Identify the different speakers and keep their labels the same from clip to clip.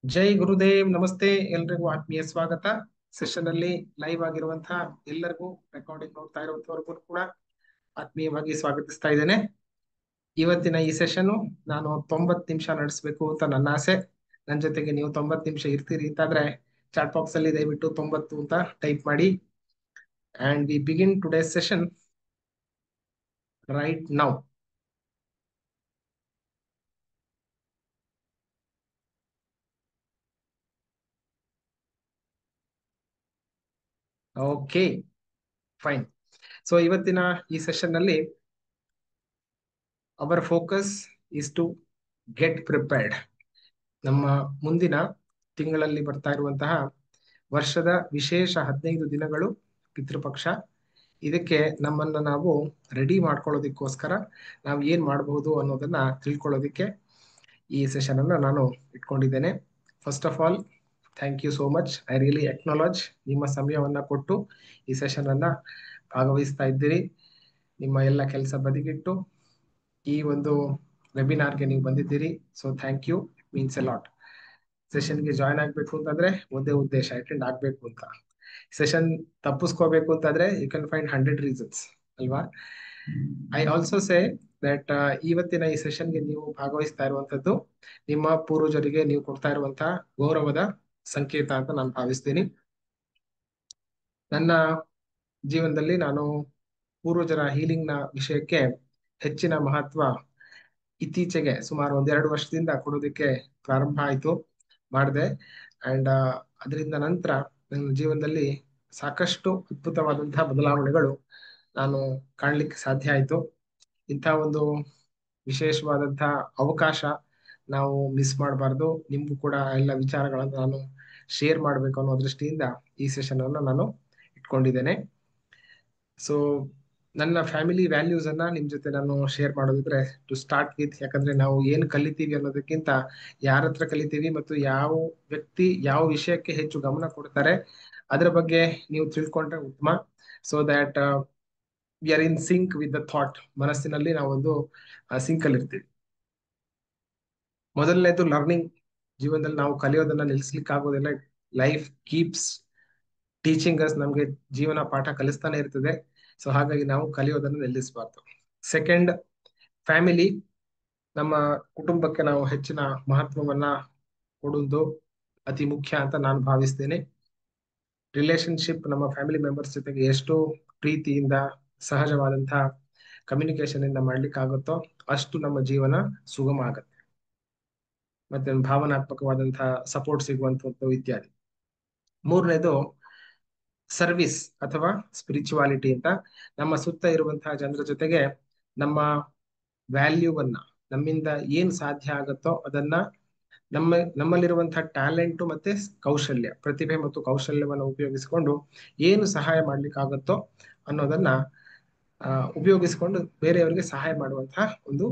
Speaker 1: ಜೈ ಗುರುದೇವ್ ನಮಸ್ತೆ. ಎಲ್ರಿಗೂ ಆತ್ಮೀಯ ಸ್ವಾಗತ. ಸೆಷನ್ ಅಲ್ಲಿ ಲೈವ್ ಆಗಿರುವಂತಹ ಎಲ್ಲರಿಗೂ, ರೆಕಾರ್ಡಿಂಗ್ ನೋಡ್ತಾ ಇರುವಂತವರೆಗೂ ಕೂಡ ಆತ್ಮೀಯವಾಗಿ ಸ್ವಾಗತಿಸ್ತಾ ಇದ್ದೇನೆ. ಇವತ್ತಿನ ಈ ಸೆಷನ್ ನಾನು 90 ನಿಮಿಷ ನಡೆಸಬೇಕು ಅಂತ ನನ್ನ ಆಸೆ. ನನ್ನ ಜೊತೆಗೆ ನೀವು 90 ನಿಮಿಷ ಇರ್ತೀರಿ ಅಂತಾದ್ರೆ ಚಾಟ್ ಬಾಕ್ಸ್ ಅಲ್ಲಿ ದಯವಿಟ್ಟು 90 ಅಂತ ಟೈಪ್ ಮಾಡಿ. And we begin today's session right now. Okay, fine. So ಇವತ್ತಿನ ಈ ಸೆಷನ್ ನಲ್ಲಿ our focus is to get prepared. ನಮ್ಮ ಮುಂದಿನ ತಿಂಗಳಲ್ಲಿ ಬರ್ತಾ ಇರುವಂತಹ ವರ್ಷದ ವಿಶೇಷ 15 ದಿನಗಳು ಪಿತೃಪಕ್ಷ. ಇದಕ್ಕೆ ನಮ್ಮನ್ನ ನಾವು ರೆಡಿ ಮಾಡ್ಕೊಳ್ಳೋದಕ್ಕೋಸ್ಕರ ನಾವು ಏನ್ ಮಾಡಬಹುದು ಅನ್ನೋದನ್ನ ತಿಳ್ಕೊಳ್ಳೋದಿಕ್ಕೆ ಈ ಸೆಷನ್ ಅನ್ನ ನಾನು ಇಟ್ಕೊಂಡಿದ್ದೇನೆ. First of all, thank you so much. I really acknowledge ನಿಮ್ಮ ಸಮಯವನ್ನ ಕೊಟ್ಟು ಈ ಸೆಷನ್ ಅನ್ನ ಭಾಗವಹಿಸ್ತಾ ಇದ್ದೀರಿ. ನಿಮ್ಮ ಎಲ್ಲ ಕೆಲಸ ಬದಿಗಿಟ್ಟು ಈ ಒಂದು ವೆಬಿನಾರ್ಗೆ ನೀವು ಬಂದಿದ್ದೀರಿ. So thank you, it means a lot. ಸೆಷನ್ಗೆ ಜಾಯ್ನ್ ಆಗ್ಬೇಕು ಅಂತಂದ್ರೆ ಒಂದೇ ಉದ್ದೇಶ, ಅಟೆಂಡ್ ಆಗ್ಬೇಕು ಅಂತ. ಸೆಷನ್ ತಪ್ಪಿಸ್ಕೋಬೇಕು ಅಂತಂದ್ರೆ ಯು ಕ್ಯಾನ್ ಫೈಂಡ್ 100 ರೀಸನ್ಸ್ ಅಲ್ವಾ. ಐ ಆಲ್ಸೋ ಸೇ ದಟ್ ಇವತ್ತಿನ ಈ ಸೆಷನ್ಗೆ ನೀವು ಭಾಗವಹಿಸ್ತಾ ಇರುವಂತದ್ದು ನಿಮ್ಮ ಪೂರ್ವಜರಿಗೆ ನೀವು ಕೊಡ್ತಾ ಇರುವಂತಹ ಗೌರವದ ಸಂಕೇತ ಅಂತ ನಾನು ಭಾವಿಸ್ತೀನಿ. ನನ್ನ ಜೀವನದಲ್ಲಿ ನಾನು ಪೂರ್ವಜರ ಹೀಲಿಂಗ್ ನ ವಿಷಯಕ್ಕೆ ಹೆಚ್ಚಿನ ಮಹತ್ವ ಇತ್ತೀಚೆಗೆ ಸುಮಾರು 1-2 ವರ್ಷದಿಂದ ಕೊಡೋದಕ್ಕೆ ಪ್ರಾರಂಭ ಆಯಿತು, ಮಾಡಿದೆ. ಅಂಡ್ ಅದರಿಂದ ನಂತರ ನನ್ನ ಜೀವನದಲ್ಲಿ ಸಾಕಷ್ಟು ಅದ್ಭುತವಾದಂತಹ ಬದಲಾವಣೆಗಳು ನಾನು ಕಾಣ್ಲಿಕ್ಕೆ ಸಾಧ್ಯ ಆಯಿತು. ಇಂಥ ಒಂದು ವಿಶೇಷವಾದಂತಹ ಅವಕಾಶ ನಾವು ಮಿಸ್ ಮಾಡಬಾರ್ದು. ನಿಮ್ಗೂ ಕೂಡ ಎಲ್ಲ ವಿಚಾರಗಳನ್ನು ನಾನು ಶೇರ್ ಮಾಡಬೇಕು ಅನ್ನೋ ದೃಷ್ಟಿಯಿಂದ ಈ ಸೆಷನ್ ಅನ್ನು ನಾನು ಇಟ್ಕೊಂಡಿದ್ದೇನೆ. ಸೊ ನನ್ನ ಫ್ಯಾಮಿಲಿ ವ್ಯಾಲ್ಯೂಸ್ ಅನ್ನ ನಿಮ್ ಜೊತೆ ನಾನು ಶೇರ್ ಮಾಡೋದಿದ್ರೆ ಟು ಸ್ಟಾರ್ಟ್ ವಿತ್, ಯಾಕಂದ್ರೆ ನಾವು ಏನ್ ಕಲಿತೀವಿ ಅನ್ನೋದಕ್ಕಿಂತ ಯಾರ ಹತ್ರ ಕಲಿತೀವಿ ಮತ್ತು ಯಾವ ವ್ಯಕ್ತಿ ಯಾವ ವಿಷಯಕ್ಕೆ ಹೆಚ್ಚು ಗಮನ ಕೊಡ್ತಾರೆ ಅದರ ಬಗ್ಗೆ ನೀವು ತಿಳ್ಕೊಂಡ್ರೆ ಉತ್ತಮ. So that we are in sync with the thought. ಮನಸ್ಸಿನಲ್ಲಿ ನಾವೊಂದು ಸಿಂಕ್ ಅಲ್ಲಿ ಇರ್ತೀವಿ. ಮೊದಲನೇದು ಲರ್ನಿಂಗ್. ಜೀವನದಲ್ಲಿ ನಾವು ಕಲಿಯೋದನ್ನ ನಿಲ್ಲಿಸ್ಲಿಕ್ಕೆ ಆಗೋದಿಲ್ಲ. Life keeps teaching us. ನಮ್ಗೆ ಜೀವನ ಪಾಠ ಕಲಿಸ್ತಾನೆ ಇರ್ತದೆ. ಸೊ ಹಾಗಾಗಿ ನಾವು ಕಲಿಯೋದನ್ನು ನಿಲ್ಲಿಸಬಾರ್ದು. Second, family. ನಮ್ಮ ಕುಟುಂಬಕ್ಕೆ ನಾವು ಹೆಚ್ಚಿನ ಮಹತ್ವವನ್ನ ಕೊಡುವುದು ಅತಿ ಮುಖ್ಯ ಅಂತ ನಾನು ಭಾವಿಸ್ತೇನೆ. ರಿಲೇಶನ್ಶಿಪ್, ನಮ್ಮ ಫ್ಯಾಮಿಲಿ ಮೆಂಬರ್ಸ್ ಜೊತೆಗೆ ಎಷ್ಟು ಪ್ರೀತಿಯಿಂದ ಸಹಜವಾದಂತಹ ಕಮ್ಯುನಿಕೇಶನ್ ಇಂದ ಮಾಡ್ಲಿಕ್ಕೆ ಆಗುತ್ತೋ ಅಷ್ಟು ನಮ್ಮ ಜೀವನ ಸುಗಮ ಆಗತ್ತೆ. ಮತ್ತೆ ಭಾವನಾತ್ಮಕವಾದಂತಹ ಸಪೋರ್ಟ್ ಸಿಗುವಂತದ್ದು ಇತ್ಯಾದಿ. ಮೂರನೇದು ಸರ್ವಿಸ್ ಅಥವಾ ಸ್ಪಿರಿಚುವಾಲಿಟಿ ಅಂತ. ನಮ್ಮ ಸುತ್ತ ಇರುವಂತಹ ಜನರ ಜೊತೆಗೆ ನಮ್ಮ ವ್ಯಾಲ್ಯೂವನ್ನ, ನಮ್ಮಿಂದ ಏನ್ ಸಾಧ್ಯ ಆಗುತ್ತೋ ಅದನ್ನ ನಮ್ಮಲ್ಲಿರುವಂತಹ ಟ್ಯಾಲೆಂಟ್ ಮತ್ತೆ ಕೌಶಲ್ಯ, ಪ್ರತಿಭೆ ಮತ್ತು ಕೌಶಲ್ಯವನ್ನು ಉಪಯೋಗಿಸಿಕೊಂಡು ಏನು ಸಹಾಯ ಮಾಡ್ಲಿಕ್ಕಾಗತ್ತೋ ಅನ್ನೋದನ್ನ ಉಪಯೋಗಿಸಿಕೊಂಡು ಬೇರೆಯವರಿಗೆ ಸಹಾಯ ಮಾಡುವಂತಹ ಒಂದು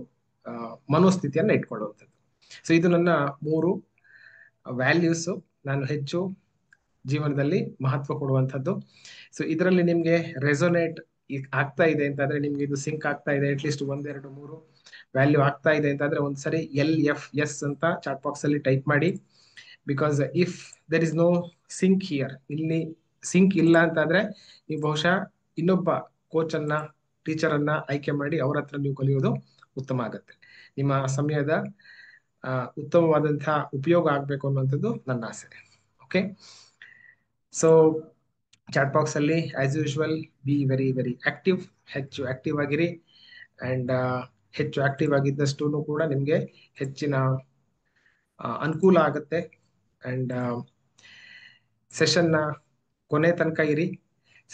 Speaker 1: ಮನೋಸ್ಥಿತಿಯನ್ನ ಇಟ್ಕೊಳ್ಳುವಂಥದ್ದು. ಸೊ ಇದು ನನ್ನ 3 ವ್ಯಾಲ್ಯೂಸ್. ನಾನು ಹೆಚ್ಚು ಜೀವನದಲ್ಲಿ ಮಹತ್ವ ಕೊಡುವಂಥದ್ದು. ಸೊ ಇದರಲ್ಲಿ ನಿಮ್ಗೆ ರೆಸೊನೇಟ್ ಆಗ್ತಾ ಇದೆ ಅಂತಂದ್ರೆ, ನಿಮ್ಗೆ ಇದು ಸಿಂಕ್ ಆಗ್ತಾ ಇದೆ, ಅಟ್ಲೀಸ್ಟ್ 1, 2, 3 ವ್ಯಾಲ್ಯೂ ಆಗ್ತಾ ಇದೆ ಅಂತಂದ್ರೆ ಒಂದ್ಸರಿ LFS ಅಂತ ಚಾಟ್ ಬಾಕ್ಸ್ ಅಲ್ಲಿ ಟೈಪ್ ಮಾಡಿ. Because if there is no sync here, ಇಲ್ಲಿ ಸಿಂಕ್ ಇಲ್ಲ ಅಂತಂದ್ರೆ ನೀವು ಬಹುಶಃ ಇನ್ನೊಬ್ಬ ಕೋಚ್ ಅನ್ನ, ಟೀಚರ್ ಅನ್ನ ಆಯ್ಕೆ ಮಾಡಿ ಅವ್ರ ಹತ್ರ ನೀವು ಕಲಿಯೋದು ಉತ್ತಮ ಆಗುತ್ತೆ. ನಿಮ್ಮ ಸಮಯದ ಉತ್ತಮವಾದಂತಹ ಉಪಯೋಗ ಆಗ್ಬೇಕು ಅನ್ನುವಂಥದ್ದು ನನ್ನ ಆಸೆ. ಓಕೆ, ಸೊ ಚಾಟ್ ಬಾಕ್ಸ್ ಅಲ್ಲಿ as usual be very very active. ಹೆಚ್ಚು ಆಕ್ಟಿವ್ ಆಗಿರಿ. ಅಂಡ್ ಹೆಚ್ಚು ಆಕ್ಟಿವ್ ಆಗಿದ್ದಷ್ಟು ಕೂಡ ನಿಮ್ಗೆ ಹೆಚ್ಚಿನ ಅನುಕೂಲ ಆಗುತ್ತೆ. ಅಂಡ್ ಸೆಷನ್ ನ ಕೊನೆ ತನಕ ಇರಿ.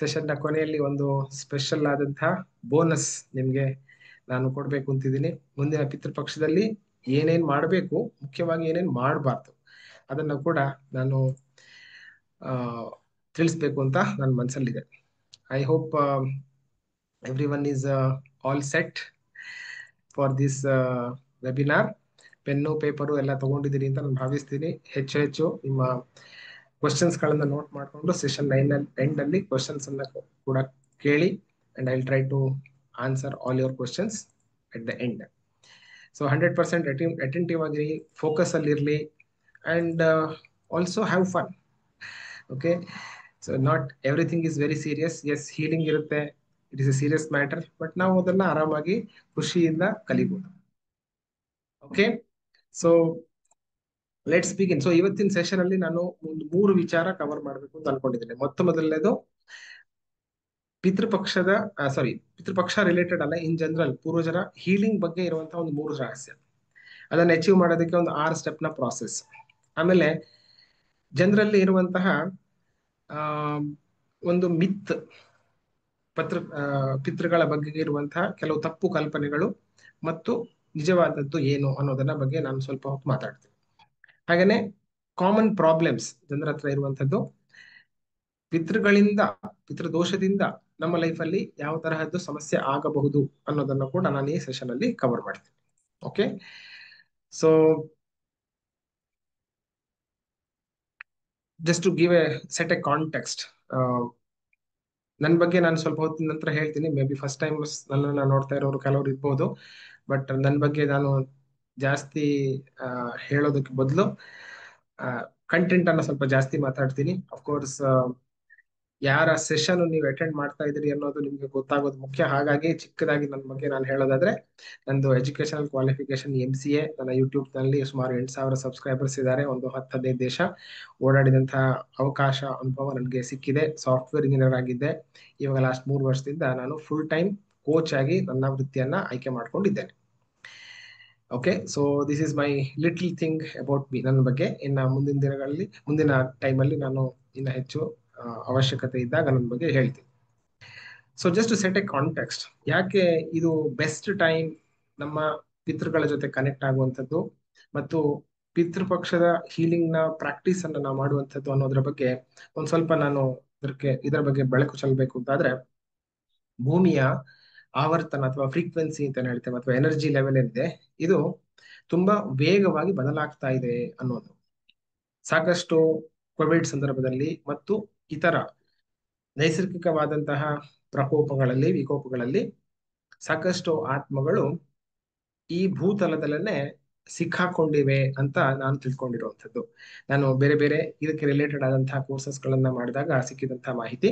Speaker 1: ಸೆಷನ್ ನ ಕೊನೆಯಲ್ಲಿ ಒಂದು ಸ್ಪೆಷಲ್ ಆದಂತಹ ಬೋನಸ್ ನಿಮ್ಗೆ ನಾನು ಕೊಡ್ಬೇಕು ಅಂತಿದ್ದೀನಿ. ಮುಂದಿನ ಪಿತೃಪಕ್ಷದಲ್ಲಿ ಏನೇನ್ ಮಾಡಬೇಕು, ಮುಖ್ಯವಾಗಿ ಏನೇನ್ ಮಾಡಬಾರ್ದು ಅದನ್ನ ಕೂಡ ನಾನು ತಿಳಿಸ್ಬೇಕು ಅಂತ ನನ್ನ ಮನಸ್ಸಲ್ಲಿದೆ. I hope everyone is all set for this webinar. Pen paper ಎಲ್ಲ ತಗೊಂಡಿದ್ದೀರಿ ಅಂತ ನಾನು ಭಾವಿಸ್ತೀನಿ. ಹೆಚ್ಚು ಹೆಚ್ಚು ನಿಮ್ಮ ಕ್ವಶನ್ಸ್ ಗಳನ್ನ ನೋಟ್ ಮಾಡಿಕೊಂಡು ಸೆಷನ್ 9 ಎಂಡ್ ಅಲ್ಲಿ ಕ್ವಶನ್ಸ್ ಅನ್ನ ಕೂಡ ಕೇಳಿ. And I will try to answer all your questions at the end. So 100% attentive ಆಗಿರಿ, ಫೋಕಸ್ ಅಲ್ಲಿ ಇರ್ಲಿ. and also have fun. Okay, so not everything is very serious. Yes, healing ಇರುತ್ತೆ, it is a serious matter, but ನಾವು ಅದನ್ನ ಆರಾಮಾಗಿ ಖುಷಿಯಿಂದ ಕಲಿಬಹುದು. Okay, so let's begin. So ಇವತ್ತಿನ ಸೆಷನ್ ಅಲ್ಲಿ ನಾನು ಒಂದು 3 ವಿಚಾರ ಕವರ್ ಮಾಡಬೇಕು ಅಂತ ಅನ್ಕೊಂಡಿದ್ದೇನೆ. ಮೊದಲನೇದು ಪಿತೃಪಕ್ಷದ ಸಾರಿ ಪಿತೃಪಕ್ಷ ರಿಲೇಟೆಡ್ ಅಲ್ಲ, ಇನ್ ಜನರಲ್ ಪೂರ್ವಜರ ಹೀಲಿಂಗ್ ಬಗ್ಗೆ ಇರುವಂತಹ ಒಂದು 3 ರಹಸ್ಯ, ಅದನ್ನ ಅಚೀವ್ ಮಾಡೋದಕ್ಕೆ ಒಂದು 6 ಸ್ಟೆಪ್ ನ ಪ್ರಾಸೆಸ್. ಆಮೇಲೆ ಜನರಲ್ಲಿ ಇರುವಂತಹ ಆ ಒಂದು ಮಿತ್, ಪಿತೃಗಳ ಬಗ್ಗೆ ಇರುವಂತಹ ಕೆಲವು ತಪ್ಪು ಕಲ್ಪನೆಗಳು ಮತ್ತು ನಿಜವಾದದ್ದು ಏನು ಅನ್ನೋದನ್ನ ಬಗ್ಗೆ ನಾನು ಸ್ವಲ್ಪ ಹೊತ್ತು ಮಾತಾಡ್ತೀನಿ. ಹಾಗೇನೆ ಕಾಮನ್ ಪ್ರಾಬ್ಲಮ್ಸ್ ಜನರ ಹತ್ರ ಇರುವಂತದ್ದು, ಪಿತೃಗಳಿಂದ ಪಿತೃದೋಷದಿಂದ ನಮ್ಮ ಲೈಫಲ್ಲಿ ಯಾವ ತರಹದ್ದು ಸಮಸ್ಯೆ ಆಗಬಹುದು ಅನ್ನೋದನ್ನು ಕೂಡ ನಾನು ಈ ಸೆಷನ್ ಅಲ್ಲಿ ಕವರ್ ಮಾಡ್ತೀನಿ. Okay, so just to give a set a context, ನನ್ನ ಬಗ್ಗೆ ನಾನು ಸ್ವಲ್ಪ ಹೊತ್ತಿನ ನಂತರ ಹೇಳ್ತೀನಿ. ಮೇ ಬಿ ಫಸ್ಟ್ ಟೈಮ್ ನನ್ನನ್ನು ನೋಡ್ತಾ ಇರೋರು ಕೆಲವರು ಇರ್ಬೋದು, ಬಟ್ ನನ್ನ ಬಗ್ಗೆ ನಾನು ಜಾಸ್ತಿ ಹೇಳೋದಕ್ಕೆ ಬದಲು ಕಂಟೆಂಟ್ ಅನ್ನ ಸ್ವಲ್ಪ ಜಾಸ್ತಿ ಮಾತಾಡ್ತೀನಿ. ಅಫ್ಕೋರ್ಸ್ ಯಾರ ಸೆಷನ್ ನೀವು ಅಟೆಂಡ್ ಮಾಡ್ತಾ ಇದ್ದೀರಿ ಅನ್ನೋದು ನಿಮ್ಗೆ ಗೊತ್ತಾಗೋದು ಮುಖ್ಯ. ಹಾಗಾಗಿ ಚಿಕ್ಕದಾಗಿ ನನ್ನ ಬಗ್ಗೆ ನಾನು ಹೇಳೋದಾದ್ರೆ, ನಂದು ಎಜುಕೇಶನಲ್ ಕ್ವಾಲಿಫಿಕೇಶನ್ MCA. ನನ್ನ ಯೂಟ್ಯೂಬ್ ನಲ್ಲಿ ಸುಮಾರು 8,000 ಸಬ್ಸ್ಕ್ರೈಬರ್ಸ್ ಇದ್ದಾರೆ. ಒಂದು 10-15 ದೇಶ ಓಡಾಡಿದಂತಹ ಅವಕಾಶ, ಅನುಭವ ನನಗೆ ಸಿಕ್ಕಿದೆ. ಸಾಫ್ಟ್ವೇರ್ ಇಂಜಿನಿಯರ್ ಆಗಿದ್ದೆ. ಇವಾಗ ಲಾಸ್ಟ್ 3 ವರ್ಷದಿಂದ ನಾನು ಫುಲ್ ಟೈಮ್ ಕೋಚ್ ಆಗಿ ನನ್ನ ವೃತ್ತಿಯನ್ನ ಆಯ್ಕೆ ಮಾಡ್ಕೊಂಡಿದ್ದೇನೆ. Okay, so this is my little thing about me, ನನ್ನ ಬಗ್ಗೆ. ಇನ್ನು ಮುಂದಿನ ದಿನಗಳಲ್ಲಿ, ಮುಂದಿನ ಟೈಮಲ್ಲಿ ನಾನು ಇನ್ನು ಹೆಚ್ಚು ಅವಶ್ಯಕತೆ ಇದ್ದಾಗ ನನ್ನ ಬಗ್ಗೆ ಹೇಳ್ತೀನಿ. So just to set a context, ಯಾಕೆ ಇದು ಬೆಸ್ಟ್ ಟೈಮ್ ನಮ್ಮ ಪಿತೃಗಳ ಜೊತೆ ಕನೆಕ್ಟ್ ಆಗುವಂಥದ್ದು ಮತ್ತು ಪಿತೃಪಕ್ಷದ ಹೀಲಿಂಗ್ ನ ಪ್ರಾಕ್ಟೀಸ್ ಅನ್ನ ನಾವು ಮಾಡುವಂಥದ್ದು ಅನ್ನೋದ್ರ ಬಗ್ಗೆ ಒಂದ್ ಸ್ವಲ್ಪ ನಾನು ಇದರ ಬಗ್ಗೆ ಬೆಳಕು ಚೆಲ್ಲಬೇಕು ಅಂತಾದ್ರೆ, ಭೂಮಿಯ ಆವರ್ತನ ಅಥವಾ ಫ್ರೀಕ್ವೆನ್ಸಿ ಅಂತ ಹೇಳ್ತೇವೆ, ಅಥವಾ ಎನರ್ಜಿ ಲೆವೆಲ್ ಏನಿದೆ, ಇದು ತುಂಬಾ ವೇಗವಾಗಿ ಬದಲಾಗ್ತಾ ಇದೆ ಅನ್ನೋದು. ಸಾಕಷ್ಟು ಕೋವಿಡ್ ಸಂದರ್ಭದಲ್ಲಿ ಮತ್ತು ಇತರ ನೈಸರ್ಗಿಕವಾದಂತಹ ಪ್ರಕೋಪಗಳಲ್ಲಿ, ವಿಕೋಪಗಳಲ್ಲಿ ಸಾಕಷ್ಟು ಆತ್ಮಗಳು ಈ ಭೂತಲದಲ್ಲೇ ಸಿಕ್ಕಾಕೊಂಡಿವೆ ಅಂತ ನಾನು ತಿಳ್ಕೊಂಡಿರುವಂಥದ್ದು. ನಾನು ಬೇರೆ ಬೇರೆ ಇದಕ್ಕೆ ರಿಲೇಟೆಡ್ ಆದಂತಹ ಕೋರ್ಸಸ್ ಗಳನ್ನ ಮಾಡಿದಾಗ ಸಿಕ್ಕಿದಂತಹ ಮಾಹಿತಿ.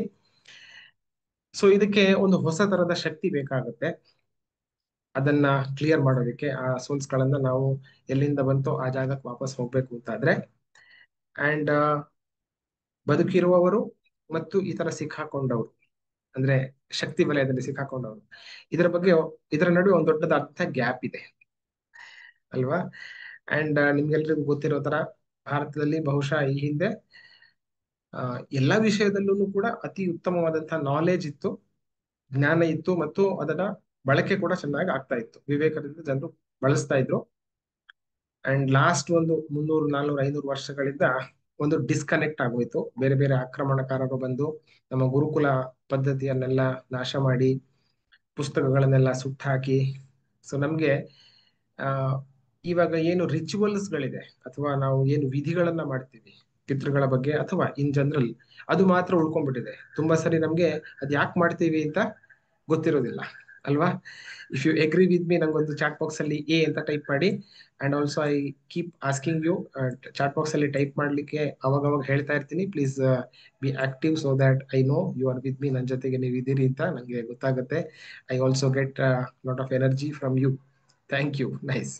Speaker 1: ಸೊ ಇದಕ್ಕೆ ಒಂದು ಹೊಸ ತರದ ಶಕ್ತಿ ಬೇಕಾಗುತ್ತೆ, ಅದನ್ನ ಕ್ಲಿಯರ್ ಮಾಡೋದಕ್ಕೆ. ಆ ಸೋಲ್ಸ್ ಗಳನ್ನ ನಾವು ಎಲ್ಲಿಂದ ಬಂತೋ ಆ ಜಾಗಕ್ಕೆ ವಾಪಸ್ ಹೋಗ್ಬೇಕು ಅಂತಾದ್ರೆ, ಅಂಡ್ ಬದುಕಿರುವವರು ಮತ್ತು ಈ ತರ ಸಿಕ್ಕಾಕೊಂಡವರು, ಅಂದ್ರೆ ಶಕ್ತಿ ವಲಯದಲ್ಲಿ ಸಿಕ್ಕಾಕೊಂಡವರು, ಇದರ ಬಗ್ಗೆ, ಇದರ ನಡುವೆ ಒಂದು ದೊಡ್ಡದ ಅರ್ಥ ಗ್ಯಾಪ್ ಇದೆ ಅಲ್ವಾ. ಅಂಡ್ ನಿಮ್ಗೆಲ್ರಿಗೂ ಗೊತ್ತಿರೋ ತರ ಭಾರತದಲ್ಲಿ ಬಹುಶಃ ಈ ಹಿಂದೆ ಎಲ್ಲಾ ವಿಷಯದಲ್ಲೂ ಕೂಡ ಅತಿ ಉತ್ತಮವಾದಂತಹ ನಾಲೆಜ್ ಇತ್ತು, ಜ್ಞಾನ ಇತ್ತು, ಮತ್ತು ಅದನ್ನ ಬಳಕೆ ಕೂಡ ಚೆನ್ನಾಗಿ ಆಗ್ತಾ ಇತ್ತು. ವಿವೇಕದಿಂದ ಜನರು ಬಳಸ್ತಾ ಇದ್ರು. ಅಂಡ್ ಲಾಸ್ಟ್ ಒಂದು 300, 400, 500 ವರ್ಷಗಳಿಂದ ಒಂದು ಡಿಸ್ಕನೆಕ್ಟ್ ಆಗೋಯ್ತು. ಬೇರೆ ಬೇರೆ ಆಕ್ರಮಣಕಾರರು ಬಂದು ನಮ್ಮ ಗುರುಕುಲ ಪದ್ಧತಿಯನ್ನೆಲ್ಲ ನಾಶ ಮಾಡಿ, ಪುಸ್ತಕಗಳನ್ನೆಲ್ಲ ಸುಟ್ಟಾಕಿ, ಸೊ ನಮ್ಗೆ ಆ ಇವಾಗ ಏನು ರಿಚುವಲ್ಸ್ ಗಳಿದೆ, ಅಥವಾ ನಾವು ಏನು ವಿಧಿಗಳನ್ನ ಮಾಡ್ತೀವಿ ಪಿತೃಗಳ ಬಗ್ಗೆ ಅಥವಾ ಇನ್ ಜನರಲ್, ಅದು ಮಾತ್ರ ಉಳ್ಕೊಂಡ್ಬಿಟ್ಟಿದೆ. ತುಂಬಾ ಸರಿ ನಮ್ಗೆ ಅದ್ ಯಾಕೆ ಮಾಡ್ತೀವಿ ಅಂತ ಗೊತ್ತಿರೋದಿಲ್ಲ ಅಲ್ವಾ. If you agree with me, ನಂಗೊಂದು ಚಾಟ್ ಬಾಕ್ಸ್ ಅಲ್ಲಿ ಎ ಅಂತ ಟೈಪ್ ಮಾಡಿ. And also I keep asking you, chat box ಅಲ್ಲಿ ಟೈಪ್ ಮಾಡ್ಲಿಕ್ಕೆ ಅವಾಗ ಹೇಳ್ತಾ ಇರ್ತೀನಿ. Please be active, so that I know you are with me, ನನ್ನ ಜೊತೆಗೆ ನೀವು ಇದ್ದೀರಿ ಅಂತ ನಂಗೆ ಗೊತ್ತಾಗುತ್ತೆ. I also get lot of energy from you. Thank you, nice.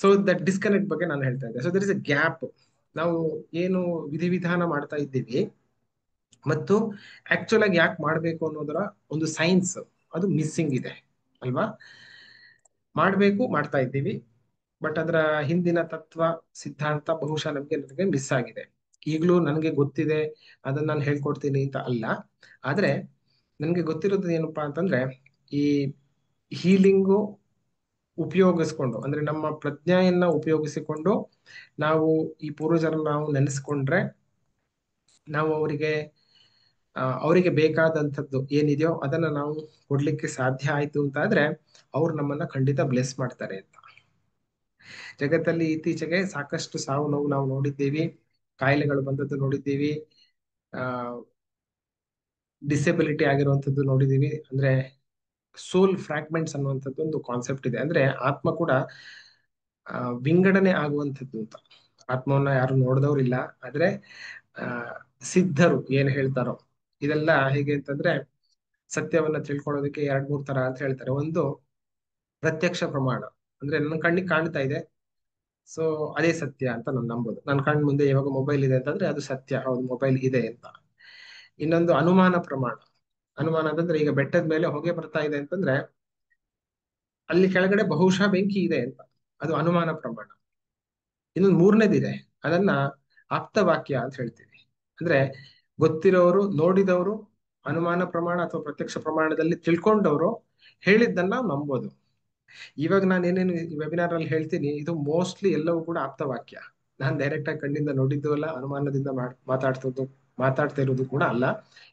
Speaker 1: So that disconnect ಬಗ್ಗೆ ನಾನು ಹೇಳ್ತಾ ಇದ್ದೆ. So there is A gap. ನಾವು ಏನು ವಿಧಿವಿಧಾನ ಮಾಡ್ತಾ ಇದ್ದೀವಿ ಮತ್ತು ಆಕ್ಚುಲ್ ಆಗಿ ಯಾಕೆ ಮಾಡ್ಬೇಕು ಅನ್ನೋದರ ಒಂದು ಸೈನ್ಸ್, ಅದು ಮಿಸ್ಸಿಂಗ್ ಇದೆ ಅಲ್ವಾ. ಮಾಡ್ಬೇಕು, ಮಾಡ್ತಾ ಇದ್ದೀವಿ, ಬಟ್ ಅದರ ಹಿಂದಿನ ತತ್ವ, ಸಿದ್ಧಾಂತ ಬಹುಶಃ ನನಗೆ ಮಿಸ್ ಆಗಿದೆ. ಈಗಲೂ ನನಗೆ ಗೊತ್ತಿದೆ, ಅದನ್ನ ನಾನು ಹೇಳ್ಕೊಡ್ತೀನಿ ಅಂತ ಅಲ್ಲ. ಆದ್ರೆ ನನಗೆ ಗೊತ್ತಿರೋದು ಏನಪ್ಪಾ ಅಂತಂದ್ರೆ, ಈ ಹೀಲಿಂಗು ಉಪಯೋಗಿಸ್ಕೊಂಡು, ಅಂದ್ರೆ ನಮ್ಮ ಪ್ರಜ್ಞೆಯನ್ನ ಉಪಯೋಗಿಸಿಕೊಂಡು ನಾವು ಈ ಪೂರ್ವಜರನ್ನ ನಾವು ನೆನೆಸ್ಕೊಂಡ್ರೆ, ನಾವು ಅವರಿಗೆ ಬೇಕಾದಂಥದ್ದು ಏನಿದೆಯೋ ಅದನ್ನ ನಾವು ಕೊಡ್ಲಿಕ್ಕೆ ಸಾಧ್ಯ ಆಯ್ತು ಅಂತ ಆದ್ರೆ, ಅವ್ರು ನಮ್ಮನ್ನ ಖಂಡಿತ ಬ್ಲೆಸ್ ಮಾಡ್ತಾರೆ ಅಂತ. ಜಗತ್ತಲ್ಲಿ ಇತ್ತೀಚೆಗೆ ಸಾಕಷ್ಟು ಸಾವು ನೋವು ನಾವು ನೋಡಿದ್ದೀವಿ, ಕಾಯಿಲೆಗಳು ಬಂದದ್ದು ನೋಡಿದ್ದೀವಿ, ಆ ಡಿಸೆಬಿಲಿಟಿ ಆಗಿರುವಂತದ್ದು ನೋಡಿದ್ದೀವಿ. ಅಂದ್ರೆ ಸೋಲ್ ಫ್ರಾಗ್ಮೆಂಟ್ಸ್ ಅನ್ನುವಂಥದ್ದು ಒಂದು ಕಾನ್ಸೆಪ್ಟ್ ಇದೆ. ಅಂದ್ರೆ ಆತ್ಮ ಕೂಡ ವಿಂಗಡಣೆ ಆಗುವಂಥದ್ದು ಅಂತ. ಆತ್ಮವನ್ನ ಯಾರು ನೋಡಿದವ್ರಿಲ್ಲ. ಆದ್ರೆ ಆ ಸಿದ್ಧರು ಏನ್ ಹೇಳ್ತಾರೋ ಇದೆಲ್ಲ ಹೇಗೆ ಅಂತಂದ್ರೆ, ಸತ್ಯವನ್ನ ತಿಳ್ಕೊಳ್ಳೋದಕ್ಕೆ ಎರಡ್ ಮೂರ್ ತರ ಅಂತ ಹೇಳ್ತಾರೆ. ಒಂದು ಪ್ರತ್ಯಕ್ಷ ಪ್ರಮಾಣ, ಅಂದ್ರೆ ನನ್ನ ಕಣ್ಣಿಗೆ ಕಾಣ್ತಾ ಇದೆ, ಸೊ ಅದೇ ಸತ್ಯ ಅಂತ ನಾನು ನಂಬೋದು. ನನ್ನ ಕಣ್ ಮುಂದೆ ಇವಾಗ ಮೊಬೈಲ್ ಇದೆ ಅಂತಂದ್ರೆ ಅದು ಸತ್ಯ, ಹೌದು ಮೊಬೈಲ್ ಇದೆ ಅಂತ. ಇನ್ನೊಂದು ಅನುಮಾನ ಪ್ರಮಾಣ. ಅನುಮಾನ ಅಂತಂದ್ರೆ ಈಗ ಬೆಟ್ಟದ ಮೇಲೆ ಹೊಗೆ ಬರ್ತಾ ಇದೆ ಅಂತಂದ್ರೆ ಅಲ್ಲಿ ಕೆಳಗಡೆ ಬಹುಶಃ ಬೆಂಕಿ ಇದೆ ಅಂತ, ಅದು ಅನುಮಾನ ಪ್ರಮಾಣ. ಇನ್ನೊಂದು ಮೂರನೇದಿದೆ, ಅದನ್ನ ಆಪ್ತವಾಕ್ಯ ಅಂತ ಹೇಳ್ತೀವಿ. ಅಂದ್ರೆ ಗೊತ್ತಿರೋರು, ನೋಡಿದವರು, ಅನುಮಾನ ಪ್ರಮಾಣ ಅಥವಾ ಪ್ರತ್ಯಕ್ಷ ಪ್ರಮಾಣದಲ್ಲಿ ತಿಳ್ಕೊಂಡವರು ಹೇಳಿದ್ದನ್ನ ನಾವು ನಂಬೋದು. ಇವಾಗ ನಾನು ಏನೇನು ವೆಬಿನಾರ್ ಅಲ್ಲಿ ಹೇಳ್ತೀನಿ ಇದು ಮೋಸ್ಟ್ಲಿ ಎಲ್ಲವೂ ಕೂಡ ಆಪ್ತವಾಕ್ಯ. ನಾನು ಡೈರೆಕ್ಟ್ ಆಗಿ ಕಣ್ಣಿಂದ ನೋಡಿದ್ದು ಅಲ್ಲ, ಅನುಮಾನದಿಂದ ಮಾತಾಡ್ತಾ ಇರೋದು ಕೂಡ ಅಲ್ಲ.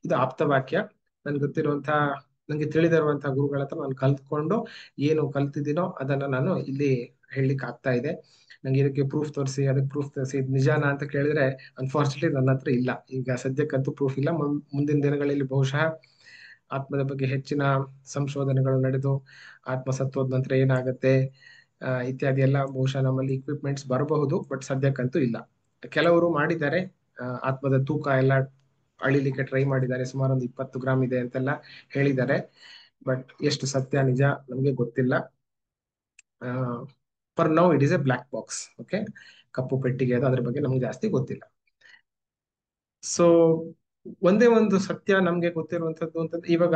Speaker 1: ಇದು ಆಪ್ತವಾಕ್ಯ. ನನ್ಗೆ ಗೊತ್ತಿರುವಂತಹ, ನಂಗೆ ತಿಳಿದಿರುವಂತಹ ಗುರುಗಳ ಹತ್ರ ನಾನು ಕಲ್ತ್ಕೊಂಡು ಏನು ಕಲ್ತಿದ್ದೀನೋ ಅದನ್ನ ನಾನು ಇಲ್ಲಿ ಹೇಳಲಿಕ್ಕೆ ಆಗ್ತಾ ಇದೆ. ನಂಗೆ ಇದಕ್ಕೆ ಪ್ರೂಫ್ ತೋರಿಸಿ, ಅದಕ್ಕೆ ಪ್ರೂಫ್ ತೋರಿಸಿ, ಇದು ನಿಜಾನಾ ಅಂತ ಕೇಳಿದ್ರೆ ಅನ್ಫಾರ್ಚುನೇಟ್ಲಿ ನನ್ನ ಹತ್ರ ಇಲ್ಲ. ಈಗ ಸದ್ಯಕ್ಕಂತೂ ಪ್ರೂಫ್ ಇಲ್ಲ. ಮುಂದಿನ ದಿನಗಳಲ್ಲಿ ಬಹುಶಃ ಆತ್ಮದ ಬಗ್ಗೆ ಹೆಚ್ಚಿನ ಸಂಶೋಧನೆಗಳು ನಡೆದು ಆತ್ಮ ಸತ್ತೋದ ನಂತರ ಏನಾಗುತ್ತೆ ಇತ್ಯಾದಿ ಎಲ್ಲ ಬಹುಶಃ ನಮ್ಮಲ್ಲಿ ಇಕ್ವಿಪ್ಮೆಂಟ್ಸ್ ಬರಬಹುದು. ಬಟ್ ಸದ್ಯಕ್ಕಂತೂ ಇಲ್ಲ. ಕೆಲವರು ಮಾಡಿದ್ದಾರೆ, ಆತ್ಮದ ತೂಕ ಎಲ್ಲ ಅಳಿಲಿಕ್ಕೆ ಟ್ರೈ ಮಾಡಿದ್ದಾರೆ, ಸುಮಾರು ಒಂದು 20 ಗ್ರಾಮ್ ಇದೆ ಅಂತೆಲ್ಲ ಹೇಳಿದ್ದಾರೆ. ಬಟ್ ಎಷ್ಟು ಸತ್ಯ ನಿಜ ನಮಗೆ ಗೊತ್ತಿಲ್ಲ. For now it is a black box. Okay, ಕಪ್ಪು ಪೆಟ್ಟಿಗೆ, ಅದು ಅದ್ರ ಬಗ್ಗೆ ನಮ್ಗೆ ಜಾಸ್ತಿ ಗೊತ್ತಿಲ್ಲ. ಸೊ ಒಂದೇ ಒಂದು ಸತ್ಯ ನಮ್ಗೆ ಗೊತ್ತಿರುವಂತದ್ದು ಅಂತಂದ್ರೆ, ಇವಾಗ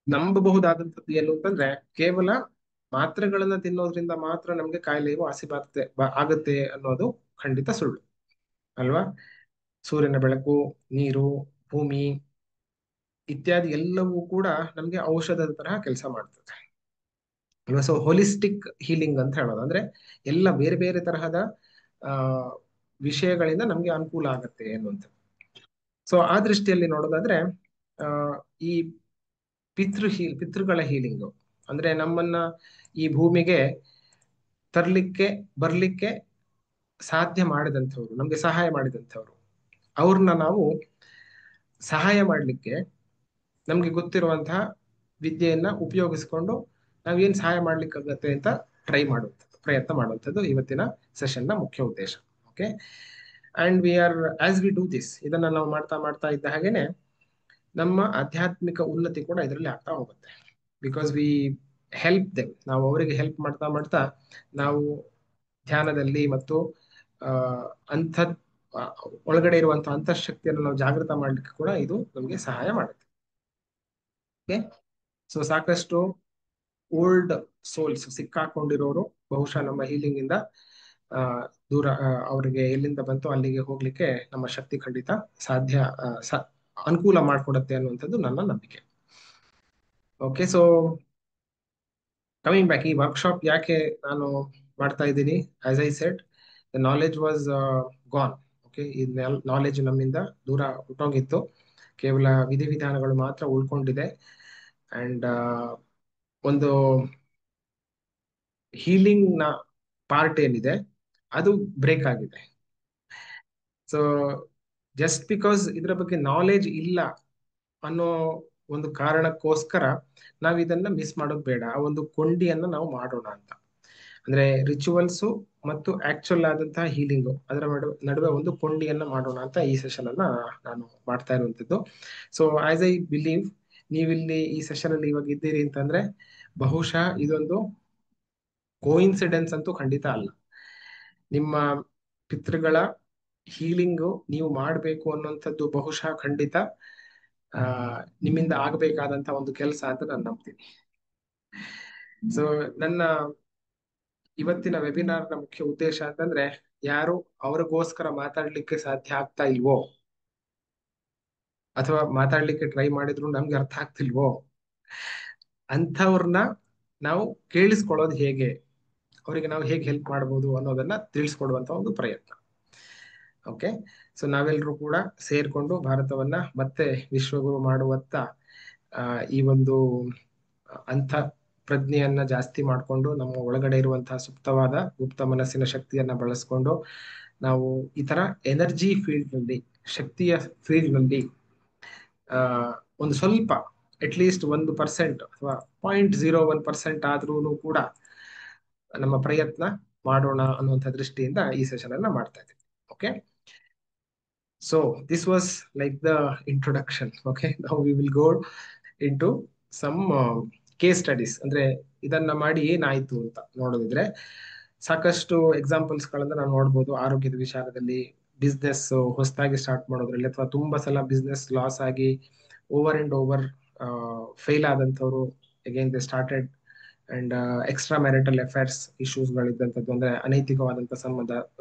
Speaker 1: ನಂಬಬಹುದಾದಂಥದ್ದು ಏನು ಅಂತಂದ್ರೆ, ಕೇವಲ ಮಾತ್ರೆಗಳನ್ನ ತಿನ್ನೋದ್ರಿಂದ ಮಾತ್ರ ನಮ್ಗೆ ಕಾಯಿಲೆಯು ಆಗುತ್ತೆ ಅನ್ನೋದು ಖಂಡಿತ ಸುಳ್ಳು ಅಲ್ವಾ. ಸೂರ್ಯನ ಬೆಳಕು, ನೀರು, ಭೂಮಿ ಇತ್ಯಾದಿ ಎಲ್ಲವೂ ಕೂಡ ನಮ್ಗೆ ಔಷಧದ ತರಹ ಕೆಲಸ ಮಾಡ್ತದೆ ಅಲ್ವಾ. ಸೊ ಹೋಲಿಸ್ಟಿಕ್ ಹೀಲಿಂಗ್ ಅಂತ ಹೇಳೋದು ಅಂದ್ರೆ ಎಲ್ಲ ಬೇರೆ ಬೇರೆ ತರಹದ ಆ ವಿಷಯಗಳಿಂದ ನಮ್ಗೆ ಅನುಕೂಲ ಆಗುತ್ತೆ ಅನ್ನುವಂಥ. ಸೊ ಆ ದೃಷ್ಟಿಯಲ್ಲಿ ನೋಡೋದಾದ್ರೆ ಆ ಈ ಪಿತೃಗಳ ಹೀಲಿಂಗ್ ಅಂದ್ರೆ ನಮ್ಮನ್ನ ಈ ಭೂಮಿಗೆ ತರ್ಲಿಕ್ಕೆ ಬರ್ಲಿಕ್ಕೆ ಸಾಧ್ಯ ಮಾಡಿದಂಥವ್ರು, ನಮ್ಗೆ ಸಹಾಯ ಮಾಡಿದಂಥವ್ರು, ಅವ್ರನ್ನ ನಾವು ಸಹಾಯ ಮಾಡ್ಲಿಕ್ಕೆ ನಮ್ಗೆ ಗೊತ್ತಿರುವಂತಹ ವಿದ್ಯೆಯನ್ನ ಉಪಯೋಗಿಸ್ಕೊಂಡು ನಾವೇನ್ ಸಹಾಯ ಮಾಡ್ಲಿಕ್ಕಾಗತ್ತೆ ಅಂತ ಪ್ರಯತ್ನ ಮಾಡುವಂಥದ್ದು ಇವತ್ತಿನ ಸೆಷನ್ ನ ಮುಖ್ಯ ಉದ್ದೇಶ. Okay, and we are as we do this, ಇದನ್ನ ನಾವು ಮಾಡ್ತಾ ಮಾಡ್ತಾ ಇದ್ದ ಹಾಗೇನೆ ನಮ್ಮ ಆಧ್ಯಾತ್ಮಿಕ ಉನ್ನತಿ ಕೂಡ ಇದರಲ್ಲಿ ಆಗ್ತಾ ಹೋಗುತ್ತೆ. ಬಿಕಾಸ್ ವಿ ಹೆಲ್ಪ್ ದೆಮ್, ನಾವು ಅವರಿಗೆ ಹೆಲ್ಪ್ ಮಾಡ್ತಾ ಮಾಡ್ತಾ ನಾವು ಧ್ಯಾನದಲ್ಲಿ ಮತ್ತು ಆ ಅಂಥ ಒಳಗಡೆ ಇರುವಂತಹ ಅಂತಃಶಕ್ತಿಯನ್ನು ನಾವು ಜಾಗೃತ ಮಾಡ್ಲಿಕ್ಕೆ ಕೂಡ ಇದು ನಮಗೆ ಸಹಾಯ ಮಾಡುತ್ತೆ. ಓಕೆ, ಸೊ ಸಾಕಷ್ಟು ಓಲ್ಡ್ ಸೋಲ್ಸ್ ಸಿಕ್ಕಾಕೊಂಡಿರೋರು ಬಹುಶಃ ನಮ್ಮ ಹೀಲಿಂಗ್ ಇಂದ ಆ ದೂರ, ಅವರಿಗೆ ಎಲ್ಲಿಂದ ಬಂತು ಅಲ್ಲಿಗೆ ಹೋಗ್ಲಿಕ್ಕೆ ನಮ್ಮ ಶಕ್ತಿ ಖಂಡಿತ ಸಾಧ್ಯ, ಅನುಕೂಲ ಮಾಡಿಕೊಡುತ್ತೆ ಅನ್ನುವಂಥದ್ದು ನನ್ನ ನಂಬಿಕೆ. ಓಕೆ, ಸೊ ಕಮಿಂಗ್ ಬ್ಯಾಕ್, ಈ ವರ್ಕ್ಶಾಪ್ ಯಾಕೆ ನಾನು ಮಾಡ್ತಾ ಇದ್ದೀನಿ? As I shed, the knowledge was gone. Okay, ಈ ನಾಲೆಜ್ ನಮ್ಮಿಂದ ದೂರ ಹೊಟ್ಟೋಗಿತ್ತು, ಕೇವಲ ವಿಧಿವಿಧಾನಗಳು ಮಾತ್ರ ಉಳ್ಕೊಂಡಿದೆ. ಅಂಡ್ ಒಂದು ಹೀಲಿಂಗ್ ನ ಪಾರ್ಟ್ ಏನಿದೆ ಅದು ಬ್ರೇಕ್ ಆಗಿದೆ. ಸೊ ಜಸ್ಟ್ ಬಿಕಾಸ್ ಇದರ ಬಗ್ಗೆ ನಾಲೆಜ್ ಇಲ್ಲ ಅನ್ನೋ ಒಂದು ಕಾರಣಕ್ಕೋಸ್ಕರ ನಾವು ಇದನ್ನ ಮಿಸ್ ಮಾಡೋದು ಬೇಡ. ಆ ಒಂದು ಕೊಂಡಿಯನ್ನ ನಾವು ಮಾಡೋಣ ಅಂತ. ಅಂದ್ರೆ ರಿಚುವಲ್ಸು ಮತ್ತು ಆಕ್ಚುಲ್ ಆದಂತಹ ಹೀಲಿಂಗು ಅದರ ನಡುವೆ ಒಂದು ಕೊಂಡಿಯನ್ನ ಮಾಡೋಣ ಅಂತ ಈ ಸೆಷನ್ ಅನ್ನ ನಾನು ಮಾಡ್ತಾ ಇರುವಂತದ್ದು. ಸೊ ಆಸ್ ಐ ಬಿಲೀವ್, ನೀವಿಲ್ಲಿ ಈ ಸೆಷನ್ ಅಲ್ಲಿ ಇವಾಗ ಇದ್ದೀರಿ ಅಂತಂದ್ರೆ ಬಹುಶಃ ಇದೊಂದು ಕೋಇನ್ಸಿಡೆನ್ಸ್ ಅಂತೂ ಖಂಡಿತ ಅಲ್ಲ. ನಿಮ್ಮ ಪಿತೃಗಳ ಹೀಲಿಂಗು ನೀವು ಮಾಡಬೇಕು ಅನ್ನುವಂಥದ್ದು ಬಹುಶಃ ಖಂಡಿತ ಆ ನಿಮ್ಮಿಂದ ಆಗಬೇಕಾದಂತ ಒಂದು ಕೆಲಸ ಅಂತ ನಾನು ನಂಬ್ತೀನಿ. ಸೊ ನನ್ನ ಇವತ್ತಿನ ವೆಬಿನಾರ್ ನ ಮುಖ್ಯ ಉದ್ದೇಶ ಅಂತಂದ್ರೆ, ಯಾರು ಅವ್ರಿಗೋಸ್ಕರ ಮಾತಾಡ್ಲಿಕ್ಕೆ ಸಾಧ್ಯ ಆಗ್ತಾ ಇಲ್ವೋ, ಅಥವಾ ಮಾತಾಡ್ಲಿಕ್ಕೆ ಟ್ರೈ ಮಾಡಿದ್ರು ನಮ್ಗೆ ಅರ್ಥ ಆಗ್ತಿಲ್ವೋ, ಅಂಥವ್ರನ್ನ ನಾವು ಕೇಳಿಸ್ಕೊಳ್ಳೋದು ಹೇಗೆ, ಅವರಿಗೆ ನಾವು ಹೇಗೆ ಹೆಲ್ಪ್ ಮಾಡಬಹುದು ಅನ್ನೋದನ್ನ ತಿಳಿಸ್ಕೊಡುವಂತ ಒಂದು ಪ್ರಯತ್ನ. ಓಕೆ, ಸೊ ನಾವೆಲ್ಲರೂ ಕೂಡ ಸೇರ್ಕೊಂಡು ಭಾರತವನ್ನ ಮತ್ತೆ ವಿಶ್ವಗುರು ಮಾಡುವತ್ತ ಈ ಒಂದು ಅಂಥ ಪ್ರಜ್ಞೆಯನ್ನ ಜಾಸ್ತಿ ಮಾಡಿಕೊಂಡು ನಮ್ಮ ಒಳಗಡೆ ಇರುವಂತಹ ಸುಪ್ತವಾದ ಗುಪ್ತ ಮನಸ್ಸಿನ ಶಕ್ತಿಯನ್ನ ಬಳಸ್ಕೊಂಡು ನಾವು ಈ ತರ ಎನರ್ಜಿ ಫೀಲ್ಡ್ ನಲ್ಲಿ, ಶಕ್ತಿಯ ಫೀಲ್ಡ್ ನಲ್ಲಿ ಒಂದು ಸ್ವಲ್ಪ ಅಟ್ಲೀಸ್ಟ್ 1% ಅಥವಾ 0.01% ಆದ್ರೂ ಕೂಡ ನಮ್ಮ ಪ್ರಯತ್ನ ಮಾಡೋಣ ಅನ್ನುವಂಥ ದೃಷ್ಟಿಯಿಂದ ಈ ಸೆಷನ್ ಅನ್ನ ಮಾಡ್ತಾ ಇದ್ದೀವಿ. Okay, so this was like the introduction. Okay, now we will go into some case studies. ಅಂದ್ರೆ ಇದನ್ನ ಮಾಡಿ ಏನಾಯ್ತು ಅಂತ ನೋಡೋದಿದ್ರೆ ಸಾಕಷ್ಟು ಎಕ್ಸಾಂಪಲ್ಸ್ ಗಳನ್ನ ನಾವು ನೋಡ್ಬೋದು. ಆರೋಗ್ಯದ ವಿಚಾರದಲ್ಲಿ, ಬಿಸ್ನೆಸ್ ಹೊಸದಾಗಿ ಸ್ಟಾರ್ಟ್ ಮಾಡೋದ್ರಲ್ಲಿ, ಅಥವಾ ತುಂಬಾ ಸಲ ಬಿಸ್ನೆಸ್ ಲಾಸ್ ಆಗಿ ಓವರ್ ಅಂಡ್ ಓವರ್ ಫೇಲ್ ಆದಂಥವ್ರು again they started. And extra marital affairs issues ಗಳಿದ್ದಂಥದ್ದು, ಅಂದ್ರೆ ಅನೈತಿಕವಾದಂಥ ಸಂಬಂಧ,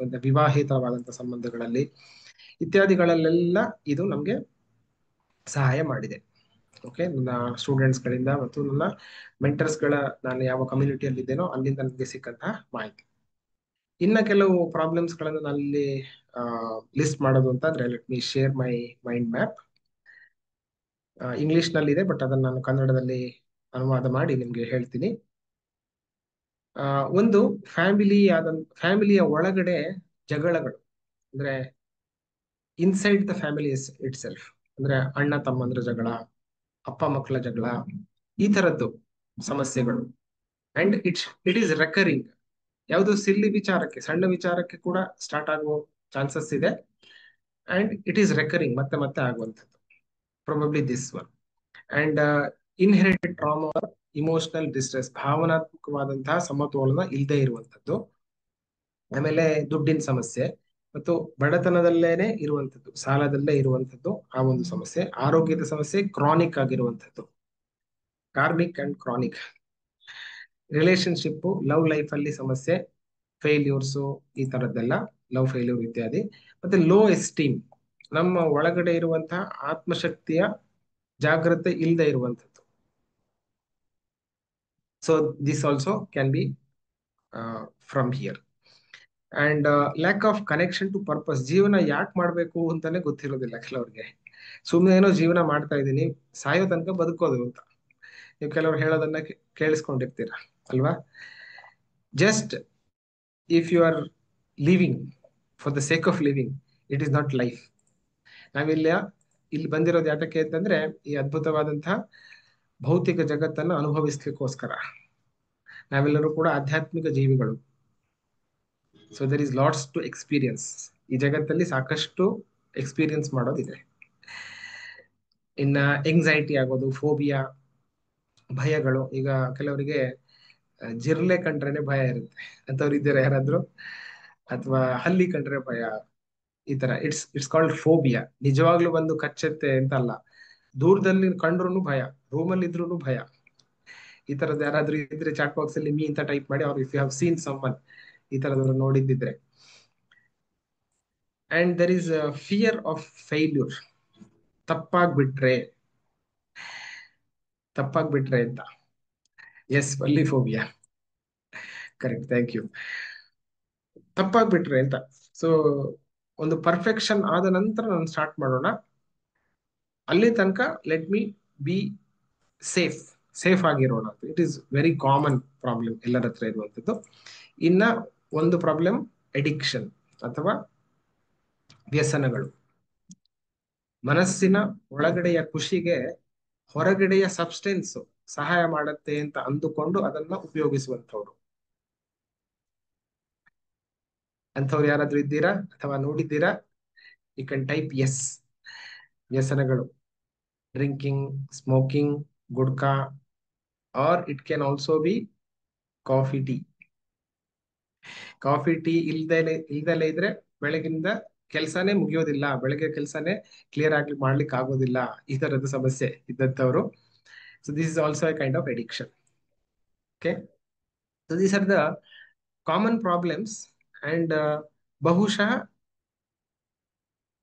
Speaker 1: ವಿವಾಹಿತವಾದಂಥ ಸಂಬಂಧಗಳಲ್ಲಿ ಇತ್ಯಾದಿಗಳಲ್ಲೆಲ್ಲ ಇದು ನಮಗೆ ಸಹಾಯ ಮಾಡಿದೆ. ಓಕೆ, ನನ್ನ ಸ್ಟೂಡೆಂಟ್ಸ್ ಗಳಿಂದ ಮತ್ತು ನನ್ನ ಮೆಂಟರ್ಸ್ ಗಳ, ನಾನು ಯಾವ ಕಮ್ಯುನಿಟಿಯಲ್ಲಿ ಇದ್ದೇನೋ ಅಲ್ಲಿಂದ ನನಗೆ ಸಿಕ್ಕಂತಹ ಮಾಹಿತಿ. ಇನ್ನ ಕೆಲವು ಪ್ರಾಬ್ಲಮ್ಸ್ ಗಳನ್ನು ನಾನು ಇಲ್ಲಿ ಲಿಸ್ಟ್ ಮಾಡೋದು ಅಂತಂದ್ರೆ, let me share my mind map. English ನಲ್ಲಿ ಇದೆ, ಬಟ್ ಅದನ್ನ ನಾನು ಕನ್ನಡದಲ್ಲಿ ಅನುವಾದ ಮಾಡಿ ನಿಮ್ಗೆ ಹೇಳ್ತೀನಿ. ಒಂದು ಫ್ಯಾಮಿಲಿಯ ಒಳಗಡೆ ಜಗಳಗಳು, ಅಂದ್ರೆ inside the family it self, ಅಂದ್ರೆ ಅಣ್ಣ ತಮ್ಮಂದ್ರ ಜಗಳ, ಅಪ್ಪ ಮಕ್ಕಳ ಜಗಳ, ಈ ತರದ್ದು ಸಮಸ್ಯೆಗಳು. And it is recurring. ಯಾವುದು ಸಿಲ್ಲಿ ವಿಚಾರಕ್ಕೆ, ಸಣ್ಣ ವಿಚಾರಕ್ಕೆ ಕೂಡ ಸ್ಟಾರ್ಟ್ ಆಗುವ ಚಾನ್ಸಸ್ ಇದೆ. ಅಂಡ್ ಇಟ್ ಈಸ್ ರೆಕರಿಂಗ್, ಮತ್ತೆ ಮತ್ತೆ ಆಗುವಂಥದ್ದು. Probably this one. And inherited trauma, emotional distress, ಭಾವನಾತ್ಮಕವಾದಂತಹ ಸಮತೋಲನ ಇಲ್ಲದೆ ಇರುವಂತದ್ದು. ಆಮೇಲೆ ದುಡ್ಡಿನ ಸಮಸ್ಯೆ ಮತ್ತು ಬಡತನದಲ್ಲೇನೆ ಇರುವಂತದ್ದು, ಸಾಲದಲ್ಲೇ ಇರುವಂತದ್ದು, ಆ ಒಂದು ಸಮಸ್ಯೆ. ಆರೋಗ್ಯದ ಸಮಸ್ಯೆ ಕ್ರಾನಿಕ್ ಆಗಿರುವಂತದ್ದು, karmic and chronic. Relationship, love life ಅಲ್ಲಿ ಸಮಸ್ಯೆ, ಫೇಲ್ಯೂರ್ಸು, ಈ ತರದ್ದೆಲ್ಲ, ಲವ್ ಫೇಲ್ಯೂರ್ ಇತ್ಯಾದಿ. ಮತ್ತೆ ಲೋ ಎಸ್ಟೀಮ್, ನಮ್ಮ ಒಳಗಡೆ ಇರುವಂತಹ ಆತ್ಮಶಕ್ತಿಯ ಜಾಗ್ರತೆ ಇಲ್ಲದೆ ಇರುವಂತದ್ದು. So this also can be from here. And lack of connection to purpose, ಜೀವನ ಯಾಕೆ ಮಾಡ್ಬೇಕು ಅಂತಾನೆ ಗೊತ್ತಿರೋದಿಲ್ಲ ಕೆಲವ್ರಿಗೆ. ಸುಮ್ಮನೆ ಏನೋ ಜೀವನ ಮಾಡ್ತಾ ಇದ್ದೀನಿ, ಸಾಯೋ ತನಕ ಬದುಕೋದು ಅಂತ ನೀವು ಕೆಲವ್ರು ಹೇಳೋದನ್ನ ಕೇಳಿಸ್ಕೊಂಡಿರ್ತೀರ ಅಲ್ವಾ. Just if you are living for the sake of living, it is not life. ನಾವಿಲ್ಲ ಇಲ್ಲಿ ಬಂದಿರೋದು ಯಾತಕ್ಕೆ ಅಂತಂದ್ರೆ, ಈ ಅದ್ಭುತವಾದಂತಹ ಭೌತಿಕ ಜಗತ್ತನ್ನು ಅನುಭವಿಸ್ಲಿಕ್ಕೋಸ್ಕರ. ನಾವೆಲ್ಲರೂ ಕೂಡ ಆಧ್ಯಾತ್ಮಿಕ ಜೀವಿಗಳು. So there is lots to experience. ಈ ಜಗತ್ತಲ್ಲಿ ಸಾಕಷ್ಟು ಎಕ್ಸ್ಪೀರಿಯನ್ಸ್ ಮಾಡೋದಿದೆ. ಇನ್ನ ಎಂಗ್ಸೈಟಿ ಆಗೋದು, ಫೋಬಿಯಾ, ಭಯಗಳು. ಈಗ ಕೆಲವರಿಗೆ ಜಿರ್ಲೆ ಕಂಡ್ರೇನೆ ಭಯ ಇರುತ್ತೆ, ಅಂತವ್ರು ಇದ್ದೀರಾ ಯಾರಾದ್ರೂ? ಅಥವಾ ಹಲ್ಲಿ ಕಂಡ್ರೆ ಭಯ, ಈ ತರ. It's called phobia. ನಿಜವಾಗ್ಲೂ ಬಂದು ಕಚ್ಚತ್ತೆ ಅಂತ ಅಲ್ಲ, ದೂರದಲ್ಲಿ ಕಂಡ್ರು ಭಯ, ರೂಮಲ್ಲಿ ಇದ್ರೂ ಭಯ. ಈ ತರದ್ ಯಾರಾದ್ರೂ ಇದ್ರೆ ಚಾಟ್ ಬಾಕ್ಸ್ ಅಲ್ಲಿ ಮೀ ಅಂತ ಟೈಪ್ ಮಾಡಿ, ಅವ್ರು if you have seen someone, ಈ ತರದವ್ರು ನೋಡಿದ್ದಿದ್ರೆ. And there is fear of failure, ತಪ್ಪಾಗ್ಬಿಟ್ರೆ ತಪ್ಪಾಗ್ಬಿಟ್ರೆ ಅಂತ. ಎಸ್, ಅಲ್ಲಿ ಫೋಬಿಯಾ, ಕರೆಕ್ಟ್, ಥ್ಯಾಂಕ್ ಯು. ತಪ್ಪಾಗ್ಬಿಟ್ರೆ ಅಂತ. ಸೊ ಒಂದು ಪರ್ಫೆಕ್ಷನ್ ಆದ ನಂತರ ನಾನು ಸ್ಟಾರ್ಟ್ ಮಾಡೋಣ. ಅಲ್ಲಿ ತನಕ let me be safe, safe ಆಗಿರೋಣ. It is very common problem ಎಲ್ಲರ ಹತ್ರ ಇರುವಂತದ್ದು. ಇನ್ನ ಒಂದು ಪ್ರಾಬ್ಲಮ್ ಅಡಿಕ್ಷನ್ ಅಥವಾ ವ್ಯಸನಗಳು. ಮನಸ್ಸಿನ ಒಳಗಡೆಯ ಖುಷಿಗೆ ಹೊರಗಡೆಯ ಸಬ್ಸ್ಟೆನ್ಸ್ ಸಹಾಯ ಮಾಡತ್ತೆ ಅಂತ ಅಂದುಕೊಂಡು ಅದನ್ನ ಉಪಯೋಗಿಸುವಂತವ್ರು. ಅಂಥವ್ರು ಯಾರಾದ್ರೂ ಇದ್ದೀರಾ ಅಥವಾ ನೋಡಿದ್ದೀರಾ? You can type yes. ವ್ಯಸನಗಳು, drinking, smoking, gutka, or it can also be coffee tea. Coffee tea ಇಲ್ದಲೆ ಇದ್ರೆ ಬೆಳಗಿಂದ ಕೆಲಸನೇ ಮುಗಿಯೋದಿಲ್ಲ, ಬೆಳಗ್ಗೆ ಕೆಲಸನೇ ಕ್ಲಿಯರ್ ಆಗಿ ಮಾಡ್ಲಿಕ್ಕೆ ಆಗೋದಿಲ್ಲ, ಈ ತರದ ಸಮಸ್ಯೆ ಇದ್ದಂಥವ್ರು. So this is also a kind of addiction. Okay, so these are the common problems. And ಬಹುಶಃ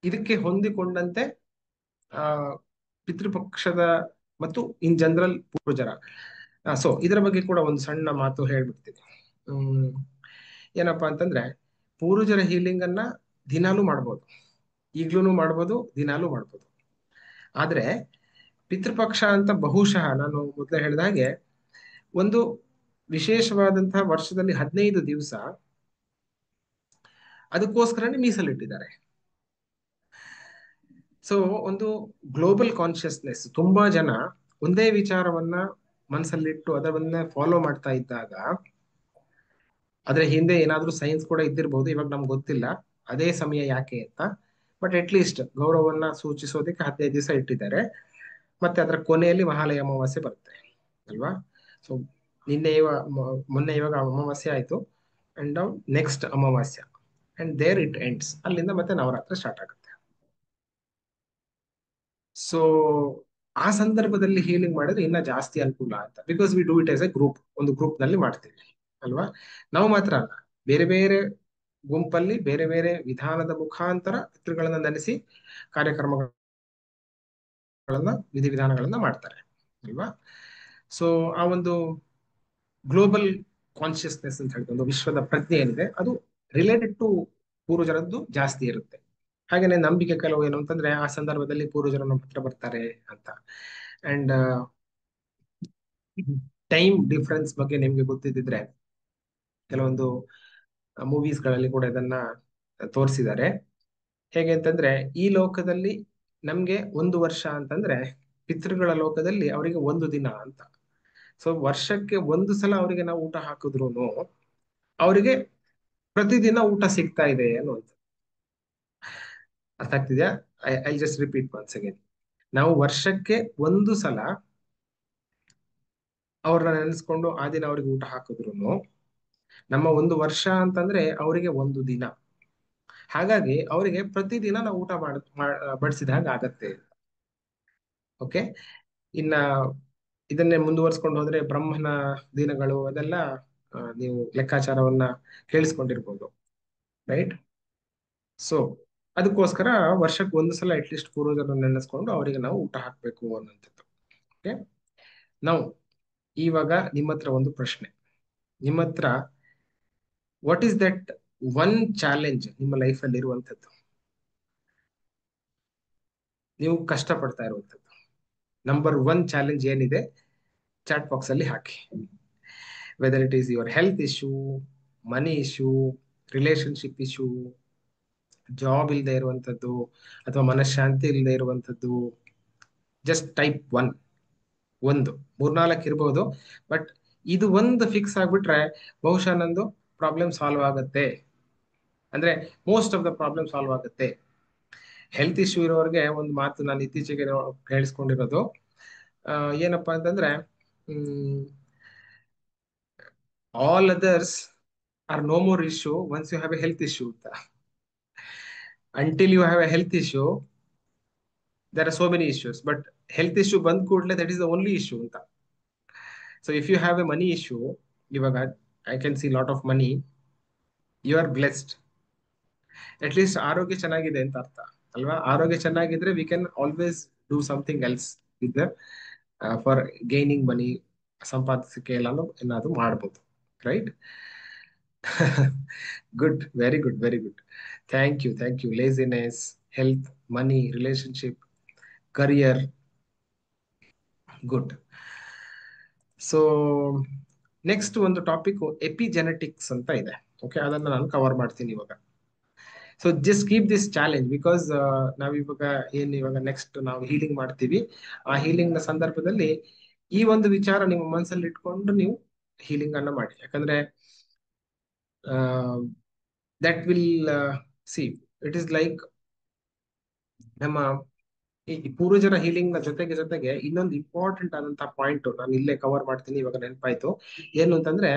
Speaker 1: ಇದಕ್ಕೆ ಹೊಂದಿಕೊಂಡಂತೆ ಆ ಪಿತೃಪಕ್ಷದ ಮತ್ತು ಇನ್ ಜನರಲ್ ಪೂರ್ವಜರ. ಸೊ ಇದರ ಬಗ್ಗೆ ಕೂಡ ಒಂದು ಸಣ್ಣ ಮಾತು ಹೇಳ್ಬಿಡ್ತೀನಿ. ಏನಪ್ಪಾ ಅಂತಂದ್ರೆ, ಪೂರ್ವಜರ ಹೀಲಿಂಗ್ ಅನ್ನ ದಿನಾಲೂ ಮಾಡ್ಬೋದು, ಈಗ್ಲೂ ಮಾಡ್ಬೋದು, ದಿನಾಲೂ ಮಾಡ್ಬೋದು. ಆದ್ರೆ ಪಿತೃಪಕ್ಷ ಅಂತ ಬಹುಶಃ ನಾನು ಮೊದಲೇ ಹೇಳಿದ ಹಾಗೆ ಒಂದು ವಿಶೇಷವಾದಂತಹ ವರ್ಷದಲ್ಲಿ 15 ದಿವಸ ಅದಕ್ಕೋಸ್ಕರನೇ ಮೀಸಲಿಟ್ಟಿದ್ದಾರೆ. ಸೊ ಒಂದು ಗ್ಲೋಬಲ್ ಕಾನ್ಶಿಯಸ್ನೆಸ್, ತುಂಬಾ ಜನ ಒಂದೇ ವಿಚಾರವನ್ನ ಮನಸ್ಸಲ್ಲಿಟ್ಟು ಅದವನ್ನ ಫಾಲೋ ಮಾಡ್ತಾ ಇದ್ದಾಗ ಆದ್ರೆ ಹಿಂದೆ ಏನಾದ್ರೂ ಸೈನ್ಸ್ ಕೂಡ ಇದ್ದಿರ್ಬೋದು, ಇವಾಗ ನಮ್ಗೆ ಗೊತ್ತಿಲ್ಲ ಅದೇ ಸಮಯ ಯಾಕೆ ಅಂತ. ಬಟ್ ಅಟ್ ಲೀಸ್ಟ್ ಗೌರವವನ್ನ ಸೂಚಿಸೋದಕ್ಕೆ 15 ದಿವಸ ಇಟ್ಟಿದ್ದಾರೆ. ಮತ್ತೆ ಅದರ ಕೊನೆಯಲ್ಲಿ ಮಹಾಲಯ ಅಮಾವಾಸ್ಯೆ ಬರುತ್ತೆ ಅಲ್ವಾ. ಸೊ ನಿನ್ನೆ ಮೊನ್ನೆ ಇವಾಗ ಅಮಾವಾಸ್ಯೆ ಆಯ್ತು, ಅಂಡ್ ನೆಕ್ಸ್ಟ್ ಅಮಾವಾಸ್ಯ, ಅಂಡ್ ದೇರ್ ಇಟ್ ಎಂಡ್ಸ್. ಅಲ್ಲಿಂದ ಮತ್ತೆ ನವರಾತ್ರಿ ಸ್ಟಾರ್ಟ್ ಆಗುತ್ತೆ. ಸೊ ಆ ಸಂದರ್ಭದಲ್ಲಿ ಹೀಲಿಂಗ್ ಮಾಡಿದ್ರೆ ಇನ್ನ ಜಾಸ್ತಿ ಅನುಕೂಲ ಅಂತ, because we do it as a group, ಒಂದು ಗ್ರೂಪ್ ನಲ್ಲಿ ಮಾಡ್ತೀವಿ ಅಲ್ವಾ. ನಾವು ಮಾತ್ರ ಅಲ್ಲ, ಬೇರೆ ಬೇರೆ ಗುಂಪಲ್ಲಿ ಬೇರೆ ಬೇರೆ ವಿಧಾನದ ಮುಖಾಂತರ ಪಿತೃಗಳನ್ನ ನೆನೆಸಿ ಕಾರ್ಯಕ್ರಮಗಳನ್ನ, ವಿಧಿವಿಧಾನಗಳನ್ನ ಮಾಡ್ತಾರೆ ಅಲ್ವಾ. ಸೊ ಆ ಒಂದು ಗ್ಲೋಬಲ್ ಕಾನ್ಶಿಯಸ್ನೆಸ್ ಅಂತ ಹೇಳಿದ್ರೆ, ಒಂದು ವಿಶ್ವದ ಪ್ರಜ್ಞೆ ಏನಿದೆ ಅದು ರಿಲೇಟೆಡ್ ಟು ಪೂರ್ವಜರದ್ದು ಜಾಸ್ತಿ ಇರುತ್ತೆ. ಹಾಗೇನೆ ನಂಬಿಕೆ ಕೆಲವು ಏನು ಅಂತಂದ್ರೆ, ಆ ಸಂದರ್ಭದಲ್ಲಿ ಪೂರ್ವಜರು ನಮ್ಮ ಹತ್ರ ಬರ್ತಾರೆ ಅಂತ. ಅಂಡ್ ಟೈಮ್ ಡಿಫರೆನ್ಸ್ ಬಗ್ಗೆ ನಿಮ್ಗೆ ಗೊತ್ತಿದ್ದಿದ್ರೆ, ಕೆಲವೊಂದು ಮೂವೀಸ್ ಗಳಲ್ಲಿ ಕೂಡ ಇದನ್ನ ತೋರಿಸಿದ್ದಾರೆ. ಹೇಗೆ ಅಂತಂದ್ರೆ, ಈ ಲೋಕದಲ್ಲಿ ನಮ್ಗೆ 1 ವರ್ಷ ಅಂತಂದ್ರೆ, ಪಿತೃಗಳ ಲೋಕದಲ್ಲಿ ಅವರಿಗೆ 1 ದಿನ ಅಂತ. ಸೊ ವರ್ಷಕ್ಕೆ 1 ಸಲ ಅವರಿಗೆ ನಾವು ಊಟ ಹಾಕಿದ್ರು ಅವರಿಗೆ ಪ್ರತಿದಿನ ಊಟ ಸಿಗ್ತಾ ಇದೆ ಅನ್ನುವಂಥ. ಅರ್ಥ ಆಗ್ತಿದ್ಯಾ? I just repeat once again. ನಾವು ವರ್ಷಕ್ಕೆ 1 ಸಲ ಅವ್ರನ್ನ ನೆನೆಸ್ಕೊಂಡು ಆ ದಿನ ಅವ್ರಿಗೆ ಊಟ ಹಾಕಿದ್ರು, ನಮ್ಮ 1 ವರ್ಷ ಅಂತಂದ್ರೆ ಅವರಿಗೆ 1 ದಿನ. ಹಾಗಾಗಿ ಅವರಿಗೆ ಪ್ರತಿದಿನ ನಾವು ಊಟ ಬಡಿಸಿದ ಹಾಗೆ ಆಗತ್ತೆ. ಓಕೆ. ಇನ್ನ ಇದನ್ನೇ ಮುಂದುವರ್ಸ್ಕೊಂಡು ಹೋದ್ರೆ ಬ್ರಹ್ಮನ ದಿನಗಳು ಅದೆಲ್ಲ ನೀವು ಲೆಕ್ಕಾಚಾರವನ್ನ ಕೇಳಿಸ್ಕೊಂಡಿರ್ಬೋದು, ರೈಟ್. ಸೊ ಅದಕ್ಕೋಸ್ಕರ ವರ್ಷಕ್ಕೆ 1 ಸಲ ಅಟ್ಲೀಸ್ಟ್ ಪೂರ್ವಜರನ್ನ ನೆನೆಸ್ಕೊಂಡು ಅವರಿಗೆ ನಾವು ಊಟ ಹಾಕ್ಬೇಕು ಅನ್ನೋಂಥದ್ದು. ಓಕೆ. ನಾವು ಇವಾಗ ನಿಮ್ಮ ಹತ್ರ ಒಂದು ಪ್ರಶ್ನೆ. ನಿಮ್ಮ ಹತ್ರ what is that one challenge ನಿಮ್ಮ ಲೈಫಲ್ಲಿ ಇರುವಂಥದ್ದು, ನೀವು ಕಷ್ಟಪಡ್ತಾ ಇರುವಂಥದ್ದು ನಂಬರ್ 1 ಚಾಲೆಂಜ್ ಏನಿದೆ, ಚಾಟ್ ಬಾಕ್ಸ್ ಅಲ್ಲಿ ಹಾಕಿ. Whether it is your health issue, money issue, relationship issue, job ಇಲ್ಲದೆ ಇರುವಂಥದ್ದು, ಅಥವಾ ಮನಃಶಾಂತಿ ಇಲ್ಲದೆ ಇರುವಂಥದ್ದು, ಜಸ್ಟ್ ಟೈಪ್ ಒಂದು 3-4 ಇರ್ಬೋದು. ಬಟ್ ಇದು ಒಂದು ಫಿಕ್ಸ್ ಆಗ್ಬಿಟ್ರೆ ಬಹುಶಃ ನಂದು ಪ್ರಾಬ್ಲಮ್ ಸಾಲ್ವ್ ಆಗುತ್ತೆ. ಅಂದ್ರೆ most of the problem solve ಆಗುತ್ತೆ. ಹೆಲ್ತ್ ಇಶ್ಯೂ ಇರೋರಿಗೆ ಒಂದು ಮಾತು ನಾನು ಇತ್ತೀಚೆಗೆ ಕೇಳಿಸ್ಕೊಂಡಿರೋದು, ಏನಪ್ಪಾ ಅಂತಂದ್ರೆ, all others are no more issue once you have a health issue ಅಂತ. Until you have a health issue there are so many issues, but health issue ಬಂದ್ ಕೂಡಲೇ that is the only issue ಅಂತ. So if you have a money issue, ಇವಾಗ I can see lot of money, you are blessed. At least ಆರೋಗ್ಯ ಚೆನ್ನಾಗಿದೆ ಅಂತ ಅರ್ಥ ಅಲ್ವಾ. ಆರೋಗ್ಯ ಚೆನ್ನಾಗಿದ್ರೆ we can always do something else with for gaining money. ಸಂಪಾದಿಸಕ್ಕೆ ಎಲ್ಲಾನು ಏನಾದ್ರು ಮಾಡ್ಬೋದು, right. Good, very good, very good. Thank you. Laziness, health, money, relationship, career, good. So next ಒಂದು ಟಾಪಿಕ್ ಎಪಿಜೆನೆಟಿಕ್ಸ್ ಅಂತ ಇದೆ. ಓಕೆ, ಅದನ್ನ ನಾನು ಕವರ್ ಮಾಡ್ತೀನಿ ಇವಾಗ. So just keep this challenge, because ನಾವಿವಾಗ ಇವಾಗ ನೆಕ್ಸ್ಟ್ ನಾವು ಹೀಲಿಂಗ್ ಮಾಡ್ತೀವಿ. ಆ ಹೀಲಿಂಗ್ ನ ಸಂದರ್ಭದಲ್ಲಿ ಈ ಒಂದು ವಿಚಾರ ನಿಮ್ಮ ಮನಸ್ಸಲ್ಲಿ ಇಟ್ಕೊಂಡು ನೀವು ಹೀಲಿಂಗ್ ಅನ್ನ ಮಾಡಿ. ಯಾಕಂದ್ರೆ that will see, it is like ನಮ್ಮ ಈ ಪೂರ್ವಜರ ಹೀಲಿಂಗ್ ನ ಜೊತೆಗೆ ಇನ್ನೊಂದು ಇಂಪಾರ್ಟೆಂಟ್ ಆದಂತಹ ಪಾಯಿಂಟ್ ನಾನು ಇಲ್ಲೇ ಕವರ್ ಮಾಡ್ತೀನಿ, ಇವಾಗ ನೆನಪಾಯ್ತು. ಏನು ಅಂತಂದ್ರೆ,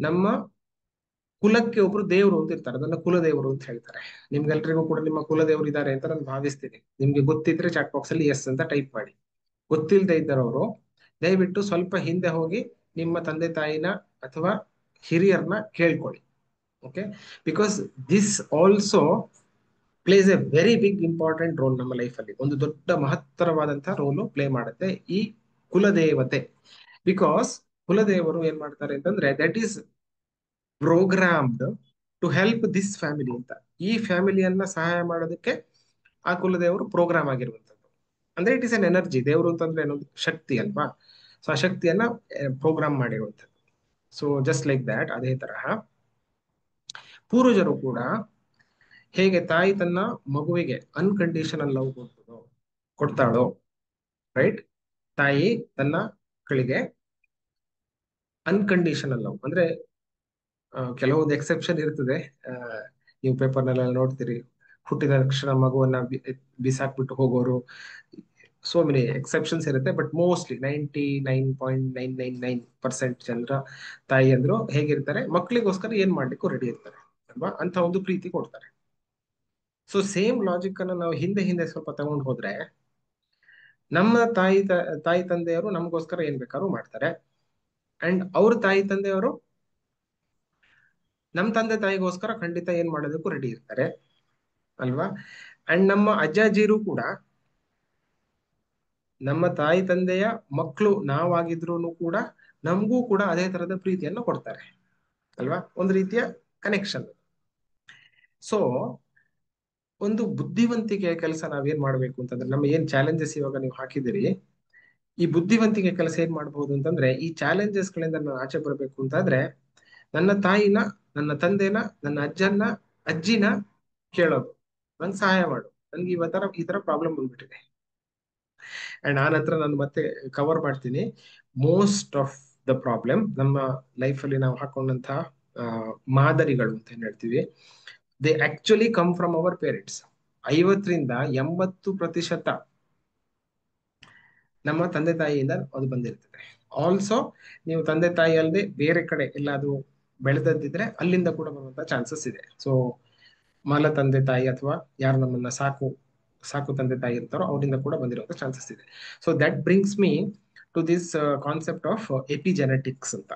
Speaker 1: ನಮ್ಮ ಕುಲಕ್ಕೆ ಒಬ್ರು ದೇವರು ಅಂತ ಇರ್ತಾರೆ, ಅದನ್ನ ಕುಲದೇವರು ಅಂತ ಹೇಳ್ತಾರೆ. ನಿಮ್ಗೆಲ್ರಿಗೂ ಕೂಡ ನಿಮ್ಮ ಕುಲದೇವರು ಇದ್ದಾರೆ ಅಂತ ನಾನು ಭಾವಿಸ್ತೀನಿ. ನಿಮ್ಗೆ ಗೊತ್ತಿದ್ರೆ ಚಾಟ್ ಬಾಕ್ಸ್ ಅಲ್ಲಿ ಎಸ್ ಅಂತ ಟೈಪ್ ಮಾಡಿ. ಗೊತ್ತಿಲ್ಲದೆ ಇದ್ದರವರು ದಯವಿಟ್ಟು ಸ್ವಲ್ಪ ಹಿಂದೆ ಹೋಗಿ ನಿಮ್ಮ ತಂದೆ ತಾಯಿನ ಅಥವಾ ಹಿರಿಯರನ್ನ ಕೇಳ್ಕೊಳ್ಳಿ. Okay, because this also plays a very big important role ನಮ್ಮ ಲೈಫ್ ಅಲ್ಲಿ. ಒಂದು ದೊಡ್ಡ ಮಹತ್ತರವಾದಂತಹ ರೋಲ್ ಪ್ಲೇ ಮಾಡುತ್ತೆ ಈ ಕುಲದೇವತೆ. ಬಿಕಾಸ್ ಕುಲದೇವರು ಏನ್ ಮಾಡ್ತಾರೆ ಅಂತಂದ್ರೆ, that is programmed to help this family ಅಂತ. ಈ ಫ್ಯಾಮಿಲಿಯನ್ನ ಸಹಾಯ ಮಾಡೋದಕ್ಕೆ ಆ ಕುಲದೇವರು ಪ್ರೋಗ್ರಾಮ್ ಆಗಿರುವಂತದ್ದು. ಅಂದ್ರೆ ಇಟ್ ಇಸ್ ಎನ್ ಎನರ್ಜಿ. ದೇವರು ಅಂತಂದ್ರೆ ಏನೊಂದು ಶಕ್ತಿ ಅಲ್ವಾ. ಸೊ ಆ ಶಕ್ತಿಯನ್ನ ಪ್ರೋಗ್ರಾಮ್ ಮಾಡಿರುವಂತದ್ದು. ಸೊ ಜಸ್ಟ್ ಲೈಕ್ ದ್ಯಾಟ್, ಅದೇ ತರಹ ಪೂರ್ವಜರು ಕೂಡ ಹೇಗೆ ತಾಯಿ ತನ್ನ ಮಗುವಿಗೆ ಅನ್ಕಂಡೀಷನಲ್ ಲವ್ ಕೊಡ್ತಾಳೋ, ರೈಟ್. ತಾಯಿ ತನ್ನ ಮಕ್ಕಳಿಗೆ ಅನ್ಕಂಡೀಷನಲ್ ಲವ್ ಅಂದ್ರೆ ಕೆಲವೊಂದು ಎಕ್ಸೆಪ್ಷನ್ ಇರ್ತದೆ. ಆ, ನೀವು ಪೇಪರ್ನೆಲ್ಲ ನೋಡ್ತೀರಿ, ಹುಟ್ಟಿದ ತಕ್ಷಣ ಮಗುವನ್ನ ಬಿಸಾಕ್ಬಿಟ್ಟು ಹೋಗೋರು. ಸೋ ಮೆನಿ ಎಕ್ಸೆಪ್ಷನ್ಸ್ ಇರುತ್ತೆ, ಬಟ್ ಮೋಸ್ಟ್ಲಿ 99.999% ಜನರ ತಾಯಿ ಅಂದ್ರು ಹೇಗಿರ್ತಾರೆ, ಮಕ್ಕಳಿಗೋಸ್ಕರ ಏನ್ ಮಾಡ್ಲಿಕ್ಕೂ ರೆಡಿ ಇರ್ತಾರೆ ಅಲ್ವಾ, ಅಂತ ಒಂದು ಪ್ರೀತಿ ಕೊಡ್ತಾರೆ. ಸೊ ಸೇಮ್ ಲಾಜಿಕ್ ಅನ್ನ ನಾವು ಹಿಂದೆ ಹಿಂದೆ ಸ್ವಲ್ಪ ತಗೊಂಡು ಹೋದ್ರೆ, ನಮ್ಮ ತಾಯಿ ತಂದೆಯವರು ನಮಗೋಸ್ಕರ ಏನ್ ಬೇಕಾದ್ರೂ ಮಾಡ್ತಾರೆ. ಅಂಡ್ ಅವ್ರ ತಾಯಿ ತಂದೆಯವರು ನಮ್ಮ ತಂದೆ ತಾಯಿಗೋಸ್ಕರ ಖಂಡಿತ ಏನ್ ಮಾಡೋದಕ್ಕೂ ರೆಡಿ ಇರ್ತಾರೆ ಅಲ್ವಾ. ಅಂಡ್ ನಮ್ಮ ಅಜ್ಜಾಜಿರು ಕೂಡ ನಮ್ಮ ತಾಯಿ ತಂದೆಯ ಮಕ್ಕಳು ನಾವಾಗಿದ್ರು ಕೂಡ ನಮಗೂ ಕೂಡ ಅದೇ ತರದ ಪ್ರೀತಿಯನ್ನು ಕೊಡ್ತಾರೆ ಅಲ್ವಾ, ಒಂದು ರೀತಿಯ ಕನೆಕ್ಷನ್. ಸೊ ಒಂದು ಬುದ್ಧಿವಂತಿಕೆಯ ಕೆಲಸ ನಾವೇನ್ ಮಾಡ್ಬೇಕು ಅಂತಂದ್ರೆ, ನಮ್ಮ ಏನ್ ಚಾಲೆಂಜಸ್ ಇವಾಗ ನೀವು ಹಾಕಿದಿರಿ, ಈ ಬುದ್ಧಿವಂತಿಕೆ ಕೆಲಸ ಏನ್ ಮಾಡ್ಬೋದು ಅಂತಂದ್ರೆ, ಈ ಚಾಲೆಂಜಸ್ ಗಳಿಂದ ನಾನು ಆಚೆ ಬರಬೇಕು ಅಂತಾದ್ರೆ, ನನ್ನ ತಾಯಿನ, ನನ್ನ ತಂದೆನ, ನನ್ನ ಅಜ್ಜಿನ ಕೇಳೋದು, ನಂಗೆ ಸಹಾಯ ಮಾಡು, ನನ್ಗೆ ಈ ತರ ಪ್ರಾಬ್ಲಮ್ ಬಂದ್ಬಿಟ್ಟಿದೆ. ಅಂಡ್ ಆ ನಂತರ ನಾನು ಮತ್ತೆ ಕವರ್ ಮಾಡ್ತೀನಿ ಮೋಸ್ಟ್ ಆಫ್ ದ ಪ್ರಾಬ್ಲಮ್ ನಮ್ಮ ಲೈಫ್ ಅಲ್ಲಿ ನಾವು ಹಾಕೊಂಡಂತಹ ಮಾದರಿಗಳು ಅಂತ ಏನ್ ಹೇಳ್ತೀವಿ, they actually come from our parents. 50-80% ನಮ್ಮ ತಂದೆ ತಾಯಿಯಿಂದ ಅದು ಬಂದಿರ್ತದೆ. ಆಲ್ಸೋ ನೀವು ತಂದೆ ತಾಯಿ ಅಲ್ಲದೆ ಬೇರೆ ಕಡೆ ಎಲ್ಲಾದ್ರೂ ಬೆಳೆದಿದ್ರೆ ಅಲ್ಲಿಂದ ಕೂಡ ಬರುವಂತ ಚಾನ್ಸಸ್ ಇದೆ. ಸೊ ಮಾಲ ತಂದೆ ತಾಯಿ ಅಥವಾ ಯಾರು ನಮ್ಮನ್ನ ಸಾಕು ತಂದೆ ತಾಯಿ ಇರ್ತಾರೋ ಅವರಿಂದ ಕೂಡ ಬಂದಿರುವಂತ ಚಾನ್ಸಸ್ ಇದೆ. So that brings me to this concept of epigenetics ಅಂತ.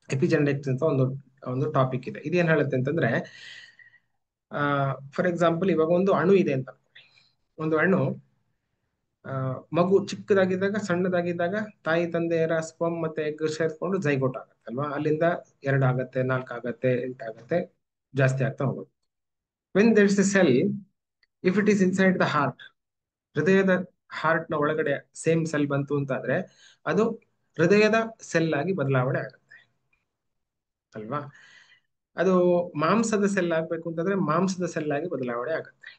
Speaker 1: ಎಪಿಜೆನೆಟಿಕ್ಸ್ ಅಂತ ಒಂದು ಒಂದು ಟಾಪಿಕ್ ಇದೆ. ಇದೇನ್ ಹೇಳುತ್ತೆ ಅಂತಂದ್ರೆ, ಫಾರ್ ಎಕ್ಸಾಂಪಲ್ ಇವಾಗ ಒಂದು ಅಣು ಇದೆ ಅಂತ ಅನ್ಕೊಳ್ಳಿ. ಒಂದು ಅಣು ಆ, ಮಗು ಚಿಕ್ಕದಾಗಿದ್ದಾಗ, ಸಣ್ಣದಾಗಿದ್ದಾಗ ತಾಯಿ ತಂದೆಯರ ಸ್ಪರ್ಮ್ ಮತ್ತೆ ಎಗ್ ಸೇರ್ಕೊಂಡು ಜೈಗೋಟ್ ಆಗುತ್ತೆ ಅಲ್ವಾ. ಅಲ್ಲಿಂದ 2 ಆಗತ್ತೆ, 4 ಆಗತ್ತೆ, 8 ಆಗತ್ತೆ, ಜಾಸ್ತಿ ಆಗ್ತಾ ಹೋಗುತ್ತೆ. When there is a cell, if it is inside the heart, ಹೃದಯದ ಹಾರ್ಟ್ ನ ಒಳಗಡೆ ಸೇಮ್ ಸೆಲ್ ಬಂತು ಅಂತಾದ್ರೆ ಅದು ಹೃದಯದ ಸೆಲ್ ಆಗಿ ಬದಲಾವಣೆ ಆಗುತ್ತೆ ಅಲ್ವಾ. ಅದು ಮಾಂಸದ ಸೆಲ್ ಆಗ್ಬೇಕು ಅಂತಂದ್ರೆ ಮಾಂಸದ ಸೆಲ್ ಆಗಿ ಬದಲಾವಣೆ ಆಗುತ್ತೆ.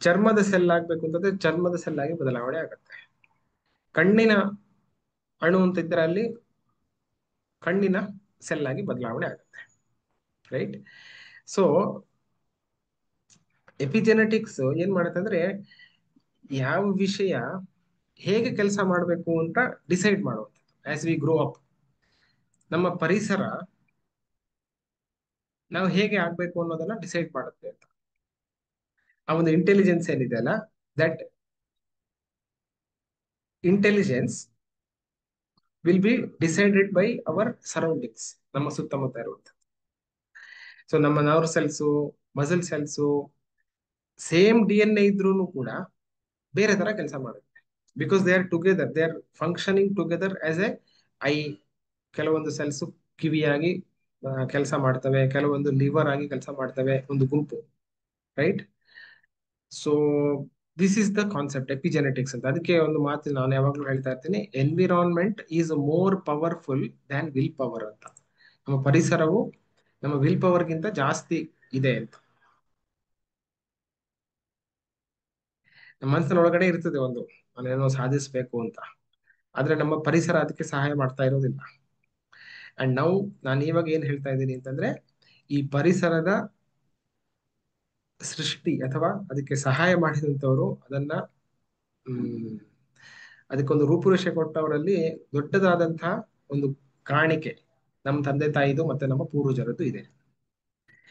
Speaker 1: ಚರ್ಮದ ಸೆಲ್ ಆಗ್ಬೇಕು ಅಂತಂದ್ರೆ ಚರ್ಮದ ಸೆಲ್ ಆಗಿ ಬದಲಾವಣೆ ಆಗುತ್ತೆ. ಕಣ್ಣಿನ ಅಣು ಅಂತ ಇದ್ರೆ ಅಲ್ಲಿ ಕಣ್ಣಿನ ಸೆಲ್ ಆಗಿ ಬದಲಾವಣೆ ಆಗುತ್ತೆ. ರೈಟ್. ಸೊ ಎಪಿಜೆನೆಟಿಕ್ಸ್ ಏನ್ ಮಾಡುತ್ತೆ ಅಂದ್ರೆ, ಯಾವ ವಿಷಯ ಹೇಗೆ ಕೆಲಸ ಮಾಡಬೇಕು ಅಂತ ಡಿಸೈಡ್ ಮಾಡುವಂಥದ್ದು. ಆಸ್ ವಿ ಗ್ರೋ ಅಪ್, ನಮ್ಮ ಪರಿಸರ ನಾವು ಹೇಗೆ ಆಗ್ಬೇಕು ಅನ್ನೋದನ್ನ ಡಿಸೈಡ್ ಮಾಡುತ್ತೆ ಅಂತ. ಆ ಒಂದು ಇಂಟೆಲಿಜೆನ್ಸ್ ಏನಿದೆ ಅಲ್ಲ, that intelligence will be decided by our surroundings, ನಮ್ಮ ಸುತ್ತಮುತ್ತ ಇರುವಂತ. ಸೊ ನಮ್ಮ nerve cells, muscle cells same DNA ಇದ್ರೂ ಕೂಡ ಬೇರೆ ತರ ಕೆಲಸ ಮಾಡುತ್ತೆ. Because they are together, they are functioning together as a I. ಕೆಲವೊಂದು ಸೆಲ್ಸ್ ಕಿವಿಯಾಗಿ ಕೆಲಸ ಮಾಡ್ತವೆ, ಕೆಲವೊಂದು ಲಿವರ್ ಆಗಿ ಕೆಲಸ ಮಾಡ್ತವೆ, ಒಂದು ಗುಂಪು. Right. So this is the concept epigenetics ಅಂತ. ಅದಕ್ಕೆ ಒಂದು ಮಾತು ನಾನು ಯಾವಾಗ್ಲೂ ಹೇಳ್ತಾ ಇರ್ತೀನಿ, environment is more powerful than will power ಅಂತ. ನಮ್ಮ ಪರಿಸರವು ನಮ್ಮ ವಿಲ್ ಪವರ್ಗಿಂತ ಜಾಸ್ತಿ ಇದೆ ಅಂತ. ನಮ್ಮ ಮನಸ್ಸಿನ ಒಳಗಡೆ ಇರ್ತದೆ ಒಂದು, ನಾನೇನೋ ಸಾಧಿಸ್ಬೇಕು ಅಂತ, ಆದ್ರೆ ನಮ್ಮ ಪರಿಸರ ಅದಕ್ಕೆ ಸಹಾಯ ಮಾಡ್ತಾ ಇರೋದಿಲ್ಲ. ಅಂಡ್ ನಾವು, ನಾನು ಇವಾಗ ಏನ್ ಹೇಳ್ತಾ ಇದ್ದೀನಿ ಅಂತಂದ್ರೆ, ಈ ಪರಿಸರದ ಸೃಷ್ಟಿ ಅಥವಾ ಅದಕ್ಕೆ ಸಹಾಯ ಮಾಡಿದಂಥವ್ರು ಅದನ್ನ ಹ್ಮ್ ಅದಕ್ಕೊಂದು ರೂಪುರೇಷೆ ಕೊಟ್ಟವರಲ್ಲಿ ದೊಡ್ಡದಾದಂತಹ ಒಂದು ಕಾಣಿಕೆ ನಮ್ಮ ತಂದೆ ತಾಯಿದು ಮತ್ತೆ ನಮ್ಮ ಪೂರ್ವಜರದ್ದು ಇದೆ.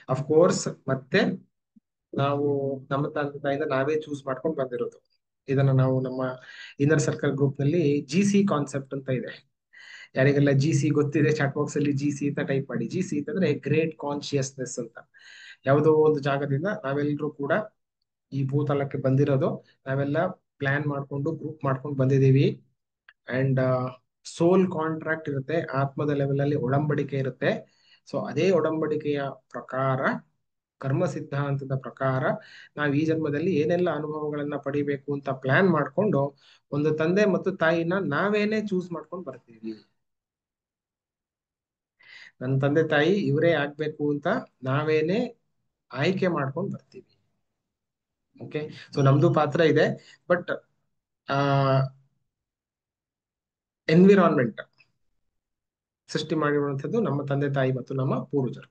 Speaker 1: ಅಫ್ಕೋರ್ಸ್ ಮತ್ತೆ ನಾವು ನಮ್ಮ ತಂದೆ ತಾಯಿಂದ ನಾವೇ ಚೂಸ್ ಮಾಡ್ಕೊಂಡು ಬಂದಿರೋದು. ಇದನ್ನ ನಾವು ನಮ್ಮ ಇನ್ನರ್ ಸರ್ಕಲ್ ಗ್ರೂಪ್ ನಲ್ಲಿ GC ಕಾನ್ಸೆಪ್ಟ್ ಅಂತ ಇದೆ. ಯಾರಿಗೆಲ್ಲ GC ಗೊತ್ತಿದೆ, ಚಾಟ್ ಬಾಕ್ಸ್ ಅಲ್ಲಿ GC ಅಂತ ಟೈಪ್ ಮಾಡಿ. GC ಅಂತಂದ್ರೆ ಗ್ರೇಟ್ ಕಾನ್ಶಿಯಸ್ನೆಸ್ ಅಂತ. ಯಾವುದೋ ಒಂದು ಜಾಗದಿಂದ ನಾವೆಲ್ಲರೂ ಕೂಡ ಈ ಭೂತಲಕ್ಕೆ ಬಂದಿರೋದು, ನಾವೆಲ್ಲ ಪ್ಲಾನ್ ಮಾಡ್ಕೊಂಡು ಗ್ರೂಪ್ ಮಾಡ್ಕೊಂಡು ಬಂದಿದ್ದೀವಿ. ಅಂಡ್ ಸೋಲ್ ಕಾಂಟ್ರಾಕ್ಟ್ ಇರುತ್ತೆ, ಆತ್ಮದ ಲೆವೆಲ್ ಅಲ್ಲಿ ಒಡಂಬಡಿಕೆ ಇರುತ್ತೆ. ಸೊ ಅದೇ ಒಡಂಬಡಿಕೆಯ ಪ್ರಕಾರ, ಕರ್ಮ ಸಿದ್ಧಾಂತದ ಪ್ರಕಾರ ನಾವು ಈ ಜನ್ಮದಲ್ಲಿ ಏನೆಲ್ಲ ಅನುಭವಗಳನ್ನ ಪಡಿಬೇಕು ಅಂತ ಪ್ಲಾನ್ ಮಾಡ್ಕೊಂಡು ಒಂದು ತಂದೆ ಮತ್ತು ತಾಯಿನ ನಾವೇನೆ ಚೂಸ್ ಮಾಡ್ಕೊಂಡು ಬರ್ತೀವಿ. ನನ್ನ ತಂದೆ ತಾಯಿ ಇವರೇ ಆಗ್ಬೇಕು ಅಂತ ನಾವೇನೆ ಆಯ್ಕೆ ಮಾಡ್ಕೊಂಡು ಬರ್ತೀವಿ. ಓಕೆ. ಸೊ ನಮ್ದು ಪಾತ್ರ ಇದೆ. ಬಟ್ ಆ ಎನ್ವಿರಾನ್ಮೆಂಟ್ ಸೃಷ್ಟಿ ಮಾಡಿರುವಂಥದ್ದು ನಮ್ಮ ತಂದೆ ತಾಯಿ ಮತ್ತು ನಮ್ಮ ಪೂರ್ವಜರು.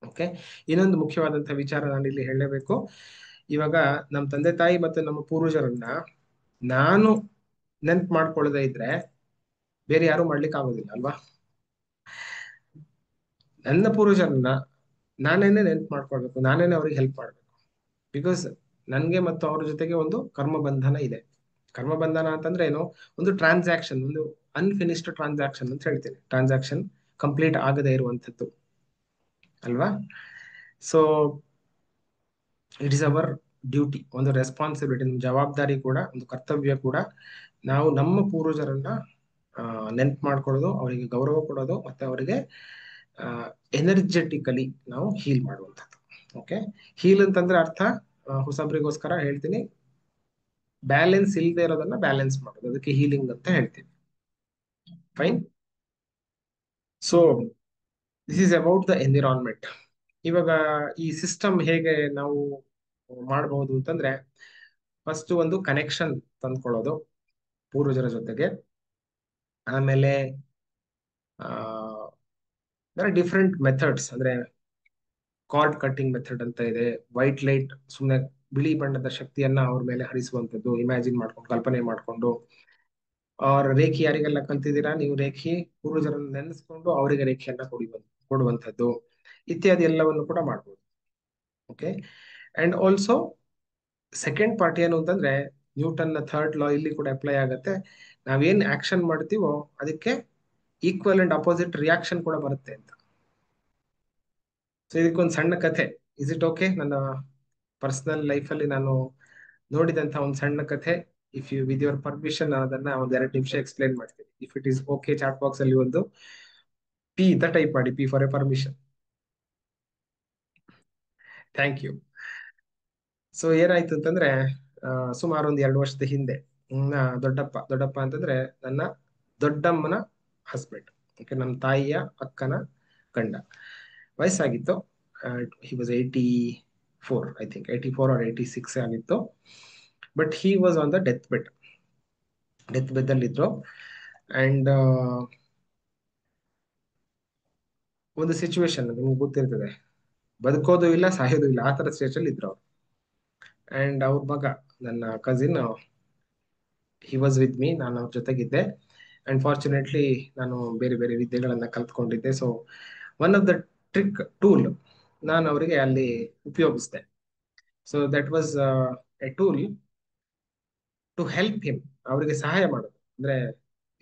Speaker 1: ಓಕೆ, ಇನ್ನೊಂದು ಮುಖ್ಯವಾದಂತಹ ವಿಚಾರ ನಾನು ಇಲ್ಲಿ ಹೇಳಲೇಬೇಕು. ಇವಾಗ ನಮ್ಮ ತಂದೆ ತಾಯಿ ಮತ್ತು ನಮ್ಮ ಪೂರ್ವಜರನ್ನ ನಾನು ನೆನ್ಪು ಮಾಡ್ಕೊಳ್ಳದೆ ಇದ್ರೆ ಬೇರೆ ಯಾರು ಮಾಡ್ಲಿಕ್ಕೆ ಆಗೋದಿಲ್ಲ ಅಲ್ವಾ. ನನ್ನ ಪೂರ್ವಜರನ್ನ ನಾನೇನೆ ನೆನ್ಪು ಮಾಡ್ಕೊಳ್ಬೇಕು, ನಾನೇನೆ ಅವ್ರಿಗೆ ಹೆಲ್ಪ್ ಮಾಡ್ಬೇಕು. ಬಿಕಾಸ್ ನನ್ಗೆ ಮತ್ತು ಅವ್ರ ಜೊತೆಗೆ ಒಂದು ಕರ್ಮ ಬಂಧನ ಇದೆ. ಕರ್ಮ ಬಂಧನ ಅಂತಂದ್ರೆ ಏನು? ಒಂದು ಟ್ರಾನ್ಸಾಕ್ಷನ್, ಒಂದು ಅನ್ಫಿನಿಶ್ಡ್ ಟ್ರಾನ್ಸಾಕ್ಷನ್ ಅಂತ ಹೇಳ್ತೀನಿ. ಟ್ರಾನ್ಸಾಕ್ಷನ್ ಕಂಪ್ಲೀಟ್ ಆಗದೆ ಇರುವಂಥದ್ದು ಅಲ್ವಾ. So it is our duty, ಒಂದು ರೆಸ್ಪಾನ್ಸಿಬಿಲಿಟಿ, ಒಂದು ಜವಾಬ್ದಾರಿ ಕೂಡ, ಒಂದು ಕರ್ತವ್ಯ ಕೂಡ. ನಾವು ನಮ್ಮ ಪೂರ್ವಜರನ್ನ ನೆನ್ಪು ಮಾಡ್ಕೊಳ್ಳೋದು, ಅವರಿಗೆ ಗೌರವ ಕೊಡೋದು, ಮತ್ತೆ ಅವರಿಗೆ ಎನರ್ಜೆಟಿಕಲಿ ನಾವು ಹೀಲ್ ಮಾಡುವಂಥದ್ದು. ಓಕೆ, ಹೀಲ್ ಅಂತಂದ್ರೆ ಅರ್ಥ ಹೊಸಬ್ರಿಗೋಸ್ಕರ ಹೇಳ್ತೀನಿ, ಬ್ಯಾಲೆನ್ಸ್ ಇಲ್ಲದೆ ಇರೋದನ್ನ ಬ್ಯಾಲೆನ್ಸ್ ಮಾಡೋದು, ಅದಕ್ಕೆ ಹೀಲಿಂಗ್ ಅಂತ ಹೇಳ್ತೀವಿ. Fine. So this is about the environment. ಇವಾಗ ಈ ಸಿಸ್ಟಮ್ ಹೇಗೆ ನಾವು ಮಾಡಬಹುದು ಅಂತಂದ್ರೆ, ಫಸ್ಟ್ ಒಂದು ಕನೆಕ್ಷನ್ ತಂದ್ಕೊಳ್ಳೋದು ಪೂರ್ವಜರ ಜೊತೆಗೆ. ಆಮೇಲೆ ಡಿಫ್ರೆಂಟ್ ಮೆಥಡ್ಸ್, ಅಂದ್ರೆ ಕಾರ್ಡ್ ಕಟ್ಟಿಂಗ್ ಮೆಥಡ್ ಅಂತ ಇದೆ. ವೈಟ್ ಲೈಟ್, ಸುಮ್ಮನೆ ಬಿಳಿ ಬಣ್ಣದ ಶಕ್ತಿಯನ್ನ ಅವ್ರ ಮೇಲೆ ಹರಿಸುವಂತದ್ದು, ಇಮ್ಯಾಜಿನ್ ಮಾಡ್ಕೊಂಡು, ಕಲ್ಪನೆ ಮಾಡ್ಕೊಂಡು. ಅವ್ರ ರೇಖಿ ಯಾರಿಗೆಲ್ಲ ಕಲ್ತಿದ್ದೀರಾ ನೀವು, ರೇಖಿ ಪೂರ್ವಜರನ್ನು ನೆನೆಸ್ಕೊಂಡು ಅವರಿಗೆ ರೇಖೆಯನ್ನ ಕೊಡುವಂಥದ್ದು ಇತ್ಯಾದಿ ಎಲ್ಲವನ್ನು ಕೂಡ ಮಾಡ್ಬೋದು. Okay, and also second part ಏನು ಅಂತಂದ್ರೆ, ನ್ಯೂಟನ್ ನ ಥರ್ಡ್ ಲಾ ಇಲ್ಲಿ ಕೂಡ ಅಪ್ಲೈ ಆಗತ್ತೆ. ನಾವೇನ್ ಆಕ್ಷನ್ ಮಾಡ್ತೀವೋ ಅದಕ್ಕೆ ಈಕ್ವಲ್ ಅಂಡ್ ಅಪೋಸಿಟ್ ರಿಯಾಕ್ಷನ್ ಕೂಡ ಬರುತ್ತೆ ಅಂತ. ಸೊ ಇದಕ್ಕೊಂದು ಸಣ್ಣ ಕಥೆ, ಇಸ್ ಇಟ್ ಓಕೆ? ನನ್ನ ಪರ್ಸನಲ್ ಲೈಫ್ ಅಲ್ಲಿ ನಾನು ನೋಡಿದಂತ ಒಂದು ಸಣ್ಣ ಕಥೆ. If you with your permission ಅದನ್ನ ಒಂದ್ 2 ನಿಮಿಷ ಎಕ್ಸ್ಪ್ಲೈನ್ ಮಾಡ್ತೀನಿ. If it is okay, chat box ಅಲ್ಲಿ ಒಂದು ಪಿ ಅಂತ ಟೈಪ್ ಮಾಡಿ, P for a permission. Thank you. So ಏನಾಯ್ತು ಅಂತಂದ್ರೆ, ಸುಮಾರು ಒಂದು 2 ವರ್ಷದ ಹಿಂದೆ, ದೊಡ್ಡಪ್ಪ ಅಂತಂದ್ರೆ ನನ್ನ ದೊಡ್ಡಮ್ಮನ ಹಸ್ಬೆಂಡ್. ಓಕೆ, ನಮ್ಮ ತಾಯಿಯ ಅಕ್ಕನ ಗಂಡ. ವಯಸ್ಸಾಗಿತ್ತು, he was 84, I think 84 or 86 ಆಗಿತ್ತು. But he was on the death bed ಅಲ್ಲಿ ಇದ್ರು. ಅಂಡ್ ಒಂದು ಸಿಚುವೇಶನ್ ನಿಮ್ಗೆ ಗೊತ್ತಿರ್ತದೆ, ಬದುಕೋದು ಇಲ್ಲ ಸಾಯೋದು ಇಲ್ಲ, ಆ ತರ ಸ್ಟೇಜ್ ಅಲ್ಲಿ ಇದ್ರು ಅವ್ರು. ಅಂಡ್ ಅವ್ರ ಮಗ, ನನ್ನ cousin, he was with me, ನಾನು ಅವ್ರ ಜೊತೆಗಿದ್ದೆ. ಅಂಡ್ ಫಾರ್ಚುನೇಟ್ಲಿ ನಾನು ಬೇರೆ ಬೇರೆ ವಿದ್ಯೆಗಳನ್ನ ಕಲ್ತ್ಕೊಂಡಿದ್ದೆ. So one of the trick tool ನಾನು ಅವರಿಗೆ ಅಲ್ಲಿ ಉಪಯೋಗಿಸಿದೆ. So that was a tool to help him, ಅವರಿಗೆ ಸಹಾಯ ಮಾಡೋದು. ಅಂದ್ರೆ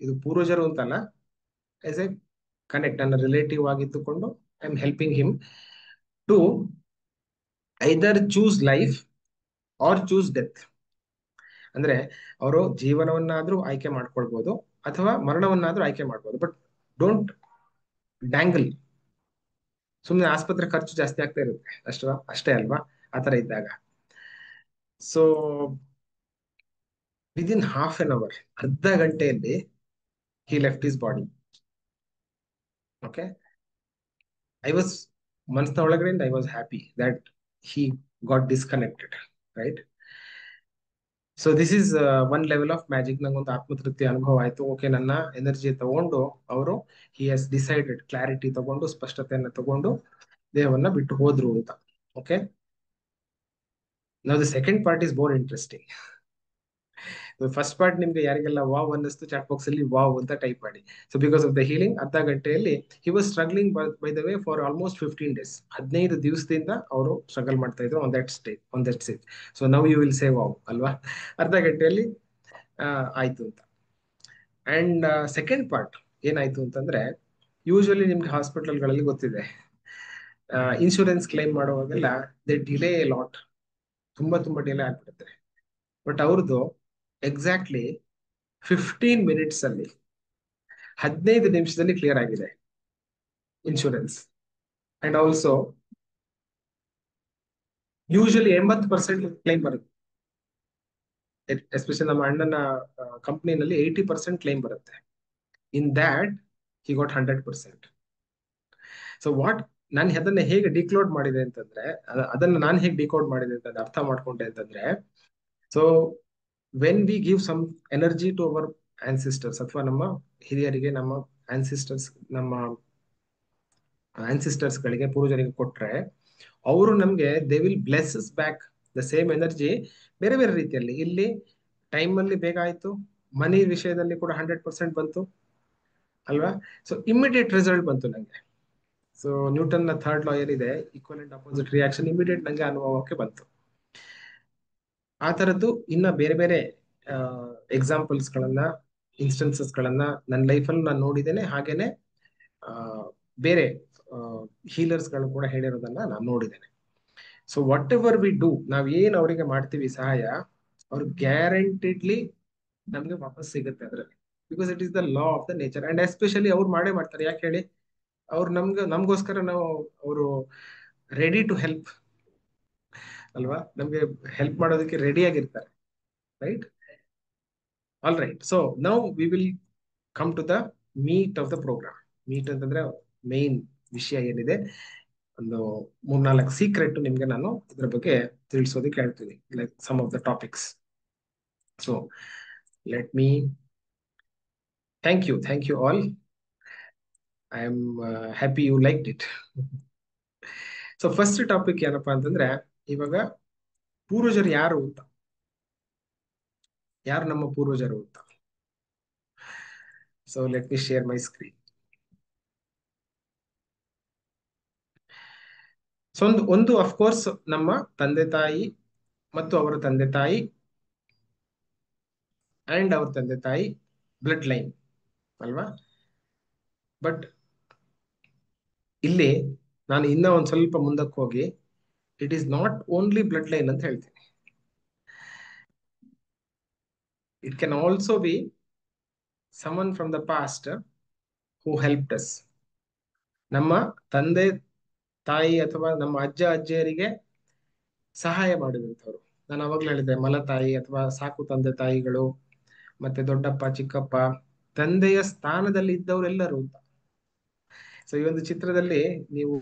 Speaker 1: ಇದು ಪೂರ್ವಜರು ಅಂತಲ್ಲ, ಆಸ್ ಎ ಕನೆಕ್ಟ್, ನನ್ನ ರಿಲೇಟಿವ್ ಆಗಿದ್ದುಕೊಂಡು I am helping him to either choose life or choose death. ಅಂದ್ರೆ ಅವರು ಜೀವನವನ್ನಾದ್ರೂ ಆಯ್ಕೆ ಮಾಡ್ಕೊಳ್ಬಹುದು ಅಥವಾ ಮರಣವನ್ನಾದ್ರೂ ಆಯ್ಕೆ ಮಾಡ್ಬೋದು. But don't dangle. ಸುಮ್ಮನೆ ಆಸ್ಪತ್ರೆ ಖರ್ಚು ಜಾಸ್ತಿ ಆಗ್ತಾ ಇರುತ್ತೆ ಅಷ್ಟೇ ಅಲ್ವಾ, ಆತರ ಇದ್ದಾಗ. So within half an hour, ಅರ್ಧ ಗಂಟೆಯಲ್ಲಿ he left his body. Okay, I was, ಮನಸ್ಸಿನ ಒಳಗಡೆಯಿಂದ I was happy that he got disconnected, right. So this is one level of magic. ನಂಗೊಂದು ಆತ್ಮತೃಪ್ತಿ ಅನುಭವ ಆಯ್ತು. ಓಕೆ, ನನ್ನ ಎನರ್ಜಿ ತಗೊಂಡು ಅವರು, ಹಿ ಹ್ಯಾಸ್ ಡಿಸೈಡೆಡ್, ಕ್ಲಾರಿಟಿ ತಗೊಂಡು, ಸ್ಪಷ್ಟತೆಯನ್ನ ತಗೊಂಡು ದೇಹವನ್ನ ಬಿಟ್ಟು ಹೋದ್ರು ಅಂತ. ಓಕೆ, ನಾವು the second part is more interesting. First part ನಿಮ್ಗೆ ಯಾರಿಗೆಲ್ಲ ವಾವ್ ಅನ್ನಿಸ್ತು, ಚಾಟ್ ಬಾಕ್ಸ್ ಅಲ್ಲಿ ವಾವ್ ಅಂತ ಟೈಪ್ ಮಾಡಿ. So because of the healing, ಅರ್ಧ ಗಂಟೆಯಲ್ಲಿ he was struggling by the way for almost 15 days, 15 ದಿವಸದಿಂದ ಅವರು ಸ್ಟ್ರಗಲ್ ಮಾಡ್ತಾ ಇದ್ರು on that stage. So now you will say wow ಅಲ್ವಾ, ಅರ್ಧ ಗಂಟೆಯಲ್ಲಿ ಆಯ್ತು ಅಂತ. ಅಂಡ್ ಸೆಕೆಂಡ್ ಪಾರ್ಟ್ ಏನಾಯ್ತು ಅಂತಂದ್ರೆ, ಯೂಶುವಲಿ ನಿಮ್ಗೆ ಹಾಸ್ಪಿಟಲ್ಗಳಲ್ಲಿ ಗೊತ್ತಿದೆ, ಇನ್ಶೂರೆನ್ಸ್ ಕ್ಲೈಮ್ ಮಾಡುವಾಗೆಲ್ಲ ದೇ ಡಿಲೇ ಲಾಟ್, ತುಂಬಾ ಡಿಲೇ ಆಗ್ಬಿಡುತ್ತೆ. ಬಟ್ ಅವ್ರದ್ದು ಎಕ್ಸಾಕ್ಟ್ಲಿ 15 minutes ಅಲ್ಲಿ, 15 ನಿಮಿಷದಲ್ಲಿ ಕ್ಲಿಯರ್ ಆಗಿದೆ insurance. And also usually 80% claim ಬರುತ್ತೆ. ಎಸ್ಪೆಷಲಿ ನಮ್ಮ ಅಣ್ಣನ ಕಂಪ್ನಿನಲ್ಲಿ 80% ಕ್ಲೈಮ್ ಬರುತ್ತೆ. In that he got 100%. So what, ನಾನು ಅದನ್ನ ಹೇಗೆ ಡಿಕ್ಲೋಡ್ ಮಾಡಿದೆ ಅಂತಂದ್ರೆ, ಅದನ್ನ ನಾನು ಹೇಗೆ ಡಿಕೋಡ್ ಮಾಡಿದೆ ಅಂತ ಅರ್ಥ ಮಾಡ್ಕೊಂಡೆ ಅಂತಂದ್ರೆ, so when we give some energy to our ancestors, ಅಥವಾ ನಮ್ಮ ಹಿರಿಯರಿಗೆ, ನಮ್ಮ ಆನ್ಸಿಸ್ಟರ್ಸ್, ನಮ್ಮ ಆನ್ಸಿಸ್ಟರ್ಸ್ ಗಳಿಗೆ, ಪೂರ್ವಜರಿಗೆ ಕೊಟ್ರೆ, ಅವರು ನಮ್ಗೆ they will bless back the same energy ಬೇರೆ ಬೇರೆ ರೀತಿಯಲ್ಲಿ. ಇಲ್ಲಿ ಟೈಮ್ ಅಲ್ಲಿ ಬೇಗ ಆಯ್ತು, ಮನಿ ವಿಷಯದಲ್ಲಿ ಕೂಡ 100% ಬಂತು ಅಲ್ವಾ. ಸೊ ಇಮಿಡಿಯೇಟ್ ರಿಸಲ್ಟ್ ಬಂತು ನಂಗೆ. ಸೊ ನ್ಯೂಟನ್ ನ ಥರ್ಡ್ ಲಾಯರ್ ಇದೆ, equal and opposite reaction, immediate ನಂಗೆ ಅನುಭವಕ್ಕೆ ಬಂತು. ಆ ತರದ್ದು ಇನ್ನ ಬೇರೆ ಬೇರೆ ಎಕ್ಸಾಂಪಲ್ಸ್ ಗಳನ್ನ, ಇನ್ಸ್ಟೆನ್ಸಸ್ ಗಳನ್ನ ನನ್ನ ಲೈಫಲ್ಲಿ ನಾನು ನೋಡಿದ್ದೇನೆ. ಹಾಗೇನೆ ಆ, ಬೇರೆ ಹೀಲರ್ಸ್ ಗಳು ಕೂಡ ಹೇಳಿರೋದನ್ನ ನಾನು ನೋಡಿದ್ದೇನೆ. So what ever we do, ನಾವ್ ಏನ್ ಅವರಿಗೆ ಮಾಡ್ತೀವಿ ಸಹಾಯ, ಅವ್ರು ಗ್ಯಾರಂಟಿಡ್ಲಿ ನಮ್ಗೆ ವಾಪಸ್ ಸಿಗುತ್ತೆ ಅದರಲ್ಲಿ. Because it is the law of the nature. And especially ಅವ್ರು ಮಾಡೇ ಮಾಡ್ತಾರೆ. ಯಾಕೆ ಹೇಳಿ, ಅವ್ರು ನಮ್ಗೋಸ್ಕರ ನಾವು, ಅವರು ರೆಡಿ ಟು ಹೆಲ್ಪ್ ಅಲ್ವಾ, ನಮ್ಗೆ ಹೆಲ್ಪ್ ಮಾಡೋದಕ್ಕೆ ರೆಡಿ ಆಗಿರ್ತಾರೆ. Right. All right. So now we will come to the meat of the program. Meat ಅಂತಂದ್ರೆ ಮೇನ್ ವಿಷಯ ಏನಿದೆ, ಒಂದು 3-4 ಸೀಕ್ರೆಟ್ ನಿಮ್ಗೆ ನಾನು ಇದ್ರ ಬಗ್ಗೆ ತಿಳಿಸೋದಕ್ಕೆ ಹೇಳ್ತೀನಿ, like some of the topics. So let me thank you all. I am happy you like it. So first topic ಏನಪ್ಪಾ ಅಂತಂದ್ರೆ, ಇವಾಗ ಪೂರ್ವಜರು ಯಾರು ಅಂತ, ಯಾರು ನಮ್ಮ ಪೂರ್ವಜರು ಅಂತ. So let me share my screen. So ಒಂದು ಅಫ್ಕೋರ್ಸ್ ನಮ್ಮ ತಂದೆ ತಾಯಿ ಮತ್ತು ಅವರ ತಂದೆ ತಾಯಿ ಅಂಡ್ ಅವ್ರ ತಂದೆ ತಾಯಿ ಬ್ಲಡ್ ಲೈನ್ ಅಲ್ವಾ. ಬಟ್ ಇಲ್ಲಿ ನಾನು ಇನ್ನ ಒಂದ್ ಸ್ವಲ್ಪ ಮುಂದಕ್ಕೆ ಹೋಗಿ, it is not only blood line ಅಂತ ಹೇಳ್ತೀನಿ. It can also be someone from the past who helped us. ನಮ್ಮ ತಂದೆ ತಾಯಿ ಅಥವಾ ನಮ್ಮ ಅಜ್ಜ ಅಜ್ಜಿಯರಿಗೆ ಸಹಾಯ ಮಾಡಿದಂಥವ್ರು. ನಾನು ಅವಾಗ್ಲೂ ಹೇಳಿದ್ದೆ, ಮಲತಾಯಿ ಅಥವಾ ಸಾಕು ತಂದೆ ತಾಯಿಗಳು, ಮತ್ತೆ ದೊಡ್ಡಪ್ಪ ಚಿಕ್ಕಪ್ಪ, ತಂದೆಯ ಸ್ಥಾನದಲ್ಲಿ ಇದ್ದವರೆಲ್ಲರೂ ಅಂತ. ಸೊ ಈ ಒಂದು ಚಿತ್ರದಲ್ಲಿ ನೀವು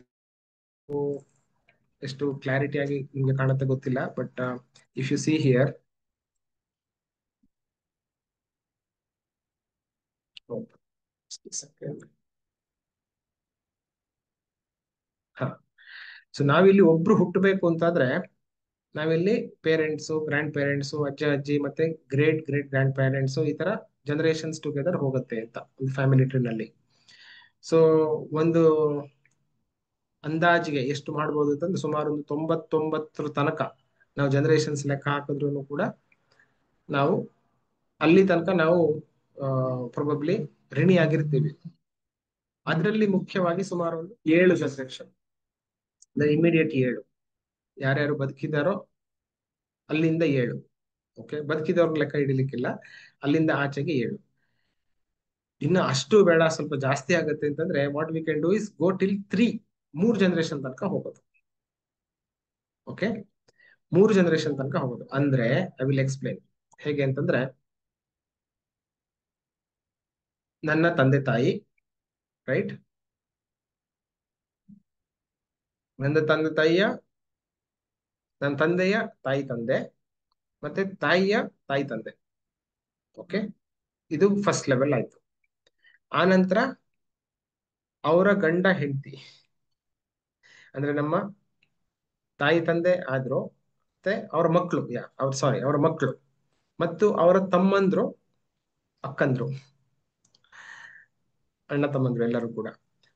Speaker 1: ಎಷ್ಟು ಕ್ಲಾರಿಟಿ ಆಗಿ ನಿಮ್ಗೆ ಕಾಣುತ್ತೆ ಗೊತ್ತಿಲ್ಲ, but if U see here, ಹ, ಸೊ ನಾವಿಲ್ಲಿ ಒಬ್ರು ಹುಟ್ಟಬೇಕು ಅಂತಾದ್ರೆ, ನಾವಿಲ್ಲಿ ಪೇರೆಂಟ್ಸು, ಗ್ರ್ಯಾಂಡ್ ಪೇರೆಂಟ್ಸು, ಅಜ್ಜ ಅಜ್ಜಿ, ಮತ್ತೆ ಗ್ರೇಟ್ ಗ್ರೇಟ್ ಗ್ರ್ಯಾಂಡ್ ಪೇರೆಂಟ್ಸು, ಈ ತರ ಜನರೇಷನ್ಸ್ ಟುಗೆದರ್ ಹೋಗುತ್ತೆ ಅಂತ ಒಂದು ಫ್ಯಾಮಿಲಿ ಟ್ರೀ ನಲ್ಲಿ. ಸೊ ಒಂದು ಅಂದಾಜಿಗೆ ಎಷ್ಟು ಮಾಡ್ಬೋದು ಅಂತಂದ್ರೆ, ಸುಮಾರು ಒಂದು 99 ತನಕ ನಾವು ಜನರೇಷನ್ಸ್ ಲೆಕ್ಕ ಹಾಕಿದ್ರು ಕೂಡ ನಾವು ಅಲ್ಲಿ ತನಕ ನಾವು ಪ್ರೊಬಬ್ಲಿ ಋಣಿ ಆಗಿರ್ತೀವಿ. ಅದರಲ್ಲಿ ಮುಖ್ಯವಾಗಿ ಸುಮಾರು ಒಂದು 7 ಜನರೇಷನ್, ಇಮಿಡಿಯೇಟ್ 7, ಯಾರ್ಯಾರು ಬದುಕಿದಾರೋ ಅಲ್ಲಿಂದ 7. ಓಕೆ, ಬದುಕಿದವ್ರ ಲೆಕ್ಕ ಹಿಡಿಲಿಕ್ಕಿಲ್ಲ, ಅಲ್ಲಿಂದ ಆಚೆಗೆ 7. ಇನ್ನು ಅಷ್ಟು ಬೇಡ, ಸ್ವಲ್ಪ ಜಾಸ್ತಿ ಆಗುತ್ತೆ ಅಂತಂದ್ರೆ, what we can do is go till 3 generation ತನಕ ಹೋಗೋದು. ಓಕೆ, 3 ಜನರೇಷನ್ ತನಕ ಹೋಗೋದು ಅಂದ್ರೆ, ಐ ವಿಲ್ ಎಕ್ಸ್ಪ್ಲೈನ್ ಹೇಗೆ ಅಂತಂದ್ರೆ, ನನ್ನ ತಂದೆ ತಾಯಿ, ರೈಟ್, ನನ್ನ ತಂದೆ ತಾಯಿಯ, ನನ್ನ ತಂದೆಯ ತಾಯಿ ತಂದೆ, ಮತ್ತೆ ತಾಯಿಯ ತಾಯಿ ತಂದೆ. ಓಕೆ, ಇದು ಫಸ್ಟ್ ಲೆವೆಲ್ ಆಯ್ತು. ಆ ನಂತರ ಅವರ ಗಂಡ ಹೆಂಡತಿ, ಅಂದ್ರೆ ನಮ್ಮ ತಾಯಿ ತಂದೆ ಆದ್ರು, ಮತ್ತೆ ಅವರ ಮಕ್ಕಳು, ಅವ್ರ ಸಾರಿ ಅವರ ಮಕ್ಕಳು, ಮತ್ತು ಅವರ ತಮ್ಮಂದ್ರು, ಅಕ್ಕಂದ್ರು, ಅಣ್ಣ ತಮ್ಮಂದ್ರು ಎಲ್ಲರೂ ಕೂಡ.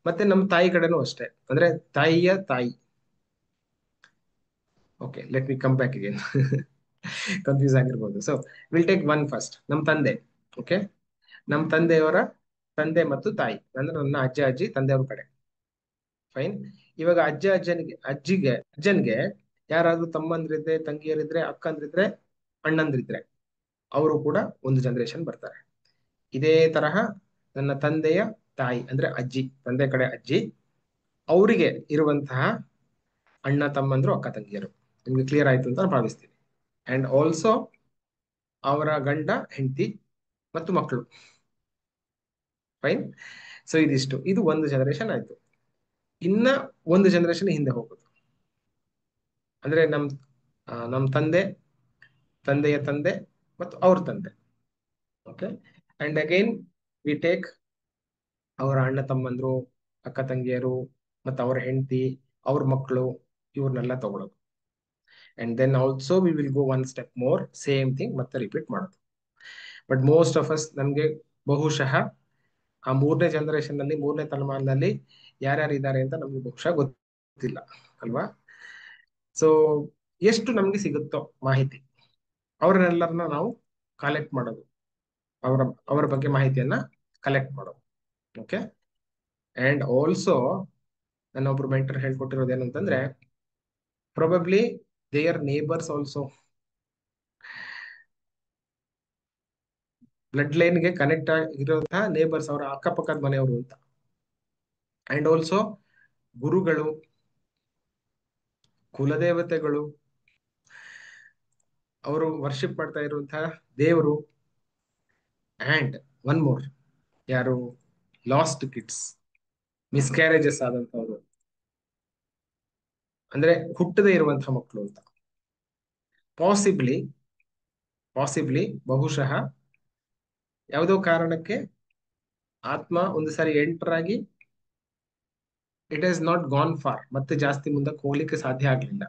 Speaker 1: ಮತ್ತೆ ನಮ್ಮ ತಾಯಿ ಕಡೆನೂ ಅಷ್ಟೇ, ಅಂದ್ರೆ ತಾಯಿಯ ತಾಯಿ. Okay, let me come back again. Confuse ಆಗಿರ್ಬೋದು. So will take one first, ನಮ್ಮ ತಂದೆ. ಓಕೆ, ನಮ್ಮ ತಂದೆಯವರ ತಂದೆ ಮತ್ತು ತಾಯಿ, ಅಂದ್ರೆ ನನ್ನ ಅಜ್ಜ ಅಜ್ಜಿ ತಂದೆಯವ್ರ ಕಡೆ. ಫೈನ್. ಇವಾಗ ಅಜ್ಜನ್ಗೆ ಯಾರಾದ್ರೂ ತಮ್ಮಂದ್ರಿದ್ರೆ, ತಂಗಿಯರಿದ್ರೆ, ಅಕ್ಕಂದ್ರಿದ್ರೆ, ಅಣ್ಣಂದ್ರಿದ್ರೆ, ಅವರು ಕೂಡ ಒಂದು ಜನರೇಷನ್ ಬರ್ತಾರೆ. ಇದೇ ತರಹ ನನ್ನ ತಂದೆಯ ತಾಯಿ ಅಂದ್ರೆ ಅಜ್ಜಿ, ತಂದೆ ಕಡೆ ಅಜ್ಜಿ, ಅವರಿಗೆ ಇರುವಂತಹ ಅಣ್ಣ ತಮ್ಮಂದ್ರು, ಅಕ್ಕ ತಂಗಿಯರು. ನಿಮ್ಗೆ ಕ್ಲಿಯರ್ ಆಯ್ತು ಅಂತ ನಾನು ಭಾವಿಸ್ತೀನಿ. ಅಂಡ್ ಆಲ್ಸೋ ಅವರ ಗಂಡ ಹೆಂಡತಿ ಮತ್ತು ಮಕ್ಕಳು. ಫೈನ್. ಸೊ ಇದಿಷ್ಟು, ಇದು ಒಂದು ಜನರೇಷನ್ ಆಯ್ತು. ಇನ್ನ ಒಂದು ಜನರೇಷನ್ ಹಿಂದೆ ಹೋಗೋದು ಅಂದ್ರೆ, ನಮ್ ತಂದೆ, ತಂದೆಯ ತಂದೆ ಮತ್ತು ಅವ್ರ ತಂದೆ. Okay, and again we take ಅವರ ಅಣ್ಣ ತಮ್ಮಂದ್ರು, ಅಕ್ಕ ತಂಗಿಯರು, ಮತ್ತು ಅವರ ಹೆಂಡತಿ, ಅವ್ರ ಮಕ್ಕಳು, ಇವ್ರನ್ನೆಲ್ಲ ತಗೊಳ್ಳೋದು. And then also we will go one step more, same thing ಮತ್ತೆ ರಿಪೀಟ್ ಮಾಡೋದು. ಬಟ್ ಮೋಸ್ಟ್ ಆಫ್ ಅಸ್, ನಮಗೆ ಬಹುಶಃ ಆ ಮೂರನೇ ಜನರೇಷನ್ ನಲ್ಲಿ, ಮೂರನೇ ತಲೆಮಾರಿನಲ್ಲಿ ಯಾರ್ಯಾರು ಇದ್ದಾರೆ ಅಂತ ನಮ್ಗೆ ಬಹುಶಃ ಗೊತ್ತಿಲ್ಲ ಅಲ್ವಾ. ಸೊ ಎಷ್ಟು ನಮ್ಗೆ ಸಿಗುತ್ತೋ ಮಾಹಿತಿ, ಅವರನ್ನೆಲ್ಲರನ್ನ ನಾವು ಕಲೆಕ್ಟ್ ಮಾಡೋದು, ಅವರ ಅವರ ಬಗ್ಗೆ ಮಾಹಿತಿಯನ್ನ ಕಲೆಕ್ಟ್ ಮಾಡೋದು. ಓಕೆ. ಅಂಡ್ ಆಲ್ಸೋ ನನ್ನ ಒಬ್ರು ಮೆಂಟರ್ ಹೇಳ್ಕೊಟ್ಟಿರೋದು ಏನಂತಂದ್ರೆ, probably there neighbours also, blood ಲೈನ್ಗೆ ಕನೆಕ್ಟ್ ಆಗಿರುವಂತಹ ನೇಬರ್ಸ್, ಅವರ ಅಕ್ಕಪಕ್ಕದ ಮನೆಯವರು ಅಂತ. ಅಂಡ್ ಆಲ್ಸೋ ಗುರುಗಳು, ಕುಲದೇವತೆಗಳು, ಅವರು ವರ್ಷಿಪ್ ಮಾಡ್ತಾ ಇರುವಂತಹ ದೇವರು. ಅಂಡ್ ಒನ್ ಮೋರ್, ಯಾರು ಲಾಸ್ಟ್ ಕಿಡ್ಸ್, ಮಿಸ್ಕ್ಯಾರೇಜಸ್ ಆದಂತವ್ರು, ಅಂದ್ರೆ ಹುಟ್ಟದೇ ಇರುವಂತಹ ಮಕ್ಕಳು ಅಂತ. ಪಾಸಿಬ್ಲಿ ಪಾಸಿಬ್ಲಿ ಬಹುಶಃ ಯಾವುದೋ ಕಾರಣಕ್ಕೆ ಆತ್ಮ ಒಂದು ಸಾರಿ ಎಂಟರ್ ಆಗಿ it is not gone for, ಮತ್ತೆ ಜಾಸ್ತಿ ಮುಂದಕ್ಕೆ ಹೋಗ್ಲಿಕ್ಕೆ ಸಾಧ್ಯ ಆಗ್ಲಿಲ್ಲ.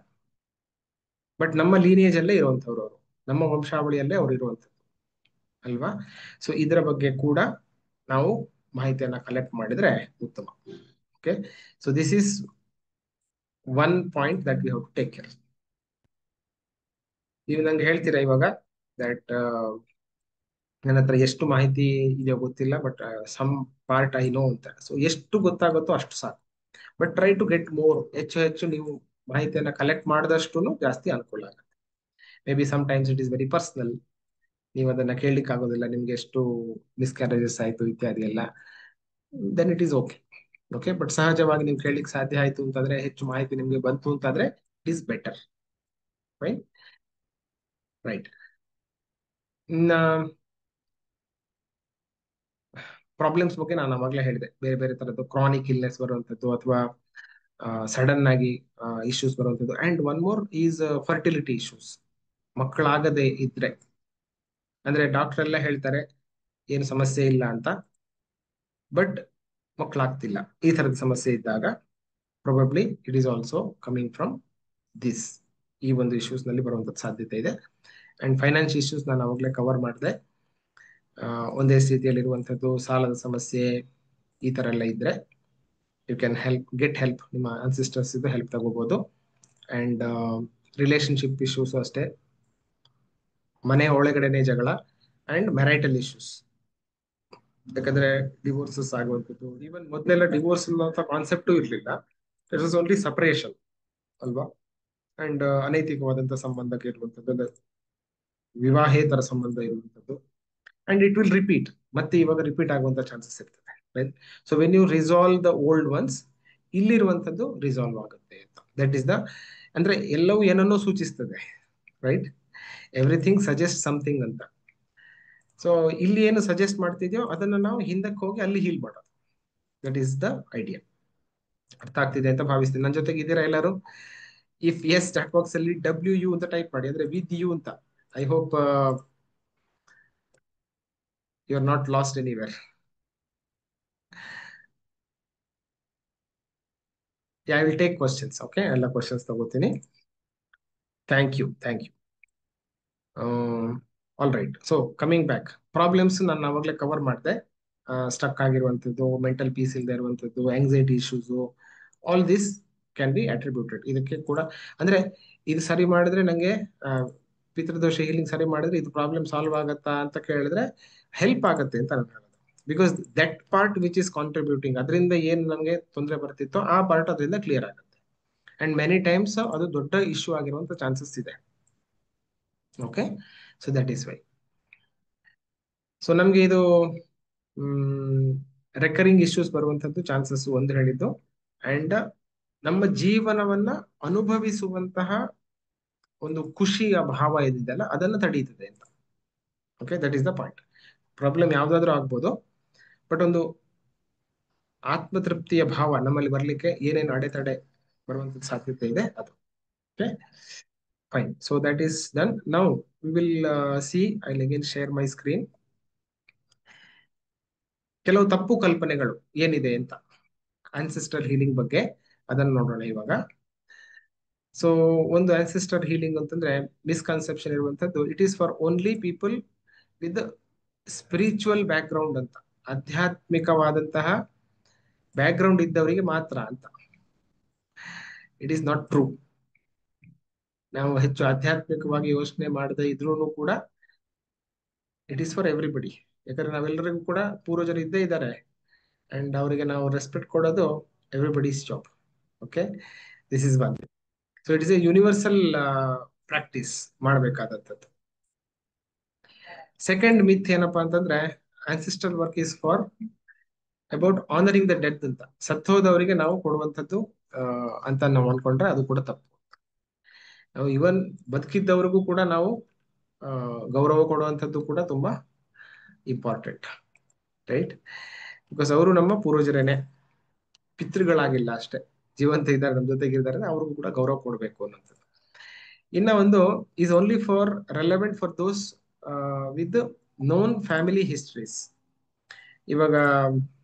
Speaker 1: ಬಟ್ ನಮ್ಮ ಲೀನಿಯೇಜ್ ಅಲ್ಲೇ ಇರುವಂತವ್ರು ಅವರು, ನಮ್ಮ ವಂಶಾವಳಿಯಲ್ಲೇ ಅವ್ರು ಇರುವಂತದ್ದು ಅಲ್ವಾ. ಸೊ ಇದರ ಬಗ್ಗೆ ಕೂಡ ನಾವು ಮಾಹಿತಿಯನ್ನ ಕಲೆಕ್ಟ್ ಮಾಡಿದ್ರೆ ಉತ್ತಮ. Okay. So this is one point that we have to take care. ನೀವು ನಂಗೆ ಹೇಳ್ತೀರಾ ಇವಾಗ ದಟ್ ನನ್ನ ಹತ್ರ ಎಷ್ಟು ಮಾಹಿತಿ ಇದೆಯೋ ಗೊತ್ತಿಲ್ಲ, but some part I know ಅಂತ. ಸೊ ಎಷ್ಟು ಗೊತ್ತಾಗುತ್ತೋ ಅಷ್ಟು ಸಾಕು. But try to get more, ಹೆಚ್ಚು ಹೆಚ್ಚು ನೀವು ಮಾಹಿತಿಯನ್ನ ಕಲೆಕ್ಟ್ ಮಾಡಿದಷ್ಟು ಜಾಸ್ತಿ ಅನುಕೂಲ ಆಗುತ್ತೆ. Maybe sometimes it is very personal, ನೀವು ಅದನ್ನ ಕೇಳಲಿಕ್ಕೆ ಆಗೋದಿಲ್ಲ, ನಿಮ್ಗೆ ಎಷ್ಟು ಮಿಸ್ಕ್ಯಾರೇಜಸ್ ಆಯ್ತು ಇತ್ಯಾದಿ ಎಲ್ಲ, then it is okay. Okay. But ಸಹಜವಾಗಿ ನೀವು ಕೇಳಲಿಕ್ಕೆ ಸಾಧ್ಯ ಆಯ್ತು ಅಂತಂದ್ರೆ, ಹೆಚ್ಚು ಮಾಹಿತಿ ನಿಮ್ಗೆ ಬಂತು ಅಂತಂದ್ರೆ it is better. Right. Right. ಇನ್ನ ಪ್ರಾಬ್ಲಮ್ಸ್ ಬಗ್ಗೆ ನಾನು ಅವಾಗಲೇ ಹೇಳಿದೆ, ಬೇರೆ ಬೇರೆ ತರದ್ದು ಕ್ರಾನಿಕ್ ಇಲ್ನೆಸ್ ಬರುವಂತದ್ದು, ಅಥವಾ ಸಡನ್ ಆಗಿ ಇಶ್ಯೂಸ್ ಬರುವಂತದ್ದು. And one more is fertility issues, ಮಕ್ಕಳಾಗದೆ ಇದ್ರೆ. ಅಂದ್ರೆ ಡಾಕ್ಟರ್ ಎಲ್ಲ ಹೇಳ್ತಾರೆ ಏನು ಸಮಸ್ಯೆ ಇಲ್ಲ ಅಂತ, ಬಟ್ ಮಕ್ಕಳಾಗ್ತಿಲ್ಲ. ಈ ತರದ ಸಮಸ್ಯೆ ಇದ್ದಾಗ probably it is also coming from this, ಈ ಒಂದು ಇಶ್ಯೂಸ್ ನಲ್ಲಿ ಬರುವಂತದ್ದು ಸಾಧ್ಯತೆ ಇದೆ. ಅಂಡ್ ಫೈನಾನ್ಸ್ ಇಶ್ಯೂಸ್ ನಾನು ಅವಾಗಲೇ ಕವರ್ ಮಾಡಿದೆ. ಒಂದೇ ಸ್ಥಿತಿಯಲ್ಲಿರುವಂಥದ್ದು, ಸಾಲದ ಸಮಸ್ಯೆ, ಈ ತರ ಎಲ್ಲ ಇದ್ರೆ ಯು ಕ್ಯಾನ್ ಗೆಟ್ ಹೆಲ್ಪ್, ನಿಮ್ಮ ಅನ್ಸಿಸ್ಟರ್ಸ್ ಇದು ಹೆಲ್ಪ್ ತಗೋಬಹುದು. ಅಂಡ್ ರಿಲೇಶನ್ಶಿಪ್ ಇಶ್ಯೂಸ್ ಅಷ್ಟೇ, ಮನೆ ಒಳಗಡೆನೆ ಜಗಳ, ಅಂಡ್ ಮ್ಯಾರೈಟಲ್ ಇಶ್ಯೂಸ್. ಯಾಕಂದ್ರೆ ಡಿವೋರ್ಸಸ್ ಆಗುವಂಥದ್ದು, ಈವನ್ ಮೊದಲೆಲ್ಲ ಡಿವೋರ್ಸ್ ಅಂತ ಕಾನ್ಸೆಪ್ಟು ಇರಲಿಲ್ಲ, ಇಟ್ ವಾಸ್ ಓನ್ಲಿ ಸಪರೇಷನ್ ಅಲ್ವಾ. ಅಂಡ್ ಅನೈತಿಕವಾದಂತ ಸಂಬಂಧಕ್ಕೆ ಇರುವಂತದ್ದು, ವಿವಾಹೇತರ ಸಂಬಂಧ ಇರುವಂತದ್ದು. ಅಂಡ್ ಇಟ್ ವಿಲ್ ರಿಪೀಟ್, ಮತ್ತೆ ಇವಾಗ ರಿಪೀಟ್ ಆಗುವಂತ ಚಾನ್ಸಸ್ ಇರ್ತದೆ. Right. So when you resolve the old ones, ಇಲ್ಲಿರುವಂತದ್ದು ರಿಸಾಲ್ವ್ ಆಗುತ್ತೆ ಅಂತ. ದಟ್ ಇಸ್ ದ, ಅಂದ್ರೆ ಎಲ್ಲವೂ ಏನನ್ನೋ ಸೂಚಿಸ್ತದೆ. ರೈಟ್. ಎವ್ರಿಥಿಂಗ್ ಸಜೆಸ್ಟ್ ಸಮಥಿಂಗ್ ಅಂತ. ಸೊ ಇಲ್ಲಿ ಏನು ಸಜೆಸ್ಟ್ ಮಾಡ್ತಿದ್ಯೋ ಅದನ್ನ ನಾವು ಹಿಂದಕ್ಕೆ ಹೋಗಿ ಅಲ್ಲಿ ಹೀಲ್ ಮಾಡೋದು. That is the idea. ಅರ್ಥ ಆಗ್ತಿದೆ ಅಂತ ಭಾವಿಸ್ತೀನಿ. ನನ್ನ ಜೊತೆಗೆ ಇದ್ದೀರಾ ಎಲ್ಲರೂ? ಇಫ್ ಎಸ್, ಚಾಟ್ ಬಾಕ್ಸ್ ಅಲ್ಲಿ WU ಅಂತ ಟೈಪ್ ಮಾಡಿ, ಅಂದ್ರೆ ವಿತ್ ಯು ಅಂತ. I hope you are not lost anywhere. I will take questions. Okay, ಎಲ್ಲ ಕ್ವಶನ್ಸ್ ತಗೋತೀನಿ. Thank you, thank you. All right. So coming back, problems ನಾನು ಅವಾಗಲೇ cover ಮಾಡಿದೆ. ಸ್ಟಕ್ ಆಗಿರುವಂಥದ್ದು, ಮೆಂಟಲ್ ಪೀಸ್ ಇಲ್ಲದೆ ಇರುವಂಥದ್ದು, anxiety issues, all this can be attributed ಇದಕ್ಕೆ ಕೂಡ. ಅಂದ್ರೆ ಇದು ಸರಿ ಮಾಡಿದ್ರೆ ನಂಗೆ ಪಿತೃದೋಷ ಹೀಲಿಂಗ್ ಸರಿ ಮಾಡಿದ್ರೆ ಇದು ಪ್ರಾಬ್ಲಮ್ ಸಾಲ್ವ್ ಆಗತ್ತಾ ಅಂತ ಕೇಳಿದ್ರೆ ಹೆಲ್ಪ್ ಆಗತ್ತೆ ಅಂತ ನಾನು ಹೇಳೋದು. Because that part which is contributing, ಅದರಿಂದ ಏನ್ ನಮಗೆ ತೊಂದರೆ ಬರ್ತಿತ್ತೋ ಆ ಪಾರ್ಟ್ ಅದರಿಂದ ಕ್ಲಿಯರ್ ಆಗುತ್ತೆ. ಅಂಡ್ ಮೆನಿ ಟೈಮ್ಸ್ ಅದು ದೊಡ್ಡ ಇಶ್ಯೂ ಆಗಿರುವಂತ ಚಾನ್ಸಸ್ ಇದೆ. Okay. So that is why. So ನಮ್ಗೆ ಇದು ರೆಕರಿಂಗ್ ಇಶ್ಯೂಸ್ ಬರುವಂತದ್ದು ಚಾನ್ಸಸ್ ಒಂದು ಹೇಳಿದ್ದು. ಅಂಡ್ ನಮ್ಮ ಜೀವನವನ್ನ ಅನುಭವಿಸುವಂತಹ ಒಂದು ಖುಷಿಯ ಭಾವ ಏನಿದೆಯಲ್ಲ ಅದನ್ನ ತಡೀತದೆ ಅಂತ. Okay, that is the point. Problem ಯಾವ್ದಾದ್ರೂ ಆಗ್ಬೋದು, ಬಟ್ ಒಂದು ಆತ್ಮತೃಪ್ತಿಯ ಭಾವ ನಮ್ಮಲ್ಲಿ ಬರ್ಲಿಕ್ಕೆ ಏನೇನು ಅಡೆತಡೆ ಬರುವಂತ ಸಾಧ್ಯತೆ ಇದೆ ಅದು. Okay, fine. So that is done. Now we will see, I will again share my screen. ಕೆಲವು ತಪ್ಪು ಕಲ್ಪನೆಗಳು ಏನಿದೆ ಅಂತ ಆನ್ಸಿಸ್ಟರ್ ಹೀಲಿಂಗ್ ಬಗ್ಗೆ ಅದನ್ನು ನೋಡೋಣ ಇವಾಗ. ಸೊ ಒಂದು ಆನ್ಸಿಸ್ಟರ್ ಹೀಲಿಂಗ್ ಅಂತಂದ್ರೆ ಮಿಸ್ಕನ್ಸೆಪ್ಷನ್ ಇರುವಂತದ್ದು, it is for only people with spiritual back ground ಅಂತ, ಆಧ್ಯಾತ್ಮಿಕವಾದಂತಹ ಬ್ಯಾಕ್ ಗ್ರೌಂಡ್ ಇದ್ದವರಿಗೆ ಮಾತ್ರ ಅಂತ. It is not true. ನಾವು ಹೆಚ್ಚು ಆಧ್ಯಾತ್ಮಿಕವಾಗಿ ಯೋಚನೆ ಮಾಡದೇ ಇದ್ರೂ ಕೂಡ ಇಟ್ ಈಸ್ ಫಾರ್ ಎವ್ರಿಬಡಿ. ಯಾಕಂದ್ರೆ ನಾವೆಲ್ಲರಿಗೂ ಕೂಡ ಪೂರ್ವಜರು ಇದ್ದೇ ಇದ್ದಾರೆ, ಅಂಡ್ ಅವರಿಗೆ ನಾವು ರೆಸ್ಪೆಕ್ಟ್ ಕೊಡೋದು everybody's job. Okay, this is one. So it is a universal practice ಮಾಡಬೇಕಾದದ್ದು. ಸೆಕೆಂಡ್ ಮಿತ್ ಏನಪ್ಪಾ ಅಂತಂದ್ರೆ, ancestor work is for about honoring the death ಅಂತ, ಸತ್ತೋದವರಿಗೆ ನಾವು ಕೊಡುವಂಥದ್ದು ಅಂತ ನಾವು ಅನ್ಕೊಂಡ್ರೆ ಅದು ಕೂಡ ತಪ್ಪು. ನಾವು ಇವನ್ ಬದುಕಿದ್ದವರಿಗೂ ಕೂಡ ನಾವು ಗೌರವ ಕೊಡುವಂಥದ್ದು ಕೂಡ ತುಂಬಾ ಇಂಪಾರ್ಟೆಂಟ್, ರೈಟ್? ಬಿಕಾಸ್ ಅವರು ನಮ್ಮ ಪೂರ್ವಜರೇನೆ, ಪಿತೃಗಳಾಗಿಲ್ಲ ಅಷ್ಟೇ, ಜೀವಂತ ಇದ್ದಾರೆ, ನಮ್ಮ ಜೊತೆಗಿದ್ದಾರೆ, ಅವ್ರಿಗೂ ಕೂಡ ಗೌರವ ಕೊಡಬೇಕು ಅನ್ನೋಂಥದ್ದು. ಇನ್ನ ಒಂದು is only for relevant for those with known family histories. ಇವಾಗ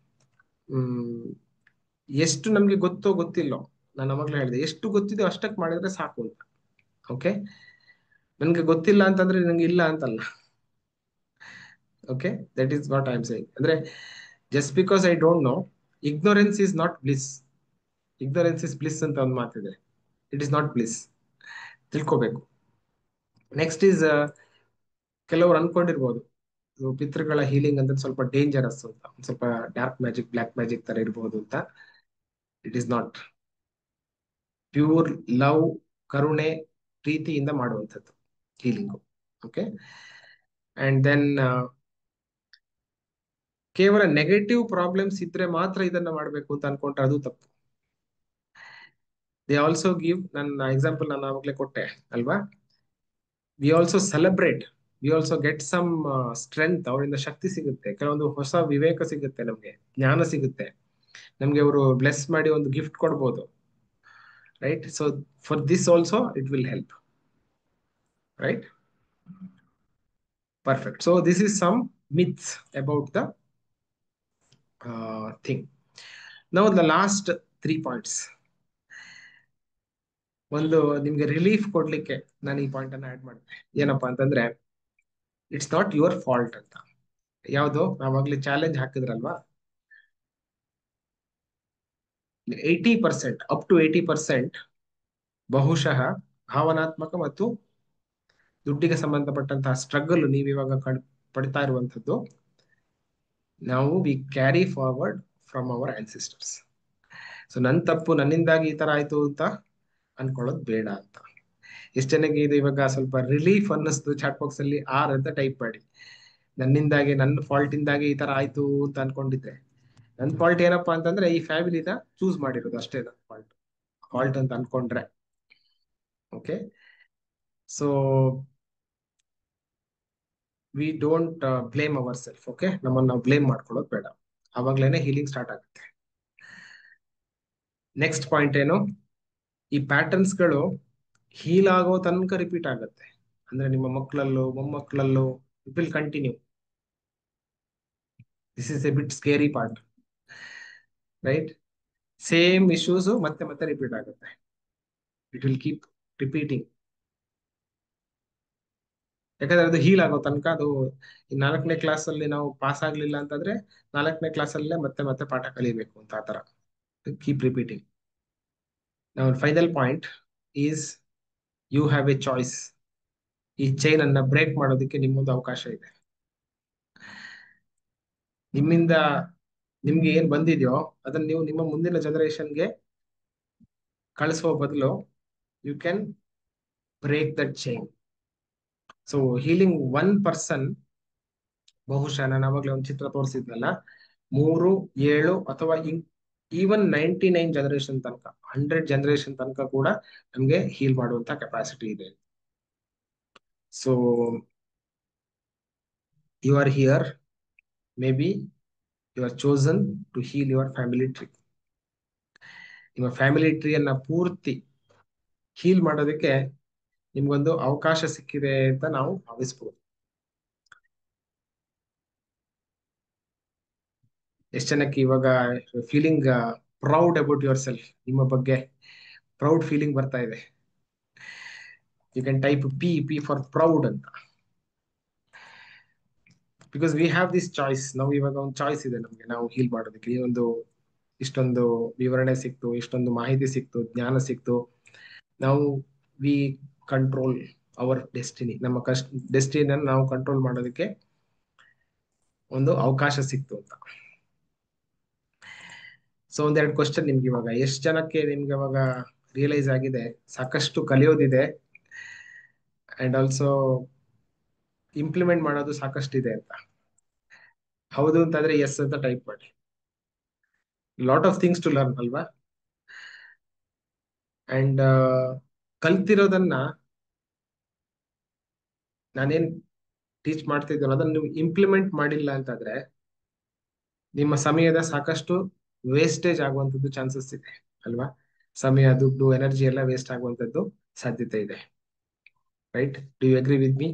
Speaker 1: ಹ್ಮ್ ಎಷ್ಟು ನಮ್ಗೆ ಗೊತ್ತೋ ಗೊತ್ತಿಲ್ಲೋ, ನಾನು ಅವಾಗ್ಲೇ ಹೇಳಿದೆ, ಎಷ್ಟು ಗೊತ್ತಿದೆಯೋ ಅಷ್ಟಕ್ಕೆ ಮಾಡಿದ್ರೆ ಸಾಕು ಅಂತ. ಓಕೆ, ನನ್ಗೆ ಗೊತ್ತಿಲ್ಲ ಅಂತಂದ್ರೆ ನಂಗೆ ಇಲ್ಲ ಅಂತಲ್ಲ. Okay, that is what I am saying. ಅಂದ್ರೆ just because I don't know, ignorance is not bliss. Ignorance is bliss ಅಂತ ಒಂದು ಮಾತಿದೆ. ಇಟ್ ಇಸ್ ನಾಟ್ ಬ್ಲಿಸ್, ತಿಳ್ಕೋಬೇಕು. ನೆಕ್ಸ್ಟ್ ಈಸ್, ಕೆಲವರು ಅನ್ಕೊಂಡಿರ್ಬೋದು ಇದು ಪಿತೃಗಳ ಹೀಲಿಂಗ್ ಅಂದ್ರೆ ಸ್ವಲ್ಪ ಡೇಂಜರಸ್ ಅಂತ, ಒಂದ್ ಸ್ವಲ್ಪ ಡಾರ್ಕ್ ಮ್ಯಾಜಿಕ್, ಬ್ಲ್ಯಾಕ್ ಮ್ಯಾಜಿಕ್ ತರ ಇರ್ಬೋದು ಅಂತ. It is not. Pure love, ಕರುಣೆ, ಪ್ರೀತಿಯಿಂದ ಮಾಡುವಂಥದ್ದು ಹೀಲಿಂಗು. ಓಕೆ, ಅಂಡ್ ದೆನ್ ಕೇವಲ ನೆಗೆಟಿವ್ ಪ್ರಾಬ್ಲಮ್ಸ್ ಇದ್ರೆ ಮಾತ್ರ ಇದನ್ನ ಮಾಡಬೇಕು ಅಂತ ಅನ್ಕೊಂಡ್ರೆ ಅದು ತಪ್ಪು. ದೇ ಆಲ್ಸೋ ಗಿವ್, ನನ್ನ ಎಕ್ಸಾಂಪಲ್ ನಾನು ಆವಾಗಲೇ ಕೊಟ್ಟೆ ಅಲ್ವಾ, we also celebrate, we also get some strength, ಅವರಿಂದ ಶಕ್ತಿ ಸಿಗುತ್ತೆ, ಕೆಲವೊಂದು ಹೊಸ ವಿವೇಕ ಸಿಗುತ್ತೆ, ನಮ್ಗೆ ಜ್ಞಾನ ಸಿಗುತ್ತೆ, ನಮ್ಗೆ ಅವರು ಬ್ಲೆಸ್ ಮಾಡಿ ಒಂದು ಗಿಫ್ಟ್ ಕೊಡ್ಬೋದು, right? So for this also it will help, right? Perfect. So this is some myths about the thing. Now the last 3 points. ಒಂದು ನಿಮ್ಗೆ ರಿಲೀಫ್ ಕೊಡ್ಲಿಕ್ಕೆ ನಾನು ಈ ಪಾಯಿಂಟ್ ಅನ್ನ ಆಡ್ ಮಾಡಿದೆ. ಏನಪ್ಪಾ ಅಂತಂದ್ರೆ, ಇಟ್ಸ್ ನಾಟ್ ಯುವರ್ ಫಾಲ್ಟ್ ಅಂತ. ಯಾವುದು ನಾವಾಗ್ಲಿ ಚಾಲೆಂಜ್ ಹಾಕಿದ್ರಲ್ವಾ, 80%, ಅಪ್ ಟು 80% ಬಹುಶಃ ಭಾವನಾತ್ಮಕ ಮತ್ತು ದುಡ್ಡಿಗೆ ಸಂಬಂಧಪಟ್ಟಂತಹ ಸ್ಟ್ರಗಲ್ ನೀವು ಇವಾಗ ಪಡ್ತಾ ಇರುವಂತದ್ದು, ನಾವು we carry forward from our ancestors. So ನನ್ ತಪ್ಪು, ನನ್ನಿಂದಾಗಿ ಈ ತರ ಆಯ್ತು ಅಂತ ಅನ್ಕೊಳ್ಳೋದು ಬೇಡ ಅಂತ. ಎಷ್ಟು ಜನಕ್ಕೆ ಇದು ಇವಾಗ ಸ್ವಲ್ಪ ರಿಲೀಫ್ ಅನ್ನಿಸ್ತು, ಚಾಟ್ ಬಾಕ್ಸ್ ಅಲ್ಲಿ ಆರ್ ಅಂತ ಟೈಪ್ ಮಾಡಿ. ನನ್ನಿಂದಾಗಿ, ನನ್ನ ಫಾಲ್ಟ್ ಇಂದಾಗಿ ಈ ತರ ಆಯ್ತು ಅಂತ ಅನ್ಕೊಂಡಿದ್ರೆ, ನನ್ ಫಾಲ್ಟ್ ಏನಪ್ಪಾ ಅಂತಂದ್ರೆ ಈ ಫ್ಯಾಮಿಲಿನ ಚೂಸ್ ಮಾಡಿರೋದು ಅಷ್ಟೇ, ನನ್ನ ಫಾಲ್ಟ್ ಫಾಲ್ಟ್ ಅಂತ ಅನ್ಕೊಂಡ್ರೆ. Okay, so we don't blame our self. Okay, ನಮ್ಮನ್ನ ನಾವು ಬ್ಲೇಮ್ ಮಾಡ್ಕೊಳ್ಳೋದು ಬೇಡ, ಅವಾಗ್ಲೇನೆ ಹೀಲಿಂಗ್ ಸ್ಟಾರ್ಟ್ ಆಗುತ್ತೆ. ನೆಕ್ಸ್ಟ್ ಪಾಯಿಂಟ್ ಏನು, ಈ ಪ್ಯಾಟರ್ನ್ಸ್ ಗಳು ಹೀಲ್ ಆಗೋ ತನಕ ರಿಪೀಟ್ ಆಗುತ್ತೆ. ಅಂದ್ರೆ ನಿಮ್ಮ ಮಕ್ಕಳಲ್ಲೂ ಮೊಮ್ಮಕ್ಕಳಲ್ಲೂ it will continue. This is a bit scary part, right? Same issues ಮತ್ತೆ ಮತ್ತೆ ರಿಪೀಟ್ ಆಗುತ್ತೆ. It will keep repeating. ಯಾಕಂದ್ರೆ ಅದು ಹೀಲ್ ಆಗೋ ತನಕ, ಅದು ಈ 4ನೇ ಕ್ಲಾಸ್ ಅಲ್ಲಿ ನಾವು ಪಾಸ್ ಆಗ್ಲಿಲ್ಲ ಅಂತಂದ್ರೆ 4ನೇ ಕ್ಲಾಸ್ ಅಲ್ಲೇ ಮತ್ತೆ ಮತ್ತೆ ಪಾಠ ಕಲಿಬೇಕು ಅಂತ, ಆತರ ಕೀಪ್ ರಿಪೀಟಿಂಗ್. ನಾವು final point is, you have a choice. ಈ ಚೈನ್ ಅನ್ನ ಬ್ರೇಕ್ ಮಾಡೋದಕ್ಕೆ ನಿಮ್ಮೊಂದು ಅವಕಾಶ ಇದೆ. ನಿಮ್ಮಿಂದ ನಿಮ್ಗೆ ಏನ್ ಬಂದಿದೆಯೋ ಅದನ್ನ ನೀವು ನಿಮ್ಮ ಮುಂದಿನ ಜನರೇಷನ್ಗೆ ಕಳಿಸುವ ಬದಲು, you can break that chain. So healing one person, ಬಹುಶಃ ನಾನು ಅವಾಗಲೇ ಒಂದು ಚಿತ್ರ ತೋರಿಸಿದ್ನಲ್ಲ, 3, 7 ಅಥವಾ ಈವನ್ 99 ಜನರೇಷನ್ ತನಕ, 100 ಜನರೇಷನ್ ತನಕ ಕೂಡ ನಮ್ಗೆ ಹೀಲ್ ಮಾಡುವಂತ ಕೆಪಾಸಿಟಿ ಇದೆ. So you are here, maybe you are chosen to heal your family tree. ನಿಮ್ಮ ಫ್ಯಾಮಿಲಿ ಟ್ರೀಯನ್ನ ಪೂರ್ತಿ ಹೀಲ್ ಮಾಡೋದಕ್ಕೆ ನಿಮ್ಗೊಂದು ಅವಕಾಶ ಸಿಕ್ಕಿದೆ ಅಂತ ನಾವು ಭಾವಿಸ್ಬೋದು. ಎಷ್ಟು ಜನಕ್ಕೆ ಇವಾಗ feeling proud about yourself, ನಿಮ್ಮ ಬಗ್ಗೆ ಪ್ರೌಡ್ ಫೀಲಿಂಗ್ ಬರ್ತಾ ಇದೆ? You can type P for proud ಅಂತ. Because we have this choice. ನಾವು ಇವಾಗ ಒಂದು ಚಾಯ್ಸ್ ಇದೆ ನಮಗೆ, ನಾವು ಹೀಲ್ ಮಾಡೋದಕ್ಕೆ. ಈ ಒಂದು ಇಷ್ಟೊಂದು ವಿವರಣೆ ಸಿಕ್ತು, ಇಷ್ಟೊಂದು ಮಾಹಿತಿ ಸಿಕ್ತು, ಜ್ಞಾನ ಸಿಕ್ತು. ನಾವು ವಿ ಕಂಟ್ರೋಲ್ ಅವರ್ ಡೆಸ್ಟಿನಿ. ನಮ್ಮ ಡೆಸ್ಟಿನಿಯನ್ನು ನಾವು ಕಂಟ್ರೋಲ್ ಮಾಡೋದಕ್ಕೆ ಒಂದು ಅವಕಾಶ ಸಿಕ್ತು ಅಂತ. ಸೊ ಒಂದೆರಡು ಕ್ವಶನ್ ನಿಮ್ಗೆ ಇವಾಗ, ಎಷ್ಟು ಜನಕ್ಕೆ ನಿಮ್ಗೆ ಇವಾಗ ರಿಯಲೈಸ್ ಆಗಿದೆ ಸಾಕಷ್ಟು ಕಲಿಯೋದಿದೆ ಅಂಡ್ ಆಲ್ಸೋ ಇಂಪ್ಲಿಮೆಂಟ್ ಮಾಡೋದು ಸಾಕಷ್ಟು ಇದೆ ಅಂತ? ಹೌದು ಅಂತಂದ್ರೆ ಎಸ್ ಅಂತ ಟೈಪ್ ಮಾಡಿ. Lot of things to learn ಅಲ್ವಾ? ಅಂಡ್ ಕಲ್ತಿರೋದನ್ನ ನಾನೇನ್ ಟೀಚ್ ಮಾಡ್ತಾ ಇದ್ದೀನೋ ಅದನ್ನ ನೀವು ಇಂಪ್ಲಿಮೆಂಟ್ ಮಾಡಿಲ್ಲ ಅಂತಂದ್ರೆ ನಿಮ್ಮ ಸಮಯದ ಸಾಕಷ್ಟು ವೇಸ್ಟೇಜ್ ಆಗುವಂತದ್ದು ಚಾನ್ಸಸ್ ಇದೆ ಅಲ್ವಾ? ಸಮಯ, ದುಡ್ಡು, ಎನರ್ಜಿ ಎಲ್ಲ ವೇಸ್ಟ್ ಆಗುವಂತದ್ದು ಸಾಧ್ಯತೆ ಇದೆ. Right? Do you agree with me?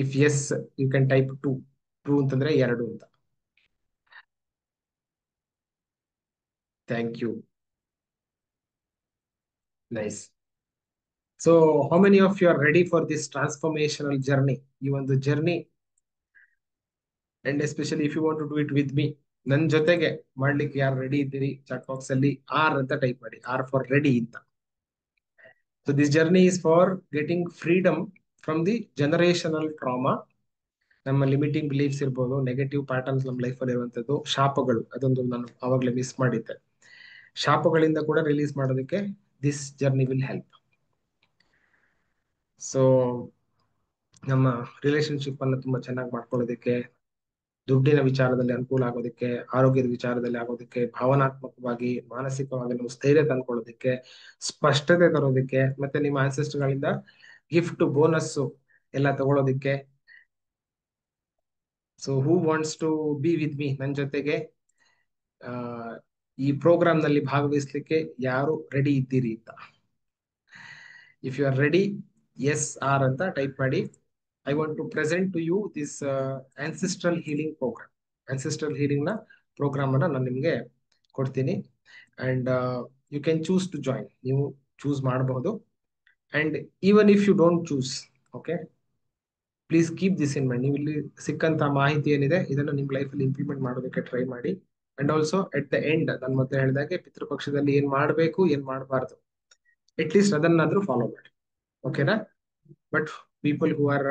Speaker 1: If yes, you can type two. Two ಅಂತಂದ್ರೆ ಎರಡು ಅಂತ. Thank you. Nice. So how many of you are ready for this transformational journey? ಈ ಒಂದು journey, and especially if you want to do it with me, ನನ್ ಜೊತೆಗೆ ಮಾಡ್ಲಿಕ್ಕೆ ಯಾರು ready ಇದ್ದೀರಿ ಚಾಟ್ ಬಾಕ್ಸ್ ಅಲ್ಲಿ ಆರ್ ಅಂತ ಟೈಪ್ ಮಾಡಿ. ಆರ್ ಫಾರ್ ರೆಡಿ ಅಂತ. So this journey is for getting freedom from the generational trauma. ನಮ್ಮ ಲಿಮಿಟಿಂಗ್ ಬಿಲೀಫ್ಸ್ ಇರ್ಬೋದು, ನೆಗೆಟಿವ್ ಪ್ಯಾಟರ್ನ್ಸ್ ನಮ್ಮ ಲೈಫ್ ಅಲ್ಲಿ ಇರುವಂತದ್ದು, ಶಾಪಗಳು, ಅದೊಂದು ನಾನು ಅವಾಗಲೇ ಮಿಸ್ ಮಾಡಿದ್ದೆ. ಶಾಪಗಳಿಂದ ಕೂಡ ರಿಲೀಸ್ ಮಾಡೋದಕ್ಕೆ this journey will help. So ನಮ್ಮ ರಿಲೇಶನ್ಶಿಪ್ ಅನ್ನು ತುಂಬಾ ಚೆನ್ನಾಗಿ ಮಾಡ್ಕೊಳ್ಳೋದಕ್ಕೆ, ದುಡ್ಡಿನ ವಿಚಾರದಲ್ಲಿ ಅನುಕೂಲ ಆಗೋದಕ್ಕೆ, ಆರೋಗ್ಯದ ವಿಚಾರದಲ್ಲಿ ಆಗೋದಕ್ಕೆ, ಭಾವನಾತ್ಮಕವಾಗಿ ಮಾನಸಿಕವಾಗಿ ನಾವು ಸ್ಥೈರ್ಯ ತಂದ್ಕೊಳ್ಳೋದಕ್ಕೆ, ಸ್ಪಷ್ಟತೆ ತರೋದಕ್ಕೆ, ಮತ್ತೆ ನಿಮ್ಮ ancestor ಗಳಿಂದ ಗಿಫ್ಟ್, ಬೋನಸ್ ಎಲ್ಲ ತಗೊಳ್ಳೋದಕ್ಕೆ. So who wants to be with me? ನನ್ನ ಜೊತೆಗೆ ಆ ಈ ಪ್ರೋಗ್ರಾಮ್ ನಲ್ಲಿ ಭಾಗವಹಿಸ್ಲಿಕ್ಕೆ ಯಾರು ರೆಡಿ ಇದ್ದೀರಿ ಅಂತ? If you are ready, yes R ಅಂತ ಟೈಪ್ ಮಾಡಿ. I want to present to you this ancestral healing program. Ancestral healing ನ ಪ್ರೋಗ್ರಾಮ್ ಅನ್ನ ನಾನು ನಿಮ್ಗೆ ಕೊಡ್ತೀನಿ. And you can choose to join. ನೀವು ಚೂಸ್ ಮಾಡಬಹುದು. And even if you don't choose, okay, please keep this in mind. ನೀವು ಇಲ್ಲಿ ಸಿಕ್ಕಂತ ಮಾಹಿತಿ ಏನಿದೆ ಇದನ್ನು ನಿಮ್ ಲೈಫ್ ಅಲ್ಲಿ ಇಂಪ್ಲಿಮೆಂಟ್ ಮಾಡೋದಕ್ಕೆ ಟ್ರೈ ಮಾಡಿ. And also at the end, ನಾನು ಮೊದಲೇ ಹೇಳಿದಾಗೆ, ಪಿತೃಪಕ್ಷದಲ್ಲಿ ಏನ್ ಮಾಡಬೇಕು, ಏನ್ ಮಾಡಬಾರ್ದು, ಅಟ್ ಲೀಸ್ಟ್ ಅದನ್ನಾದ್ರೂ ಫಾಲೋ ಮಾಡಿ. ಓಕೆನಾ? But people who are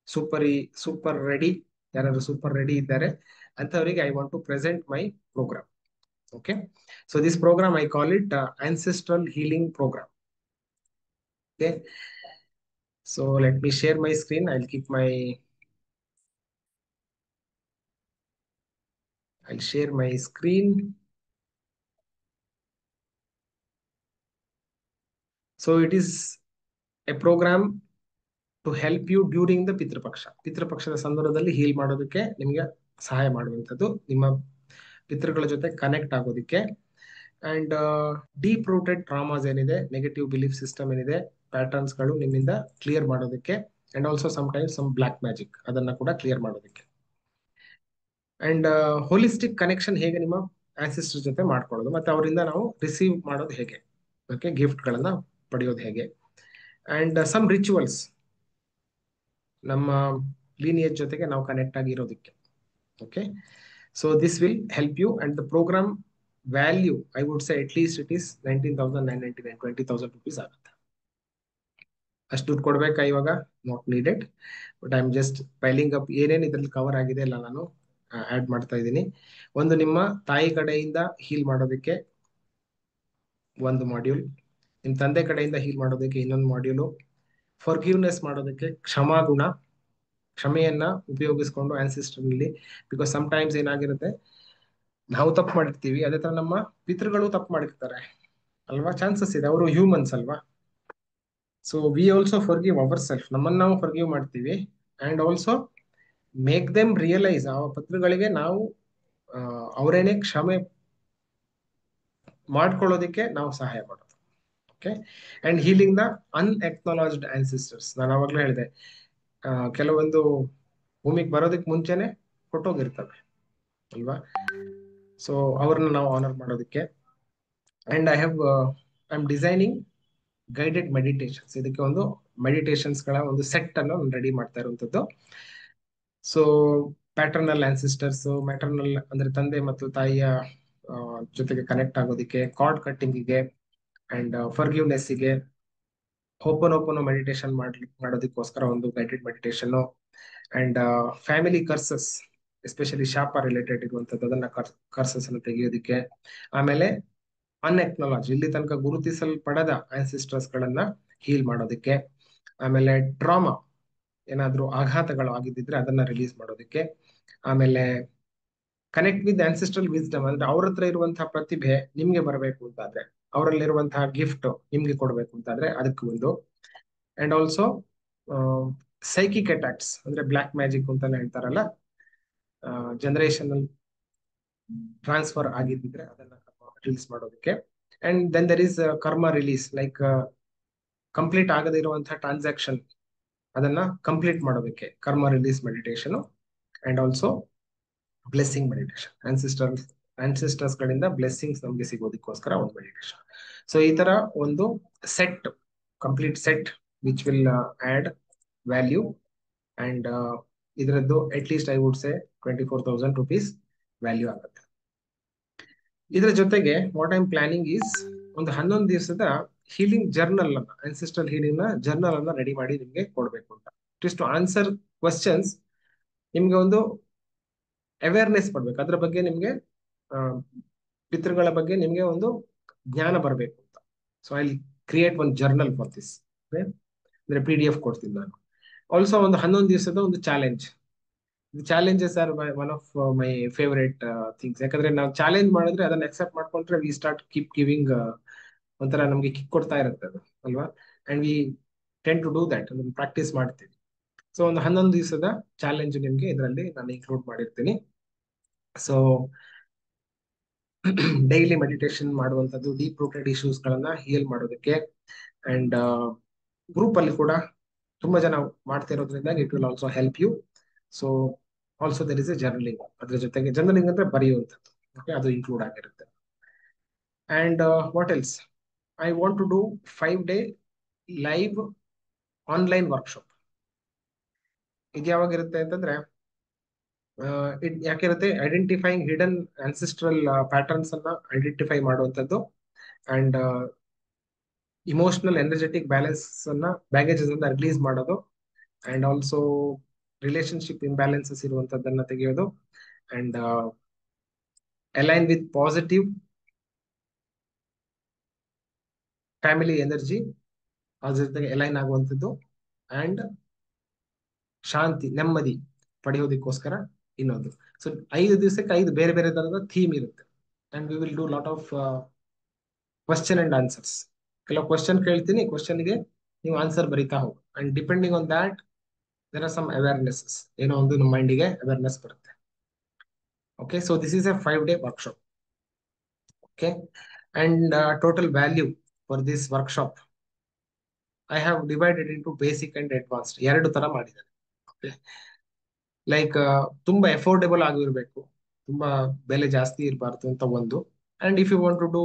Speaker 1: super super ready, ಯಾರಾದ್ರು ಸೂಪರ್ ರೆಡಿ ಇದ್ದಾರೆ ಅಂತವರಿಗೆ I want to present my program. Okay, so this program I call it ancestral healing program. Okay, so let me share my screen. I'll share my screen. So it is a program to help you during the Pitrupaksha. ಪಿತೃಪಕ್ಷದ ಸಂದರ್ಭದಲ್ಲಿ heal ಮಾಡೋದಕ್ಕೆ ನಿಮಗೆ ಸಹಾಯ ಮಾಡುವಂಥದ್ದು, ನಿಮ್ಮ ಪಿತೃಗಳ ಜೊತೆ connect ಆಗೋದಕ್ಕೆ. ಅಂಡ್ ಡೀಪ್ ರೂಟೆಡ್ ಟ್ರಾಮಾಸ್ ಏನಿದೆ, ನೆಗೆಟಿವ್ ಬಿಲೀಫ್ ಸಿಸ್ಟಮ್ ಏನಿದೆ, ಪ್ಯಾಟರ್ನ್ಸ್ ಗಳು ನಿಮ್ಮಿಂದ ಕ್ಲಿಯರ್ ಮಾಡೋದಕ್ಕೆ. And also sometimes some black magic, ಅದನ್ನ ಕೂಡ ಕ್ಲಿಯರ್ ಮಾಡೋದಕ್ಕೆ. ಅಂಡ್ ಹೋಲಿಸ್ಟಿಕ್ ಕನೆಕ್ಷನ್ ಹೇಗೆ ನಿಮ್ಮ ಆನ್ಸಿಸ್ಟರ್ ಜೊತೆ ಮಾಡ್ಕೊಳ್ಳೋದು, ಮತ್ತೆ ಅವರಿಂದ ನಾವು ರಿಸೀವ್ ಮಾಡೋದು ಹೇಗೆ, ಓಕೆ, ಗಿಫ್ಟ್ ಗಳನ್ನ ಪಡೆಯೋದು ಹೇಗೆ. ಅಂಡ್ ಸಮ್ ರಿಚುವಲ್ಸ್, ನಮ್ಮ ಲೀನಿಯೇಜ್ ಜೊತೆಗೆ ನಾವು ಕನೆಕ್ಟ್ ಆಗಿರೋದಕ್ಕೆ. Okay, so this will help you. And the program value, I would say at least it is 19,999, 20,000 rupees ಆಗುತ್ತೆ. ಅಷ್ಟು ದುಡ್ಡು ಕೊಡ್ಬೇಕಾ ಇವಾಗ? Not needed. But I am just piling up. ಏನೇನು ಇದ್ರಲ್ಲಿ ಕವರ್ ಆಗಿದೆ ಎಲ್ಲ ನಾನು ಆಡ್ ಮಾಡ್ತಾ ಇದ್ದೀನಿ. ಒಂದು, ನಿಮ್ಮ ತಾಯಿ ಕಡೆಯಿಂದ ಹೀಲ್ ಮಾಡೋದಕ್ಕೆ ಒಂದು ಮಾಡ್ಯೂಲ್, ನಿಮ್ಮ ತಂದೆ ಕಡೆಯಿಂದ ಹೀಲ್ ಮಾಡೋದಕ್ಕೆ ಇನ್ನೊಂದು ಮಾಡ್ಯೂಲು, ಫಾರ್ಗಿವ್ನೆಸ್ ಮಾಡೋದಕ್ಕೆ ಕ್ಷಮಾಗುಣ, ಕ್ಷಮೆಯನ್ನ ಉಪಯೋಗಿಸ್ಕೊಂಡು ಆನ್ಸಿಸ್ಟರ್ ನಲ್ಲಿ. ಬಿಕಾಸ್ ಸಮ್ ಟೈಮ್ಸ್ ಏನಾಗಿರುತ್ತೆ, ನಾವು ತಪ್ಪು ಮಾಡಿರ್ತೀವಿ, ಅದೇ ತರ ನಮ್ಮ ಪಿತೃಗಳು ತಪ್ಪು ಮಾಡಿರ್ತಾರೆ ಅಲ್ವಾ? ಚಾನ್ಸಸ್ ಇದೆ, ಅವರು ಹ್ಯೂಮನ್ಸ್ ಅಲ್ವಾ? So we also forgive our self, ನಮ್ಮನ್ನ ನಾವು ಫಾರ್ಗಿವ್ ಮಾಡ್ತೀವಿ. And also make them realise, ಆ ಪಿತೃಗಳಿಗೆ ನಾವು ಅವರೇನೆ ಕ್ಷಮೆ ಮಾಡ್ಕೊಳ್ಳೋದಿಕ್ಕೆ ನಾವು ಸಹಾಯ ಮಾಡೋದು. Okay, and healing the unacknowledged ancestors. ನಾನು ಅವಾಗಲೇ ಹೇಳಿದೆ, ಕೆಲವೊಂದು ಭೂಮಿಗೆ ಬರೋದಕ್ಕೆ ಮುಂಚೆನೆ ಹೊಟ್ಟೋಗಿರ್ತವೆ. ಅಲ್ವಾ. ಸೊ ಅವ್ರನ್ನ ನಾವು ಆನರ್ ಮಾಡೋದಕ್ಕೆ. And I am designing guided meditations. ಇದಕ್ಕೆ ಒಂದು ಮೆಡಿಟೇಷನ್ಸ್ ಗಳ ಒಂದು ಸೆಟ್ ಅನ್ನು ರೆಡಿ ಮಾಡ್ತಾ ಇರುವಂತದ್ದು. ಸೊ ಪ್ಯಾಟರ್ನಲ್ ಆನ್ಸಿಸ್ಟರ್ಸ್, ಮ್ಯಾಟರ್ನಲ್ ಅಂದ್ರೆ ತಂದೆ ಮತ್ತು ತಾಯಿಯ ಜೊತೆಗೆ ಕನೆಕ್ಟ್ ಆಗೋದಿಕ್ಕೆ, ಕಾರ್ಡ್ ಕಟ್ಟಿಂಗಿಗೆ ಅಂಡ್ ಫರ್ಗಿವ್ನೆಸ್ಸಿಗೆ, ಓಪನ್ ಮೆಡಿಟೇಷನ್ ಮಾಡೋದಕ್ಕೋಸ್ಕರ ಒಂದು guided meditation. And family curses, especially ಶಾಪ ರಿಲೇಟೆಡ್ ಇರುವಂತದ್ದು, ಅದನ್ನ ಕರ್ಸಸ್ ಅನ್ನು ತೆಗೆಯೋದಿಕ್ಕೆ. ಆಮೇಲೆ ಅನ್ಎಕ್ನಾಲಜ್, ಇಲ್ಲಿ ತನಕ ಗುರುತಿಸಲ್ಪಡದ ಆನ್ಸಿಸ್ಟರ್ಸ್ ಗಳನ್ನ ಹೀಲ್ ಮಾಡೋದಕ್ಕೆ. ಆಮೇಲೆ ಟ್ರಾಮಾ, ಏನಾದ್ರೂ ಆಘಾತಗಳು ಆಗಿದ್ದಿದ್ರೆ ಅದನ್ನ ರಿಲೀಸ್ ಮಾಡೋದಕ್ಕೆ. ಆಮೇಲೆ ಕನೆಕ್ಟ್ ವಿತ್ ಆನ್ಸಿಸ್ಟ್ರಲ್ ವಿಸ್ಡಮ್, ಅಂದ್ರೆ ಅವ್ರ ಹತ್ರ ಇರುವಂತಹ ಪ್ರತಿಭೆ ನಿಮ್ಗೆ ಬರಬೇಕು ಅಂತಾದ್ರೆ, ಅವರಲ್ಲಿರುವಂತಹ ಗಿಫ್ಟ್ ನಿಮ್ಗೆ ಕೊಡ್ಬೇಕು ಅಂತಾದ್ರೆ ಅದಕ್ಕೆ ಒಂದು. ಅಂಡ್ ಆಲ್ಸೋ ಸೈಕಿಕ್ ಅಟ್ಯಾಕ್ಸ್, ಅಂದ್ರೆ ಬ್ಲಾಕ್ ಮ್ಯಾಜಿಕ್ ಅಂತಾನೆ ಹೇಳ್ತಾರಲ್ಲ, ಜನರೇಷನ್ ಟ್ರಾನ್ಸ್ಫರ್ ಆಗಿದ್ದಿದ್ರೆ ಅದನ್ನ ರಿಲೀಸ್ ಮಾಡೋದಕ್ಕೆ. And then there is karma release, like complete ಆಗದೇ ಇರುವಂತಹ ಟ್ರಾನ್ಸಾಕ್ಷನ್ ಅದನ್ನ ಕಂಪ್ಲೀಟ್ ಮಾಡೋದಕ್ಕೆ karma release meditation. And also blessing meditation, ancestors ಗಳಿಂದ ಬ್ಲೆಸ್ಸಿಂಗ್ಸ್ ನಮ್ಗೆ ಸಿಗೋದಕ್ಕೋಸ್ಕರ ಒಂದು ಮೆಡಿಟೇಷನ್. ಸೊ ಈ ತರ ಒಂದು set, complete set which will add value. And ಇದರದ್ದು at least I would say 24,000 rupees value ಆಗುತ್ತೆ. ಇದರ ಜೊತೆಗೆ what I am planning is ಒಂದು 11 ದಿವಸದ ಹೀಲಿಂಗ್ ಜರ್ನಲ್ ಅನ್ನ, ಅನ್ಸಿಸ್ಟಲ್ ಹೀಲಿಂಗ್ ನ ಜರ್ನಲ್ ಅನ್ನ ರೆಡಿ ಮಾಡಿ ನಿಮ್ಗೆ ಕೊಡ್ಬೇಕು ಅಂತ. ಇಟ್ ಟು ಆನ್ಸರ್ ಕ್ವಶನ್ಸ್, ನಿಮ್ಗೆ ಒಂದು ಅವೇರ್ನೆಸ್ ಪಡ್ಬೇಕು ಅದ್ರ ಬಗ್ಗೆ, ನಿಮ್ಗೆ ಆ, ಪಿತೃಗಳ ಬಗ್ಗೆ ನಿಮ್ಗೆ ಒಂದು ಜ್ಞಾನ ಬರಬೇಕು ಅಂತ. So I create one journal for this. ಅಂದ್ರೆ PDF ಕೊಡ್ತೀನಿ ನಾನು. ಆಲ್ಸೋ ಒಂದು 11 ದಿವಸದ ಒಂದು challenge. Challenges R one of my favourite things. ಯಾಕಂದ್ರೆ ನಾವು ಚಾಲೆಂಜ್ ಮಾಡಿದ್ರೆ ಅದನ್ನ ಅಕ್ಸೆಪ್ಟ್ ಮಾಡ್ಕೊಂಡ್ರೆ ವಿ ಸ್ಟಾರ್ಟ್ ಕೀಪ್ ಗಿವಿಂಗ್, ಒಂಥರ ನಮ್ಗೆ ಕಿಕ್ ಕೊಡ್ತಾ ಇರುತ್ತೆ ಅದು, ಅಲ್ವಾ. And we tend to do that, ಅದನ್ನ ಪ್ರಾಕ್ಟೀಸ್ ಮಾಡ್ತೀವಿ. ಸೊ ಒಂದು 11 ದಿವಸದ ಚಾಲೆಂಜ್ ನಿಮ್ಗೆ ಇದರಲ್ಲಿ ನಾನು ಇನ್ಕ್ಲೂಡ್ ಮಾಡಿರ್ತೀನಿ. ಸೊ ಡೈಲಿ ಮೆಡಿಟೇಷನ್ ಮಾಡುವಂತದ್ದು, ಡೀಪ್ ರೂಟೆಡ್ ಇಶ್ಯೂಸ್ ಗಳನ್ನ ಹೀಲ್ ಮಾಡೋದಕ್ಕೆ. ಅಂಡ್ ಗ್ರೂಪ್ ಅಲ್ಲಿ ಕೂಡ ತುಂಬಾ ಜನ ಮಾಡ್ತಿರೋದ್ರಿಂದ it will also help you. So also there is a journaling, ಅದ್ರ ಜೊತೆಗೆ ಜರ್ನಲಿಂಗ್ ಅಂದ್ರೆ ಬರೆಯುವಂಥದ್ದು, ಓಕೆ, ಅದು ಇನ್ಕ್ಲೂಡ್ ಆಗಿರುತ್ತೆ. And what else, I want to do 5-day live online workshop. ಇದು ಯಾವಾಗಿರುತ್ತೆ ಅಂತಂದ್ರೆ, ಯಾಕಿರುತ್ತೆ, ಐಡೆಂಟಿಫೈಯಿಂಗ್ ಹಿಡನ್ ಆನ್ಸಿಸ್ಟ್ರಲ್ ಪ್ಯಾಟರ್ನ್ಸ್ ಅನ್ನ ಐಡೆಂಟಿಫೈ ಮಾಡುವಂಥದ್ದು. ಅಂಡ್ ಇಮೋಷನಲ್ ಎನರ್ಜೆಟಿಕ್ ಬ್ಯಾಲೆನ್ಸ್ ಅನ್ನ, ಬ್ಯಾಗೇಜಸ್ ಅನ್ನ ರಿಲೀಸ್ ಮಾಡೋದು. ಅಂಡ್ ಆಲ್ಸೋ ರಿಲೇಶನ್ಶಿಪ್ ಇಂಬ್ಯಾಲೆನ್ಸಸ್ ಇರುವಂತದ್ದನ್ನ ತೆಗೆಯೋದು. And align with positive family energy, ಅದ್ರ ಜೊತೆಗೆ ಅಲೈನ್ ಆಗುವಂಥದ್ದು. ಅಂಡ್ ಶಾಂತಿ, ನೆಮ್ಮದಿ ಪಡೆಯೋದಕ್ಕೋಸ್ಕರ ಇನ್ನೊಂದು. ಸೊ 5 ದಿವಸಕ್ಕೆ 5 ಬೇರೆ ಬೇರೆ ತರದ ಥೀಮ್ ಇರುತ್ತೆ. And we will do lot of question and answers. ಕೆಲವು ಕ್ವಶನ್ ಕೇಳ್ತೀನಿ, ಕ್ವಶನ್ಗೆ ನೀವು ಆನ್ಸರ್ ಬರೀತಾ ಹೋಗಿ. And depending on that there are some awarenesses, ಏನೋ ಒಂದು ನಮ್ಮ ಮೈಂಡಿಗೆ ಅವೇರ್ನೆಸ್ ಬರುತ್ತೆ. Okay, so this is a 5-day workshop. Okay, and total value for this workshop I have divided into basic and advanced, ಎರಡು ತರ ಮಾಡಿದ್ದೇನೆ. ಲೈಕ್ ತುಂಬಾ affordable ಆಗಿರ್ಬೇಕು, ತುಂಬಾ ಬೆಲೆ ಜಾಸ್ತಿ ಇರಬಾರ್ದು ಅಂತ ಒಂದು. And if you want to do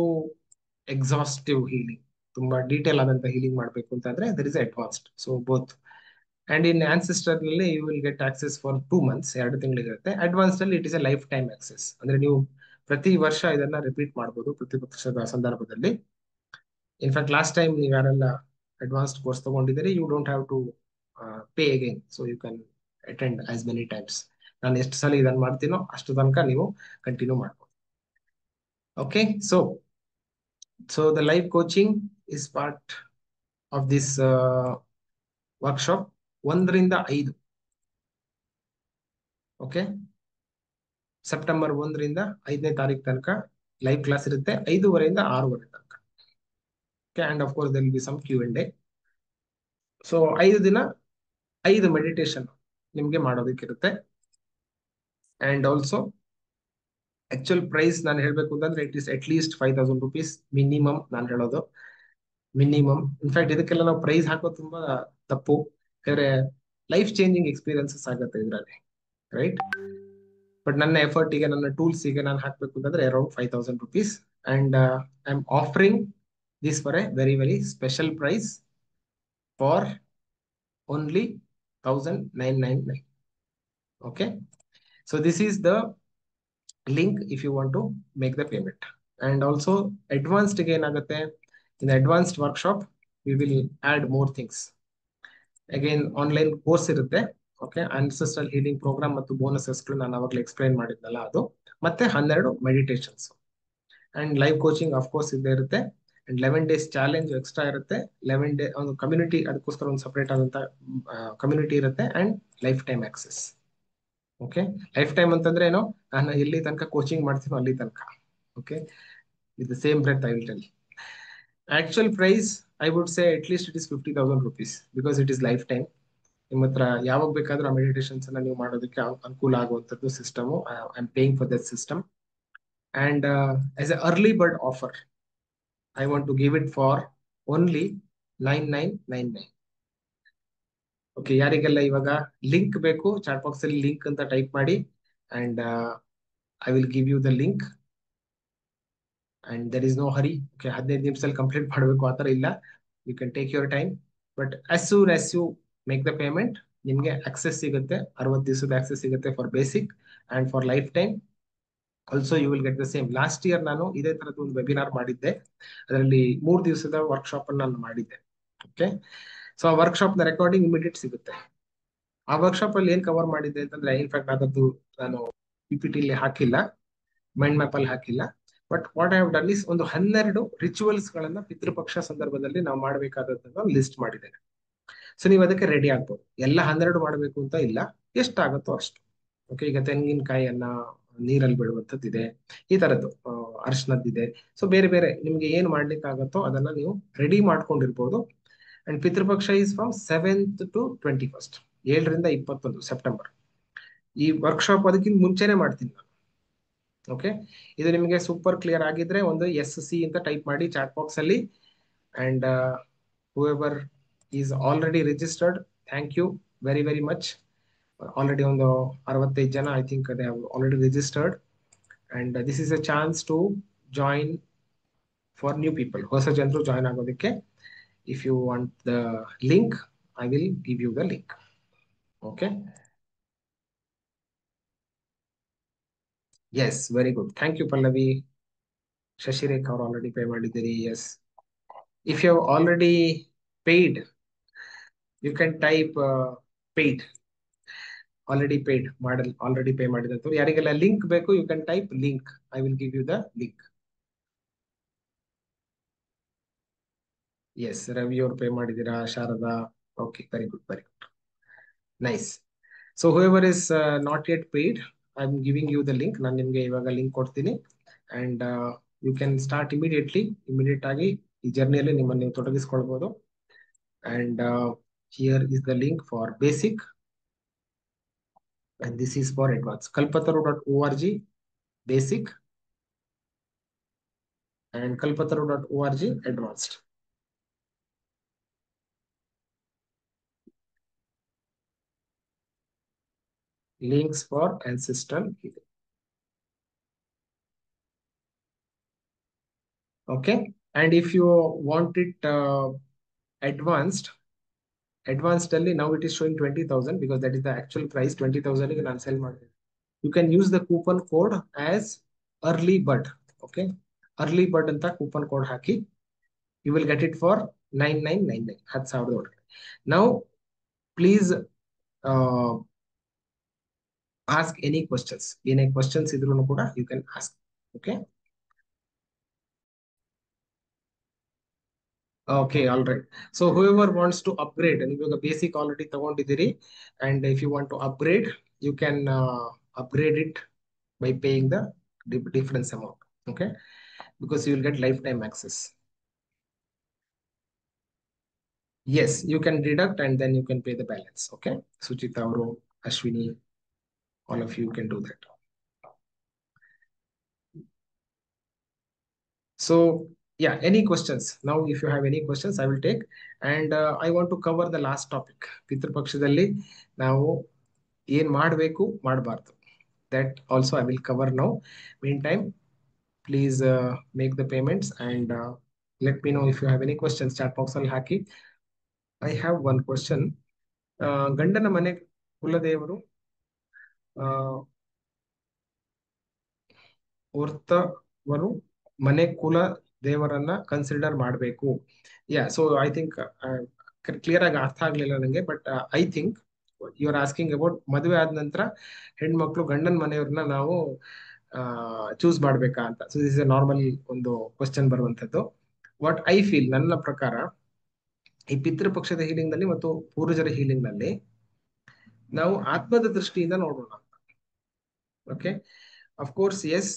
Speaker 1: exhaustive healing, ತುಂಬಾ ಡೀಟೇಲ್ ಆದಂತ ಹೀಲಿಂಗ್ ಮಾಡಬೇಕು ಅಂತಂದ್ರೆ there is advanced. So both. And in ancestor ನಲ್ಲಿ you will get access for 2 months, 2 ತಿಂಗಳಿರುತ್ತೆ. ಅಡ್ವಾನ್ಸ್ ಅಲ್ಲಿ it is a lifetime access, ಅಂದ್ರೆ ನೀವು ಪ್ರತಿ ವರ್ಷ ಇದನ್ನ ರಿಪೀಟ್ ಮಾಡಬಹುದು, ಪ್ರತಿ ವರ್ಷದ ಸಂದರ್ಭದಲ್ಲಿ. ಇನ್ಫ್ಯಾಕ್ಟ್ ಲಾಸ್ಟ್ ಟೈಮ್ ನೀವು ಯಾರೆಲ್ಲ ಅಡ್ವಾನ್ಸ್ಡ್ ಕೋರ್ಸ್ ತಗೊಂಡಿದ್ದೀರಿ, you don't have to pay again, so you can attend as many times. ನಾನು ಎಷ್ಟು ಸಲ ಇದನ್ನ ಮಾಡ್ತೀನೋ ಅಷ್ಟು ತನಕ ನೀವು ಕಂಟಿನ್ಯೂ ಮಾಡ್ಬೋದು. Okay, so the live coaching is part of this workshop 1 ರಿಂದ 5. ಓಕೆ, ಸೆಪ್ಟೆಂಬರ್ 1 ರಿಂದ 5ನೇ ತಾರೀಕು ತನಕ ಲೈವ್ ಕ್ಲಾಸ್ ಇರುತ್ತೆ, 5:30 ಇಂದ 6:30 ತನಕ. Okay, and of course there will be some Q&A. So 5 ದಿನ 5 ಮೆಡಿಟೇಷನ್ ನಿಮ್ಗೆ ಮಾಡೋದಕ್ಕಿರುತ್ತೆ. ಅಂಡ್ ಆಲ್ಸೋ ಆಕ್ಚುಯಲ್ ಪ್ರೈಸ್ ನಾನು ಹೇಳ್ಬೇಕು ಅಂತಂದ್ರೆ it is at least 5,000 rupees minimum, ನಾನು ಹೇಳೋದು ಮಿನಿಮಮ್. ಇನ್ಫ್ಯಾಕ್ಟ್ ಇದಕ್ಕೆಲ್ಲ ನಾವು ಪ್ರೈಸ್ ಹಾಕೋದು ತುಂಬಾ ತಪ್ಪು, ಯಾಕಂದ್ರೆ ಲೈಫ್ ಚೇಂಜಿಂಗ್ ಎಕ್ಸ್ಪೀರಿಯನ್ಸಸ್ ಆಗುತ್ತೆ ಇದರಲ್ಲಿ, ರೈಟ್. ಬಟ್ ನನ್ನ ಎಫರ್ಟಿಗೆ ನನ್ನ ಟೂಲ್ಸಿಗೆ ನಾನು ಹಾಕಬೇಕು ಅಂತಂದ್ರೆ around 5,000 rupees. And I am offering this for a very very special price for only 1,999. Okay, so this is the link if you want to make the payment. And also advanced ಏನಾಗುತ್ತೆ, in advanced workshop we will add more things. Again online course ಇರುತ್ತೆ. Okay, ancestral healing program ಮತ್ತು ಬೋನಸಸ್ಗಳು ನಾನು ಅವಾಗಲೇ explain ಮಾಡಿದ್ನಲ್ಲ ಅದು, ಮತ್ತೆ 12 meditations and live coaching course ಇದ್ದೇ ಇರುತ್ತೆ. ಅಂಡ್ 11 days ಚಾಲೆಂಜ್ ಎಕ್ಸ್ಟ್ರಾ ಇರುತ್ತೆ. 11 ಡೇ ಒಂದು ಕಮ್ಯುನಿಟಿ, ಅದಕ್ಕೋಸ್ಕರ ಒಂದು ಸಪರೇಟ್ ಆದಂತ ಕಮ್ಯುನಿಟಿ ಇರುತ್ತೆ. And lifetime access. Okay, lifetime ಅಂತಂದ್ರೆ ಏನೋ, ನಾನು ಎಲ್ಲಿ ತನಕ ಕೋಚಿಂಗ್ ಮಾಡ್ತೀನೋ ಅಲ್ಲಿ ತನಕ. Okay, with the same breath I will tell. Actual price I would say at least it is 50,000 rupees, because it is lifetime. ನಿಮ್ಮ ಹತ್ರ ಯಾವಾಗ ಬೇಕಾದ್ರೂ ಆ ಮೆಡಿಟೇಷನ್ಸ್ ಅನ್ನ ನೀವು ಮಾಡೋದಕ್ಕೆ ಅನುಕೂಲ ಆಗುವಂತದ್ದು system. I am paying for that system. And as a early bird offer I want to give it for only 9,999. Okay, ಯಾರಿಗೆಲ್ಲ ಇವಾಗ ಲಿಂಕ್ ಬೇಕು, ಚಾಟ್ ಬಾಕ್ಸ್ ಅಲ್ಲಿ ಲಿಂಕ್ ಅಂತ ಟೈಪ್ ಮಾಡಿ. And I will give you the link. And there is no hurry. Okay, 15 ನಿಮಿಷದಲ್ಲಿ complete ಮಾಡಬೇಕು ಆ ಥರ ಇಲ್ಲ. You can take your time. But as soon as you make the payment, ನಿಮಗೆ access ಸಿಗುತ್ತೆ, 60 ದಿವಸದ ಆಕ್ಸೆಸ್ ಸಿಗುತ್ತೆ for basic. And for lifetime also you will get the same. Last year ನಾನು ಇದೇ ತರದ್ದು ಒಂದು ವೆಬಿನಾರ್ ಮಾಡಿದ್ದೆ. ಅದರಲ್ಲಿ 3 ದಿವಸದ ವರ್ಕ್ಶಾಪ್ ಅನ್ನು ನಾನು ಮಾಡಿದ್ದೆ. ಓಕೆ, ಸೊ ಆ ವರ್ಕ್ಶಾಪ್ ನ ರೆಕಾರ್ಡಿಂಗ್ ಇಮಿಡಿಯೇಟ್ ಸಿಗುತ್ತೆ. ಆ ವರ್ಕ್ಶಾಪ್ ಅಲ್ಲಿ ಏನ್ ಕವರ್ ಮಾಡಿದ್ದೆ ಅಂತಂದ್ರೆ, ಇನ್ಫ್ಯಾಕ್ಟ್ ಅದದ್ದು ನಾನು PPT ಹಾಕಿಲ್ಲ, ಮೈಂಡ್ ಮ್ಯಾಪ್ ಅಲ್ಲಿ ಹಾಕಿಲ್ಲ. But what I have done is, ಒಂದು 12 ರಿಚುವಲ್ಸ್ ಗಳನ್ನ ಪಿತೃಪಕ್ಷ ಸಂದರ್ಭದಲ್ಲಿ ನಾವು ಮಾಡಬೇಕಾದದ್ದನ್ನ ಲಿಸ್ಟ್ ಮಾಡಿದ್ದೇನೆ. ಸೊ ನೀವು ಅದಕ್ಕೆ ರೆಡಿ ಆಗ್ಬೋದು. ಎಲ್ಲ 12 ಮಾಡಬೇಕು ಅಂತ ಇಲ್ಲ, ಎಷ್ಟಾಗುತ್ತೋ ಅಷ್ಟು. ಓಕೆ, ಈಗ ತೆಂಗಿನಕಾಯಿಯನ್ನ ನೀರಲ್ಲಿ ಬಿಡುವಂಥದ್ದಿದೆ, ಈ ತರದ್ದು ಅರ್ಶನದ್ದಿದೆ. ಸೊ ಬೇರೆ ಬೇರೆ ನಿಮ್ಗೆ ಏನ್ ಮಾಡ್ಲಿಕ್ಕೆ ಆಗುತ್ತೋ ಅದನ್ನ ನೀವು ರೆಡಿ ಮಾಡ್ಕೊಂಡಿರ್ಬೋದು. And Pitrupaksha is from 7th to 21st, 7ರಿಂದ 21 ಸೆಪ್ಟೆಂಬರ್. ಈ ವರ್ಕ್ಶಾಪ್ ಅದಕ್ಕಿಂತ ಮುಂಚೆನೆ ಮಾಡ್ತೀನಿ ನಾನು. ಓಕೆ, ಇದು ನಿಮಗೆ ಸೂಪರ್ ಕ್ಲಿಯರ್ ಆಗಿದ್ರೆ ಒಂದು SC ಅಂತ ಟೈಪ್ ಮಾಡಿ ಚಾಟ್ ಬಾಕ್ಸ್ ಅಲ್ಲಿ. And whoever is already registered, thank you very very much. Already ಒಂದು 65 ಜನ I think they have already registered. And this is a chance to join for new people, ಹೊಸ ಜನರು join ಆಗೋದಕ್ಕೆ. If you want the link, I will give you the link. Okay, yes, very good, thank you Pallavi. Shashirekh ಅವರು already pay ಮಾಡಿದ್ದೀರಿ. Yes, if you already paid, you can type paid. Already paid ಮಾಡಲ್, already pay ಮಾಡಿದಂತವ್ರು ಯಾರಿಗೆಲ್ಲ link ಬೇಕು, you can type link. I will give you the link. Yes, Ravi ಅವ್ರು pay ಮಾಡಿದ್ದೀರಾ, Sharada. Okay, very good, very good, nice. So whoever is not yet paid, I am giving you the link. ನಾನು ನಿಮ್ಗೆ ಇವಾಗ link ಕೊಡ್ತೀನಿ. And you can start immediate ಆಗಿ ಈ ಜರ್ನಿಯಲ್ಲಿ ನಿಮ್ಮನ್ನು ನೀವು ತೊಡಗಿಸ್ಕೊಳ್ಬಹುದು. And here is the link for basic, and this is for advanced. kalpataru.org basic and kalpataru.org advanced. Links for ancestral healing. Okay, and if you want it advanced, ಅಲ್ಲಿ now it is showing 20,000 because that is the actual price. 20,000 ಗೆ ನಾನು cell ಮಾಡಿದೆ. You can use the coupon code as early bird. Okay, early bird ಅಂತ coupon code hockey, you will get it for 9,999, 10,000 ಒಳಗೆ. Now please ask any questions. ಏನೇ questions ಇದ್ರೂ ಕೂಡ you can ask. Okay, okay, all right. So whoever wants to upgrade, and ಇವಾಗ basic already ತಗೊಂಡಿದ್ದೀರಿ, and if you want to upgrade, you can upgrade it by paying the difference amount. Okay, because you will get lifetime access. Yes, you can deduct and then you can pay the balance. Okay, Suchita ಅವರು, Ashwini, all of you can do that. So yeah, any questions? Now if you have any questions, I will take. And I want to cover the last topic. ಪಿತೃಪಕ್ಷದಲ್ಲಿ ನಾವು ಏನ್ ಮಾಡಬೇಕು, ಮಾಡಬಾರ್ದು. that also I will cover now. Meantime, please make the payments and let me know if you have any questions. Chat box ಅಲ್ಲಿ ಹಾಕಿ. I have one question. ಗಂಡನ ಮನೆ ಕುಲದೇವರು ಹೊರ್ತವರು ಮನೆ ಕುಲ ದೇವರನ್ನ ಕನ್ಸಿಡರ್ ಮಾಡಬೇಕು. Yeah, so I think clear ಆಗಿ ಅರ್ಥ ಆಗ್ಲಿಲ್ಲ ನನಗೆ, but I think you are asking about ಮದುವೆ ಆದ ನಂತರ ಹೆಣ್ಮಕ್ಳು ಗಂಡನ ಮನೆಯವ್ರನ್ನ ನಾವು ಚೂಸ್ ಮಾಡ್ಬೇಕಾ ಅಂತ. So this is A normal ಒಂದು ಕ್ವಶನ್ ಬರುವಂತದ್ದು. ವಾಟ್ ಐ ಫೀಲ್, ನನ್ನ ಪ್ರಕಾರ ಈ ಪಿತೃಪಕ್ಷದ ಹೀಲಿಂಗ್ ನಲ್ಲಿ ಮತ್ತು ಪೂರ್ವಜರ ಹೀಲಿಂಗ್ ನಲ್ಲಿ ನಾವು ಆತ್ಮದ ದೃಷ್ಟಿಯಿಂದ ನೋಡೋಣ. ಓಕೆ, ಅಫ್ಕೋರ್ಸ್ ಎಸ್,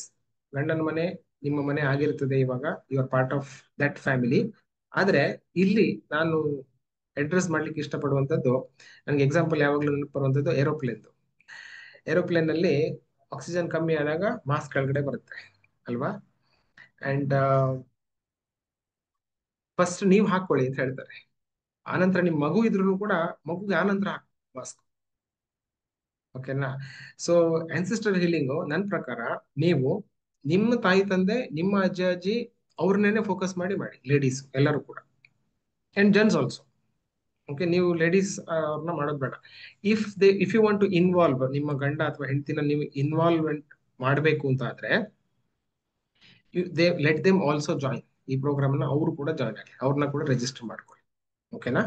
Speaker 1: ಗಂಡನ ಮನೆ ನಿಮ್ಮ ಮನೆ ಆಗಿರ್ತದೆ, ಇವಾಗ you are part of that family. ಆದ್ರೆ ಇಲ್ಲಿ ನಾನು ಅಡ್ರೆಸ್ ಮಾಡ್ಲಿಕ್ಕೆ ಇಷ್ಟಪಡುವಂತದ್ದು, ನನಗೆ ಎಕ್ಸಾಂಪಲ್ ಯಾವಾಗ್ಲೂ ನೆನಪು ಬರುವಂತದ್ದು ಏರೋಪ್ಲೇನ್. ಏರೋಪ್ಲೇನ್ ನಲ್ಲಿ ಆಕ್ಸಿಜನ್ ಕಮ್ಮಿ ಆದಾಗ ಮಾಸ್ಕ್ ಕೆಳಗಡೆ ಬರುತ್ತೆ ಅಲ್ವಾ? ಅಂಡ್ ಫಸ್ಟ್ ನೀವು ಹಾಕೊಳ್ಳಿ ಅಂತ ಹೇಳ್ತಾರೆ. ಆನಂತರ ನಿಮ್ ಮಗು ಇದ್ರು ಕೂಡ ಮಗುಗೆ ಆನಂತರ ಮಾಸ್ಕ್. ಓಕೆನಾ? ಸೊ ಆನ್ಸಿಸ್ಟರ್ ಹೀಲಿಂಗ್ ನನ್ನ ಪ್ರಕಾರ ನೀವು ನಿಮ್ಮ ತಾಯಿ ತಂದೆ, ನಿಮ್ಮ ಅಜ್ಜ ಅಜ್ಜಿ ಅವ್ರನ್ನೇನೆ ಫೋಕಸ್ ಮಾಡಿ ಲೇಡೀಸ್ ಎಲ್ಲರೂ ಕೂಡ, ಅಂಡ್ ಜೆಂಟ್ಸ್ ಆಲ್ಸೋ. ಓಕೆ, ನೀವು ಲೇಡೀಸ್ ಅವ್ರನ್ನ ಮಾಡೋದು ಬೇಡ. If you want to involve, ನಿಮ್ಮ ಗಂಡ ಅಥವಾ ಹೆಂಡತಿನ ನೀವು ಇನ್ವಾಲ್ವ್ಮೆಂಟ್ ಮಾಡಬೇಕು ಅಂತ ಆದ್ರೆ they let them also join ಈ ಪ್ರೋಗ್ರಾಮ್ ನ. ಅವರು ಕೂಡ ಜಾಯಿನ್ ಆಗಲಿ, ಅವ್ರನ್ನ ಕೂಡ ರಿಜಿಸ್ಟರ್ ಮಾಡ್ಕೊಳ್ಳಿ. ಓಕೆನಾ?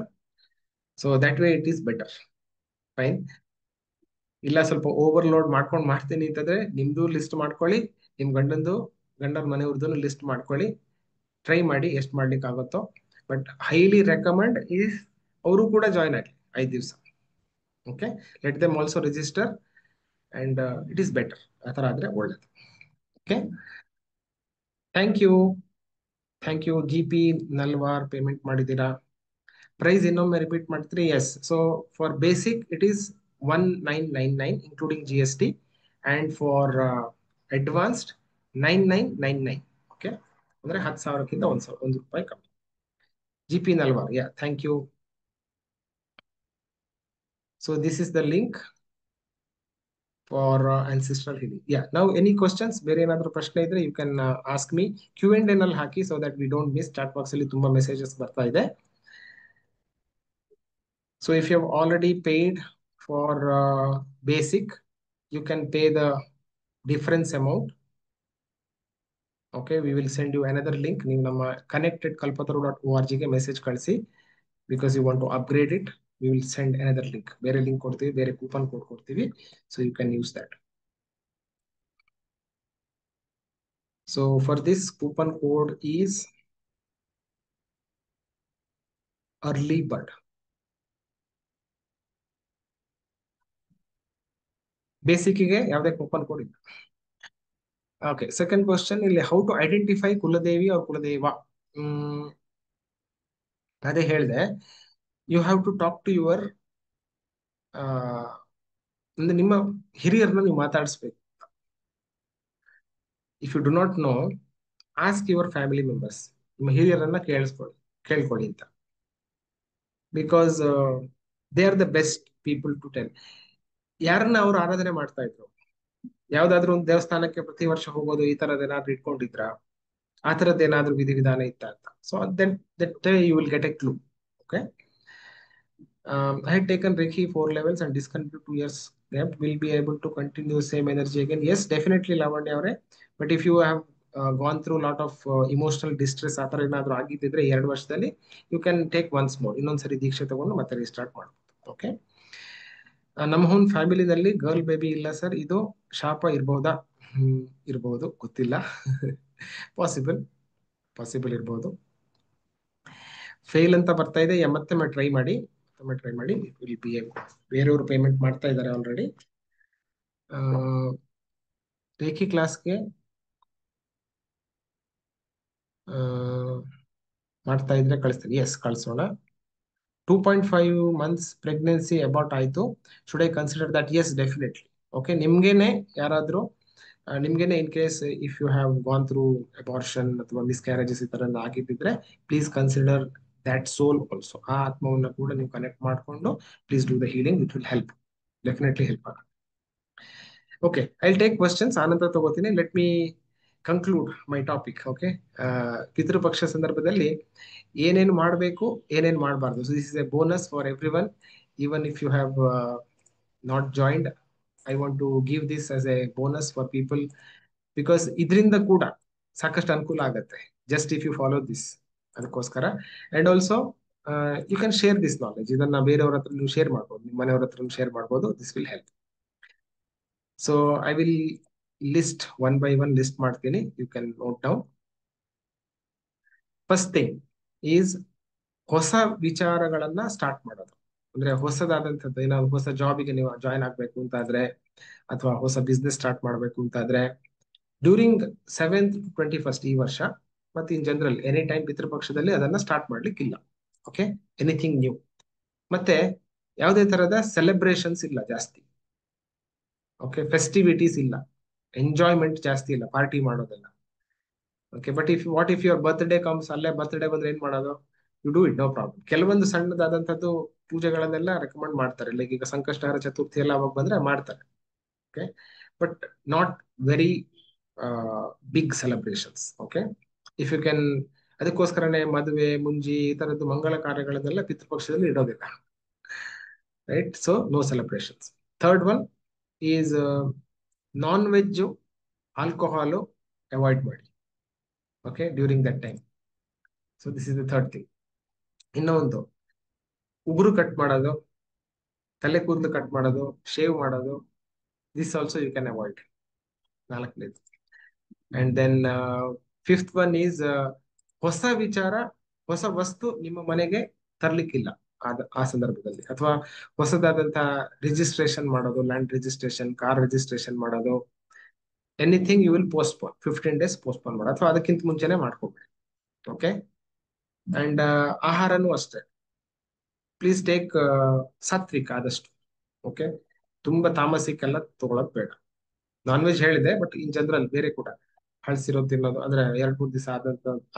Speaker 1: So that way it is better. Fine. ಇಲ್ಲ ಸ್ವಲ್ಪ ಓವರ್ಲೋಡ್ ಮಾಡ್ಕೊಂಡು ಮಾಡ್ತೀನಿ ಅಂತಂದ್ರೆ ನಿಮ್ದು ಲಿಸ್ಟ್ ಮಾಡ್ಕೊಳ್ಳಿ, ನಿಮ್ ಗಂಡನ ಮನೆಯವ್ರದ್ದು ಲಿಸ್ಟ್ ಮಾಡ್ಕೊಳ್ಳಿ, ಟ್ರೈ ಮಾಡಿ ಎಷ್ಟು ಮಾಡ್ಲಿಕ್ಕೆ ಆಗುತ್ತೋ. ಬಟ್ ಹೈಲಿ ರೆಕಮೆಂಡ್ ಈಸ್ ಅವರು ಕೂಡ ಜಾಯಿನ್ ಆಗಲಿ 5 ದಿವಸ. Okay, let them also register and it is better. ಆ ಥರ ಆದ್ರೆ ಒಳ್ಳೇದು. Okay, thank you. Thank you. G P Nalwar payment ಮಾಡಿದ್ದೀರಾ. ಪ್ರೈಸ್ ಇನ್ನೊಮ್ಮೆ ರಿಪೀಟ್ ಮಾಡ್ತೀರಿ? Yes. So for basic it is 1999 including G S T, and for advanced 9999. Okay, ಅಂದ್ರೆ 10,000ಕ್ಕಿಂತ ಒಂದು ರೂಪಾಯಿ ಕಮ್ಮಿ. G P Nalwar, yeah, thank you. So this is the link for ancestral healing. Yeah, ನಾವು any questions, ಬೇರೆ ಏನಾದರೂ ಪ್ರಶ್ನೆ ಇದ್ರೆ you can ask me. Q&A ನಲ್ಲಿ ಹಾಕಿ, so that we don't miss. Chat box ಅಲ್ಲಿ ತುಂಬಾ ಮೆಸೇಜಸ್ ಬರ್ತಾ ಇದೆ. So if you have already paid for basic, you can pay the difference amount. Okay, we will send you another link. ನೀವು ನಮ್ಮ connectedkalpataru.org ಗೆ message ಕಳಿಸಿ, because you want to upgrade it. We will send another link. ಬೇರೆ link ಕೊಡ್ತೀವಿ, ಬೇರೆ coupon code ಕೊಡ್ತೀವಿ, so you can use that. So for this coupon code is early bird. Basic ಗೆ ಯಾವುದೇ ಕೂಪನ್ ಕೋಡ್ ಇಲ್ಲ. Okay, second question ಇಲ್ಲಿ, how to identify kuladevi ಅವ್ರ ಕುಲದೇವ. ಅದೇ ಹೇಳಿದೆ, you have to talk to your, ಅಂದ್ರೆ ನಿಮ್ಮ ಹಿರಿಯರನ್ನ ನೀವು ಮಾತಾಡಿಸ್ಬೇಕು. If you do not know, ask your family members, ನಿಮ್ಮ ಹಿರಿಯರನ್ನ ಕೇಳ್ಕೊಳ್ಳಿ ಅಂತ. Because they are the best people to tell. ಯಾರನ್ನ ಅವರು ಆರಾಧನೆ ಮಾಡ್ತಾ ಇದ್ರು, ಯಾವ್ದಾದ್ರು ಒಂದು ದೇವಸ್ಥಾನಕ್ಕೆ ಪ್ರತಿ ವರ್ಷ ಹೋಗೋದು, ಈ ತರದ್ ಏನಾದ್ರು ಇಟ್ಕೊಂಡಿದ್ರ, ಆ ತರದ್ ಏನಾದ್ರು ವಿಧಿವಿಧಾನ ಇತ್ತ ಅಂತ. So that you will get a clue. Okay, I had taken Reiki 4 levels and discontinued 2 years gap. Will be able to continue same energy again? Yes, definitely, Lavanya avare. But if you have gone through a lot of emotional distress, ಆ ಥರ ಏನಾದ್ರು ಆಗಿದ್ದಿದ್ರೆ 2 ವರ್ಷದಲ್ಲಿ, you can take once more, ಇನ್ನೊಂದ್ಸರಿ ದೀಕ್ಷೆ ತಗೊಂಡು ಮತ್ತೆ restart ಮಾಡ್ಬೋದು. ಓಕೆ, ನಮ್ಮ ಓನ್ ಫ್ಯಾಮಿಲಿನಲ್ಲಿ ಗರ್ಲ್ ಬೇಬಿ ಇಲ್ಲ ಸರ್, ಇದು ಶಾಪ ಇರ್ಬೋದಾ? ಇರ್ಬೋದು, ಗೊತ್ತಿಲ್ಲ. ಪಾಸಿಬಲ್, ಪಾಸಿಬಲ್ ಇರ್ಬೋದು. ಫೇಲ್ ಅಂತ ಬರ್ತಾ ಇದೆ, ಮತ್ತೊಮ್ಮೆ ಟ್ರೈ ಮಾಡಿ, ವಿಲ್ ಬಿ ಏಬಲ್. ಬೇರೆಯವರು ಪೇಮೆಂಟ್ ಮಾಡ್ತಾ ಇದ್ದಾರೆ ಆಲ್ರೆಡಿ. ರೇಖಿ ಕ್ಲಾಸ್ಗೆ ಮಾಡ್ತಾ ಇದ್ರೆ ಕಳಿಸ್ತೀನಿ. ಎಸ್, ಕಳಿಸೋಣ. 2.5 months ಪ್ರೆಗ್ನೆನ್ಸಿ ಅಬಾರ್ಟ್ ಆಯ್ತು, should I consider that? Yes, definitely. Okay, ನಿಮ್ಗೇನೆ ಯಾರಾದ್ರೂ, ನಿಮ್ಗೇನೆ in case if you have gone through abortion ಅಥವಾ ಮಿಸ್ಕ್ಯಾರೇಜಸ್ ಈ ತರ ಆಗಿದ್ದಿದ್ರೆ, please consider that soul also. ಆ ಆತ್ಮವನ್ನ ಕೂಡ ನೀವು ಕನೆಕ್ಟ್ ಮಾಡಿಕೊಂಡು please do the healing. It will help, definitely help ಆಗುತ್ತೆ. ಓಕೆ, ಐ ಟೇಕ್ ಕ್ವಶನ್ಸ್ ಆನಂತರ ತಗೋತೀನಿ. Let me conclude my topic. Okay, Pitrupaksha ಸಂದರ್ಭದಲ್ಲಿ ಏನೇನು ಮಾಡಬೇಕು, ಏನೇನು ಮಾಡಬಾರ್ದು. So this is a bonus for everyone, even if you have not joined. I want to give this as a bonus for people, because ಇದರಿಂದ ಕೂಡ ಸಾಕಷ್ಟು ಅನುಕೂಲ ಆಗತ್ತೆ, just if you follow this. ಅದಕ್ಕೋಸ್ಕರ and also you can share this knowledge. ಇದನ್ನ ಬೇರೆಯವ್ರ ಹತ್ರ ನೀವು ಶೇರ್ ಮಾಡ್ಬೋದು, ನಿಮ್ಮ ಮನೆಯವ್ರ ಹತ್ರ ಶೇರ್ ಮಾಡ್ಬೋದು. This will help. So I will list one by one list ಮಾಡ್ತೀನಿ. You can note down. First thing is ಹೊಸ ವಿಚಾರಗಳನ್ನ ಸ್ಟಾರ್ಟ್ ಮಾಡೋದು. ಅಂದ್ರೆ ಹೊಸದಾದಂಥದ್ದು ಏನಾದ್ರು ಹೊಸ ಜಾಬಿಗೆ ನೀವು ಜಾಯ್ನ್ ಆಗ್ಬೇಕು ಅಂತಾದ್ರೆ, ಅಥವಾ ಹೊಸ ಬಿಸ್ನೆಸ್ ಸ್ಟಾರ್ಟ್ ಮಾಡ್ಬೇಕು ಅಂತಾದ್ರೆ, ಡ್ಯೂರಿಂಗ್ 7th to 21st ಈ ವರ್ಷ ಮತ್ತೆ ಇನ್ ಜನರಲ್ ಎನಿ ಟೈಮ್ ಪಿತೃಪಕ್ಷದಲ್ಲಿ ಅದನ್ನ ಸ್ಟಾರ್ಟ್ ಮಾಡ್ಲಿಕ್ಕಿಲ್ಲ. Okay, anything new. ಮತ್ತೆ ಯಾವುದೇ ತರದ ಸೆಲೆಬ್ರೇಷನ್ಸ್ ಇಲ್ಲ ಜಾಸ್ತಿ. ಓಕೆ, ಫೆಸ್ಟಿವಿಟೀಸ್ ಇಲ್ಲ, ಎಂಜಾಯ್ಮೆಂಟ್ ಜಾಸ್ತಿ ಇಲ್ಲ, ಪಾರ್ಟಿ ಮಾಡೋದಲ್ಲ. Okay, but if what if your birthday comes, ಅಲ್ಲೇ ಬರ್ತ್ಡೇ ಬಂದ್ರೆ ಏನ್ ಮಾಡೋದು? You do it, no problem. ಕೆಲವೊಂದು ಸಣ್ಣದಾದಂಥದ್ದು ಪೂಜೆಗಳನ್ನೆಲ್ಲ ರೆಕಮೆಂಡ್ ಮಾಡ್ತಾರೆ, ಲೈಕ್ ಈಗ ಸಂಕಷ್ಟಹರ ಚತುರ್ಥಿ ಎಲ್ಲ ಅವಾಗ ಬಂದ್ರೆ ಮಾಡ್ತಾರೆ. Okay, but not very big celebrations. Okay, if you can. ಅದಕ್ಕೋಸ್ಕರನೇ ಮದುವೆ ಮುಂಜಿ ಈ ತರದ್ದು ಮಂಗಳ ಕಾರ್ಯಗಳನ್ನೆಲ್ಲ ಪಿತೃಪಕ್ಷದಲ್ಲಿ ಇಡೋದಿಲ್ಲ. Right, so no celebrations. Third one is non veg, alcohol avoid ಮಾಡಿ. Okay, during that time. So this is the third thing. ಇನ್ನೊಂದು, ಉಗುರು ಕಟ್ ಮಾಡೋದು, ತಲೆ ಕೂದಲು ಕಟ್ ಮಾಡೋದು, ಶೇವ್ ಮಾಡೋದು, this also you can avoid. ನಾಲ್ಕನೇದು. And then fifth one is ಹೊಸ ವಿಚಾರ, ಹೊಸ ವಸ್ತು ನಿಮ್ಮ ಮನೆಗೆ ತರ್ಲಿಕ್ಕಿಲ್ಲ ಆ ಸಂದರ್ಭದಲ್ಲಿ. ಅಥವಾ ಹೊಸದಾದಂತಹ ರಿಜಿಸ್ಟ್ರೇಷನ್ ಮಾಡೋದು, ಲ್ಯಾಂಡ್ ರಿಜಿಸ್ಟ್ರೇಷನ್, ಕಾರ್ ರಿಜಿಸ್ಟ್ರೇಷನ್ ಮಾಡೋದು, anything you will postpone, 15 days postpone ಮಾಡೋದು, ಅಥವಾ ಅದಕ್ಕಿಂತ ಮುಂಚೆನೆ ಮಾಡ್ಕೋಬೇಡಿ. ಓಕೆ, ಅಂಡ್ ಆಹಾರನೂ ಅಷ್ಟೇ, ಪ್ಲೀಸ್ ಟೇಕ್ ಸಾತ್ವಿಕ ಆದಷ್ಟು. ಓಕೆ, ತುಂಬಾ ತಾಮಸಿಕ್ಕೆಲ್ಲ ತಗೊಳಕ್ ಬೇಡ. ನಾನ್ ವೆಜ್ ಹೇಳಿದೆ, ಬಟ್ ಇನ್ ಜನರಲ್ ಬೇರೆ ಕೂಡ ಹಳಸಿರೋ ತಿನ್ನೋದು, ಅಂದ್ರೆ 2-3 ದಿವಸ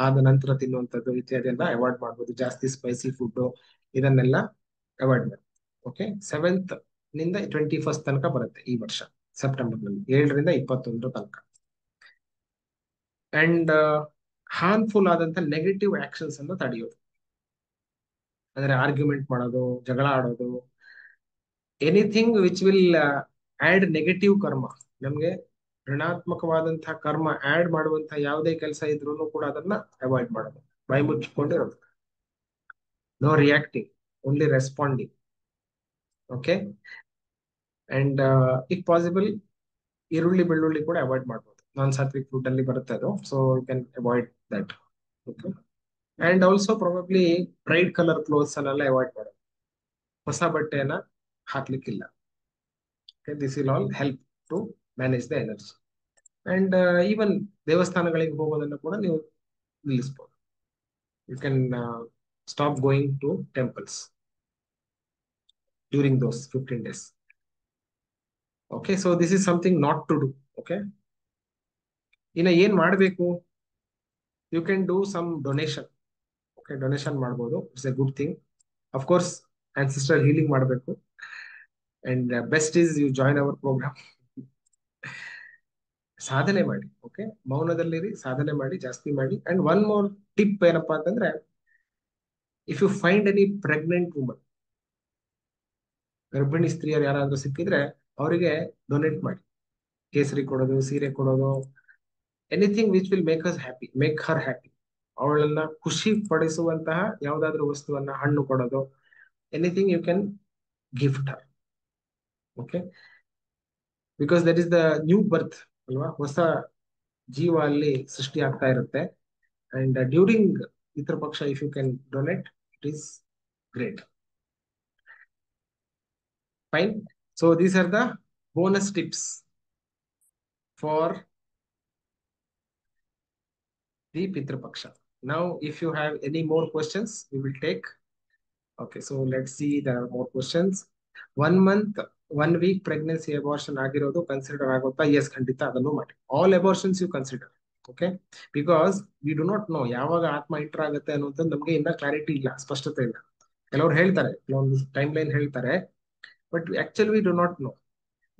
Speaker 1: ಆದ ನಂತರ ತಿನ್ನುವಂಥದ್ದು ಇತ್ಯಾದಿ ಎಲ್ಲ ಅವಾಯ್ಡ್ ಮಾಡ್ಬೋದು. ಜಾಸ್ತಿ ಸ್ಪೈಸಿ ಫುಡ್ ಇದನ್ನೆಲ್ಲ ಅವಾಯ್ಡ್ ಮಾಡಿ. ಓಕೆ, 7th ನಿಂದ 21st ತನಕ ಬರುತ್ತೆ ಈ ವರ್ಷ, ಸೆಪ್ಟೆಂಬರ್ ನಲ್ಲಿ 7ರಿಂದ 21 ತನಕ. ಅಂಡ್ ಹಾರ್ಮ್ಫುಲ್ ಆದಂತ ನೆಗೆಟಿವ್ ಆಕ್ಷನ್ಸ್ ಅನ್ನು ತಡೆಯೋದು, ಅಂದ್ರೆ ಆರ್ಗ್ಯುಮೆಂಟ್ ಮಾಡೋದು, ಜಗಳ ಆಡೋದು, anything which will add negative karma, ನಮ್ಗೆ ಋಣಾತ್ಮಕವಾದಂತಹ ಕರ್ಮ ಆಡ್ ಮಾಡುವಂತಹ ಯಾವುದೇ ಕೆಲಸ ಇದ್ರೂ ಕೂಡ ಅದನ್ನ ಅವಾಯ್ಡ್ ಮಾಡೋದು. ಬಾಯಿ ಮುಚ್ಕೊಂಡಿರೋದು, no reacting, only responding. Okay, and if possible ಈರುಳ್ಳಿ ಬೆಳ್ಳುಳ್ಳಿ ಕೂಡ ಅವಾಯ್ಡ್ ಮಾಡ್ಬೋದು. ನಾನ್ ಸಾತ್ವಿಕ್ ಫುಡ್ ಅಲ್ಲಿ ಬರುತ್ತೆ ಅದು, so you can avoid that. Okay, and also probably bright colour clothes ಅನ್ನೆಲ್ಲ ಅವಾಯ್ಡ್ ಮಾಡೋದು, ಹೊಸ ಬಟ್ಟೆಯನ್ನ ಹಾಕ್ಲಿಕ್ಕಿಲ್ಲ. This will all help to manage the energy. And even ದೇವಸ್ಥಾನಗಳಿಗೆ ಹೋಗೋದನ್ನು ಕೂಡ ನೀವು ನಿಲ್ಲಿಸಬಹುದು. You can stop going to temples during those 15 days. Okay, so this is something not to do. Okay, ಇನ್ನ ಏನ್ ಮಾಡಬೇಕು? You can do some donation. Okay, donation ಮಾಡ್ಬೋದು, it's a good thing. Of course ancestor healing ಮಾಡಬೇಕು. And best is you join our program. ಸಾಧನೆ ಮಾಡಿ. Okay, ಮೌನದಲ್ಲಿರಿ, ಸಾಧನೆ ಮಾಡಿ, ಜಾಸ್ತಿ ಮಾಡಿ. ಅಂಡ್ ಒನ್ ಮೋರ್ ಟಿಪ್ ಏನಪ್ಪಾ ಅಂತಂದ್ರೆ, if you find any pregnant woman, ಗರ್ಭಿಣಿ ಸ್ತ್ರೀಯರು ಯಾರಾದ್ರೂ ಸಿಕ್ಕಿದ್ರೆ ಅವರಿಗೆ ಡೊನೇಟ್ ಮಾಡಿ. ಕೇಸರಿ ಕೊಡೋದು, ಸೀರೆ ಕೊಡೋದು, anything which will make her happy. ಅವಳನ್ನ ಖುಷಿ ಪಡಿಸುವಂತಹ ಯಾವ್ದಾದ್ರು ವಸ್ತುವನ್ನ, ಹಣ್ಣು ಕೊಡೋದು, anything you can gift her. Okay, because that is the new birth ಅಲ್ವಾ, ಹೊಸ ಜೀವ ಅಲ್ಲಿ ಸೃಷ್ಟಿ ಆಗ್ತಾ ಇರುತ್ತೆ. And during Pitru Paksha if you can donate, it is great. Fine. So these are the bonus tips for the Pitru Paksha. Now if you have any more questions we will take. Okay, so let's see, there are more questions. 1 month 1 week pregnancy abortion ಆಗಿರೋದು consider ಆಗುತ್ತಾ? Yes, ಖಂಡಿತ ಅದನ್ನು ಮಾಡಿ. All abortions you consider. Okay, because we do not know ಯಾವಾಗ ಆತ್ಮ enter ಆಗುತ್ತೆ ಅನ್ನೋದು ನಮ್ಗೆ ಇನ್ನ ಕ್ಲಾರಿಟಿ ಇಲ್ಲ, ಸ್ಪಷ್ಟತೆ ಇಲ್ಲ. ಕೆಲವ್ರು ಹೇಳ್ತಾರೆ, ಕೆಲವೊಂದು ಟೈಮ್ ಲೈನ್ ಹೇಳ್ತಾರೆ, but actually we do not know.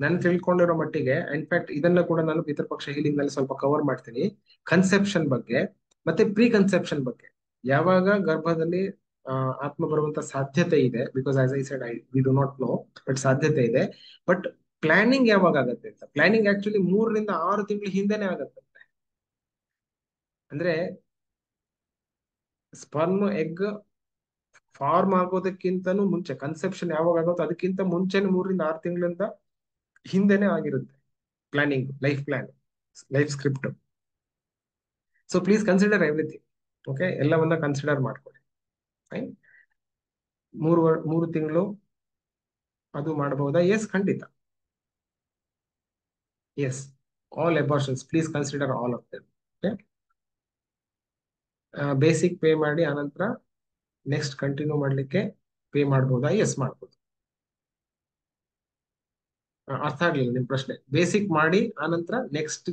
Speaker 1: ನಾನು ತಿಳ್ಕೊಂಡಿರೋ ಮಟ್ಟಿಗೆ ಇನ್ಫ್ಯಾಕ್ಟ್ ಇದನ್ನ ಕೂಡ ನಾನು ಪಿತೃಪಕ್ಷ ಹೀಲಿಂಗ್ ನಲ್ಲಿ ಸ್ವಲ್ಪ ಕವರ್ ಮಾಡ್ತೀನಿ. ಕನ್ಸೆಪ್ಷನ್ ಬಗ್ಗೆ ಮತ್ತೆ ಪ್ರೀ ಕನ್ಸೆಪ್ಷನ್ ಬಗ್ಗೆ. ಯಾವಾಗ ಗರ್ಭದಲ್ಲಿ ಆ, ಆತ್ಮ ಬರುವಂತ ಸಾಧ್ಯತೆ ಇದೆ, because as I said we do not know, but ಸಾಧ್ಯತೆ ಇದೆ. ಬಟ್ ಪ್ಲಾನಿಂಗ್ ಯಾವಾಗ ಆಗತ್ತೆ ಅಂತ, ಪ್ಲಾನಿಂಗ್ ಆಕ್ಚುಲಿ 3 ರಿಂದ 6 ತಿಂಗಳು ಹಿಂದೆನೆ ಆಗತ್ತೆ. ಅಂದ್ರೆ ಸ್ಪರ್ಮ್ ಎಗ್ ಫಾರ್ಮ್ ಆಗೋದಕ್ಕಿಂತನೂ ಮುಂಚೆ, ಕನ್ಸೆಪ್ಷನ್ ಯಾವಾಗ ಆಗುತ್ತೋ ಅದಕ್ಕಿಂತ ಮುಂಚೆನೆ 3 ರಿಂದ 6 ತಿಂಗಳಿಂದ ಹಿಂದೆನೆ ಆಗಿರುತ್ತೆ planning, life plan, life script. So please consider everything. Okay, ಎಲ್ಲವನ್ನ ಕನ್ಸಿಡರ್ ಮಾಡ್ಕೊಳ್ಳಿ. Fine? 3 ತಿಂಗಳು ಅದು ಮಾಡಬಹುದಾ? ಎಸ್, ಖಂಡಿತ. Yes, all abortions please consider all of them. Okay, basic pay ಮಾಡಿ ಆನಂತರ ನೆಕ್ಸ್ಟ್ ಕಂಟಿನ್ಯೂ ಮಾಡ್ಲಿಕ್ಕೆ ಪೇ ಮಾಡಬಹುದಾ? ಎಸ್, ಮಾಡ್ಬೋದು. ಅರ್ಥ ಆಗ್ಲಿಲ್ಲ ನಿಮ್ ಪ್ರಶ್ನೆ. ಬೇಸಿಕ್ ಮಾಡಿ ಆನಂತರ ನೆಕ್ಸ್ಟ್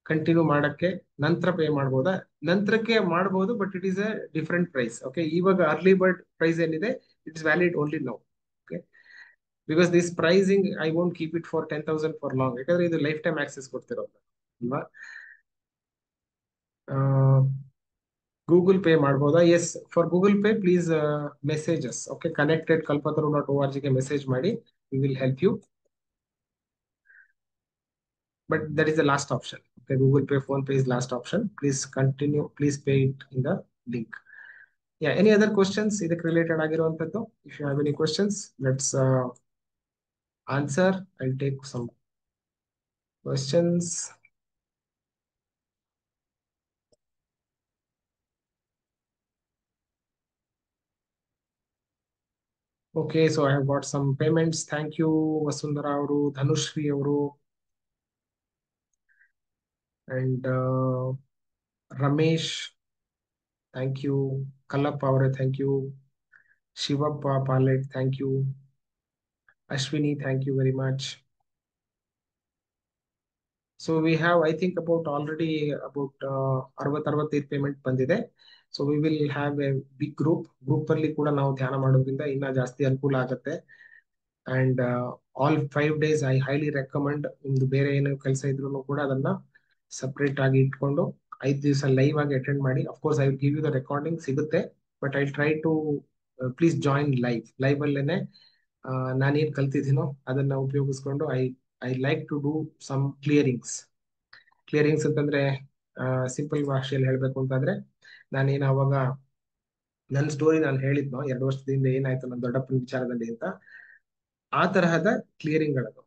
Speaker 1: ಕಂಟಿನ್ಯೂ ಮಾಡಕ್ಕೆ ನಂತರ ಪೇ ಮಾಡ್ಬೋದಾ? ನಂತರಕ್ಕೆ ಮಾಡಬಹುದು, but it is a different price. Okay, ಇವಾಗ ಅರ್ಲಿ ಬರ್ಡ್ ಪ್ರೈಸ್ ಏನಿದೆ, it's valid only now. Okay, because this pricing I won't keep it for 10,000 for long, ಯಾಕಂದ್ರೆ ಇದು ಲೈಫ್ ಟೈಮ್ ಆಕ್ಸೆಸ್ ಕೊಡ್ತಿರೋದು ಅಲ್ವಾ. ಗೂಗಲ್ ಪೇ ಮಾಡ್ಬೋದಾ? Yes, for Google Pay please messages. Okay, connected@kalpataru.org ಗೆ message ಮಾಡಿ, we will help you. But that is the last option. Okay, Google Pay, Phone Pay is last option. Please continue. Please pay it in the link. Yeah. Any other questions? ಇದಕ್ಕೆ related ಆಗಿರುವಂತದ್ದು? If you have any questions, let's answer. I'll take some questions. Okay, so I have got some payments. Thank you, Vasundhara ಅವರು, ಧನುಶ್ರೀ ಅವರು, and Ramesh. Thank you, Kallappa ಅವರೇ. Thank you, Shivappa Palet. Thank you, Ashwini. Thank you very much. So we have, I think, about already about 60-65 payment ಬಂದಿದೆ. So we will have a big group ಅಲ್ಲಿ ಕೂಡ ನಾವು ಧ್ಯಾನ ಮಾಡೋದ್ರಿಂದ ಇನ್ನ ಜಾಸ್ತಿ ಅನುಕೂಲ ಆಗುತ್ತೆ. And all 5 days I highly recommend. ನಿಮ್ದು ಬೇರೆ ಏನೋ ಕೆಲಸ ಇದ್ರು ಕೂಡ ಅದನ್ನ ಸಪರೇಟ್ ಆಗಿ ಇಟ್ಕೊಂಡು 5 ದಿವಸ ಲೈವ್ ಆಗಿ ಅಟೆಂಡ್ ಮಾಡಿ. Of course I will give you the recording ಸಿಗುತ್ತೆ, but I try to please join live ಅಲ್ಲೇನೆ ನಾನೇನ್ ಕಲ್ತಿದ್ದೀನೋ ಅದನ್ನ ಉಪಯೋಗಿಸ್ಕೊಂಡು I like to do some clearings ಅಂತಂದ್ರೆ ಸಿಂಪಲ್ ಭಾಷೆಯಲ್ಲಿ ಹೇಳ್ಬೇಕು ಅಂತಂದ್ರೆ, ನಾನೇನು ಅವಾಗ ನನ್ನ ಸ್ಟೋರಿ ನಾನು ಹೇಳಿದ್ನೋ 2 ವರ್ಷದಿಂದ ಏನಾಯ್ತು ನನ್ನ ದೊಡ್ಡಪ್ಪನ ವಿಚಾರದಲ್ಲಿ ಅಂತ, ಆ ತರಹದ ಕ್ಲಿಯರಿಂಗ್ ಗಳದು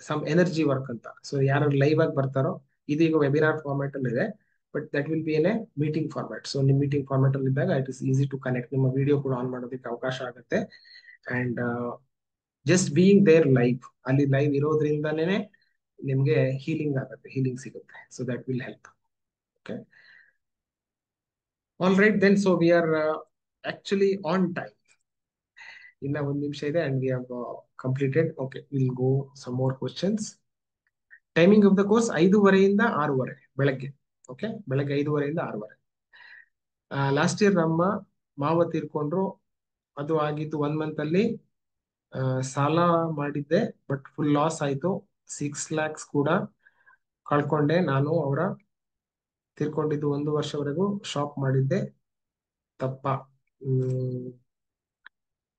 Speaker 1: ಸಮ್ ಎನರ್ಜಿ ವರ್ಕ್ ಅಂತ. ಸೊ ಯಾರು ಲೈವ್ ಆಗಿ ಬರ್ತಾರೋ, ಇದು ಈಗ ವೆಬಿನಾರ್ ಫಾರ್ಮ್ಯಾಟ್ ಅಲ್ಲಿ ಇದೆ, but that will be in a meeting format. So ನಿಮ್ ಮೀಟಿಂಗ್ ಫಾರ್ಮ್ಯಾಟ್ ಅಲ್ಲಿ ಇದ್ದಾಗ it is easy to connect. ನಿಮ್ಮ ವಿಡಿಯೋ ಕೂಡ ಆನ್ ಮಾಡೋದಕ್ಕೆ ಅವಕಾಶ ಆಗುತ್ತೆ. And just being there live, ಅಲ್ಲಿ ಲೈವ್ ಇರೋದ್ರಿಂದನೇ ನಿಮ್ಗೆ ಹೀಲಿಂಗ್ ಆಗುತ್ತೆ, ಹೀಲಿಂಗ್ ಸಿಗುತ್ತೆ. So that will help. Okay, all right then. So we are actually on time. ಇನ್ನ 1 ನಿಮಿಷ ಇದೆ and we have completed. Okay, will go some more questions. Timing of the course 5:30 ರಿಂದ 6:30 ಬೆಳಗ್ಗೆ. Okay, ಬೆಳಗ್ಗೆ 5:30 ರಿಂದ 6:30. Last year ನಮ್ಮ ಮಾವ ತೀರ್ಕೊಂಡ್ರು. ಅದು ಆಗಿದ್ದು 1 ಮಂತ್ ಅಲ್ಲಿ. ಸಾಲ ಮಾಡಿದ್ದೆ, ಬಟ್ ಫುಲ್ ಲಾಸ್ ಆಯ್ತು. 6 lakhs ಕೂಡ ಕಳ್ಕೊಂಡೆ ನಾನು. ಅವರ ತೀರ್ಕೊಂಡಿದ್ದು 1 ವರ್ಷವರೆಗೂ ಶಾಪ್ ಮಾಡಿದ್ದೆ ತಪ್ಪ?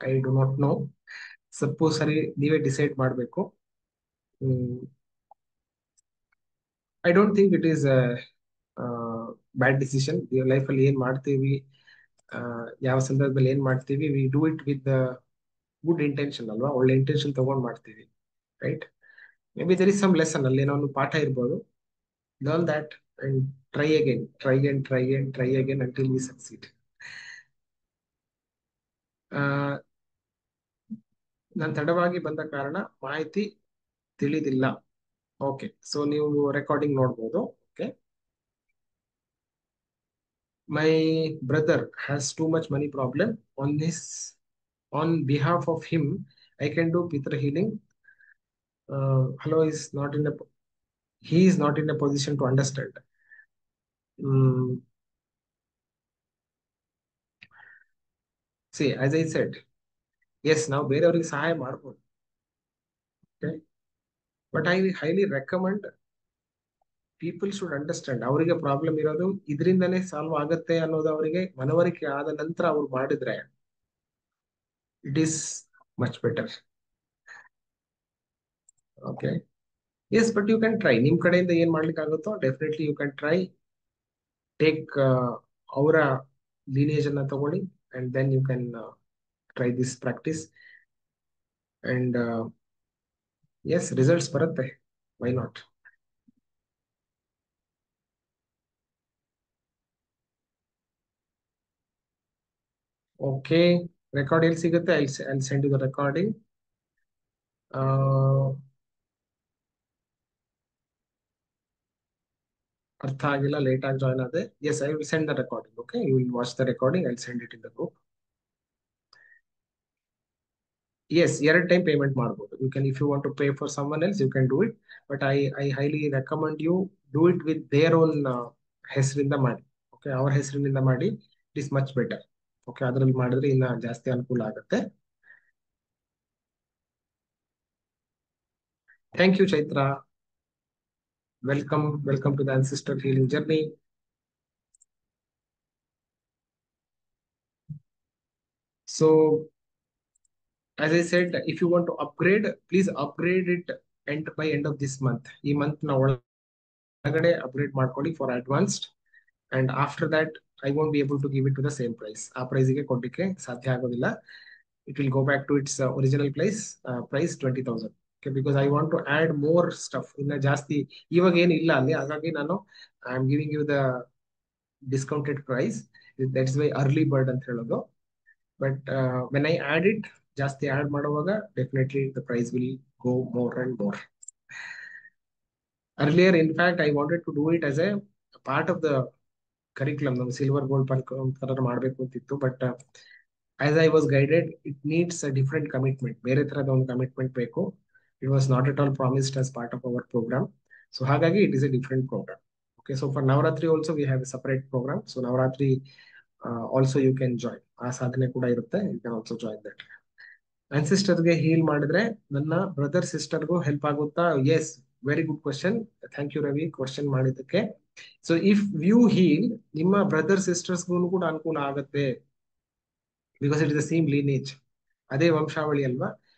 Speaker 1: I do not know. ಸರಿ, ನೀವೇ ಡಿಸೈಡ್ ಮಾಡಬೇಕು. I don't think it is bad decision. Life ಅಲ್ಲಿ ಏನ್ ಮಾಡ್ತೀವಿ, ಯಾವ ಸಂದರ್ಭದಲ್ಲಿ ಏನ್ ಮಾಡ್ತೀವಿ, we do it with good intention ಅಲ್ವಾ, ಒಳ್ಳೆ ಇಂಟೆನ್ಷನ್ ತಗೊಂಡ್ ಮಾಡ್ತೀವಿ, right? Maybe there is some lesson, ಅಲ್ಲಿ ಏನೋ ಒಂದು ಪಾಠ ಇರ್ಬೋದು. Learn that and try again, try again until we succeed. ನಾನು ತಡವಾಗಿ ಬಂದ ಕಾರಣ ಮಾಹಿತಿ ತಿಳಿದಿಲ್ಲ. ಓಕೆ, ಸೊ ನೀವು ರೆಕಾರ್ಡಿಂಗ್ ನೋಡ್ಬೋದು. Okay, my brother has too much money problem. On behalf of him I can do ಪಿತೃ healing. Hello is not in he is not in a position to understand. Mm, see, as I said, yes, ನಾವು ಬೇರೆಯವರಿಗೆ ಸಹಾಯ ಮಾಡ್ಬೋದು. Okay? But I highly recommend people should understand ಅವರಿಗೆ problem ಇರೋದು ಇದರಿಂದನೇ solve ಆಗುತ್ತೆ ಅನ್ನೋದು ಅವರಿಗೆ ಮನವರಿಕೆ ಆದ ನಂತರ ಅವ್ರು ಮಾಡಿದ್ರೆ it is much better. Okay. Yes, but you can try. ನಿಮ್ ಕಡೆಯಿಂದ ಏನ್ ಮಾಡ್ಲಿಕ್ಕೆ ಆಗುತ್ತೋ definitely you can try. Take ಅವರ ಲೀನೇಜ್ ಅನ್ನ ತಗೊಳ್ಳಿ and then you can try this practice and yes, results ಬರುತ್ತೆ. Why not? ಓಕೆ. ರೆಕಾರ್ಡ್ ಎಲ್ಲಿ ಸಿಗುತ್ತೆ? I send you the recording. ಅರ್ಥ ಆಗಿಲ್ಲ, ಲೇಟ್ ಆಗಿ ಜಾಯ್ನ್ ಆದೆ. Yes, I will send the recording. Okay, you will watch the recording. I send it in the group. Yes, ಎರಡು time payment ಮಾಡಬಹುದು. You can, if you want to pay for someone else you can do it. But I highly recommend you do it with their own ಹೆಸರಿಂದ ಮಾಡಿ. Okay, ಅವ್ರ ಹೆಸರಿನಿಂದ ಮಾಡಿ. It is much better. Okay, ಅದ್ರಲ್ಲಿ ಮಾಡಿದ್ರೆ ಇನ್ನ ಜಾಸ್ತಿ ಅನುಕೂಲ ಆಗುತ್ತೆ. Thank you Chaitra. Welcome to the ancestor healing journey. So as I said, if you want to upgrade, please upgrade it end of this month. ಈ ಮಂತ್ ನ ಒಳಗಡೆ ಅಪ್ಗ್ರೇಡ್ ಮಾಡ್ಕೊಳ್ಳಿ for advanced. And after that I won't be able to give it to the same price. ಆ ಪ್ರೈಸ್ಗೆ ಕೊಡ್ಲಿಕ್ಕೆ ಸಾಧ್ಯ ಆಗೋದಿಲ್ಲ. It will go back to its original price 20,000. Okay, because I want to add more stuff. ಇನ್ನ ಜಾಸ್ತಿ ಇವಾಗ ಏನು ಇಲ್ಲ ಅಲ್ಲಿ, ಹಾಗಾಗಿ ನಾನು I am giving you the discounted price. That's why early bird ಅಂತ ಹೇಳೋದು. But when I add it, ಜಾಸ್ತಿ ಆಡ್ ಮಾಡುವಾಗ definitely the price will go more and more. Earlier in fact I wanted to do it as a part of the curriculum. ನಮ್ಗೆ silver gold ತರ ಮಾಡಬೇಕು ಅಂತಿತ್ತು. But as I was guided, it needs a different commitment. ಬೇರೆ ತರದ ಒಂದು commitment ಬೇಕು. It was not at all promised as part of our program. So ಹಾಗಾಗಿ it is a different program. Okay, so for Navratri also we have a separate program. So Navratri also you can join. ಆ ಸಾಧನೆ ಕೂಡ ಇರುತ್ತೆ. You can also join that. ಅನ್ಸಿಸ್ಟರ್ಗೆ heal ಮಾಡಿದ್ರೆ ನನ್ನ brother ಸಿಸ್ಟರ್ಗೂ help ಆಗುತ್ತಾ? Yes, very good question. Thank you Ravi, question ಮಾಡಿದ್ದಕ್ಕೆ. ಸೊ ಇಫ್ ಯು ಹೀಲ್, ನಿಮ್ಮ ಬ್ರದರ್ ಸಿಸ್ಟರ್ಸ್ಗೂ ಕೂಡ ಅನುಕೂಲ ಆಗುತ್ತೆ. Because it is the same lineage, ಅದೇ ವಂಶಾವಳಿ ಅಲ್ವಾ.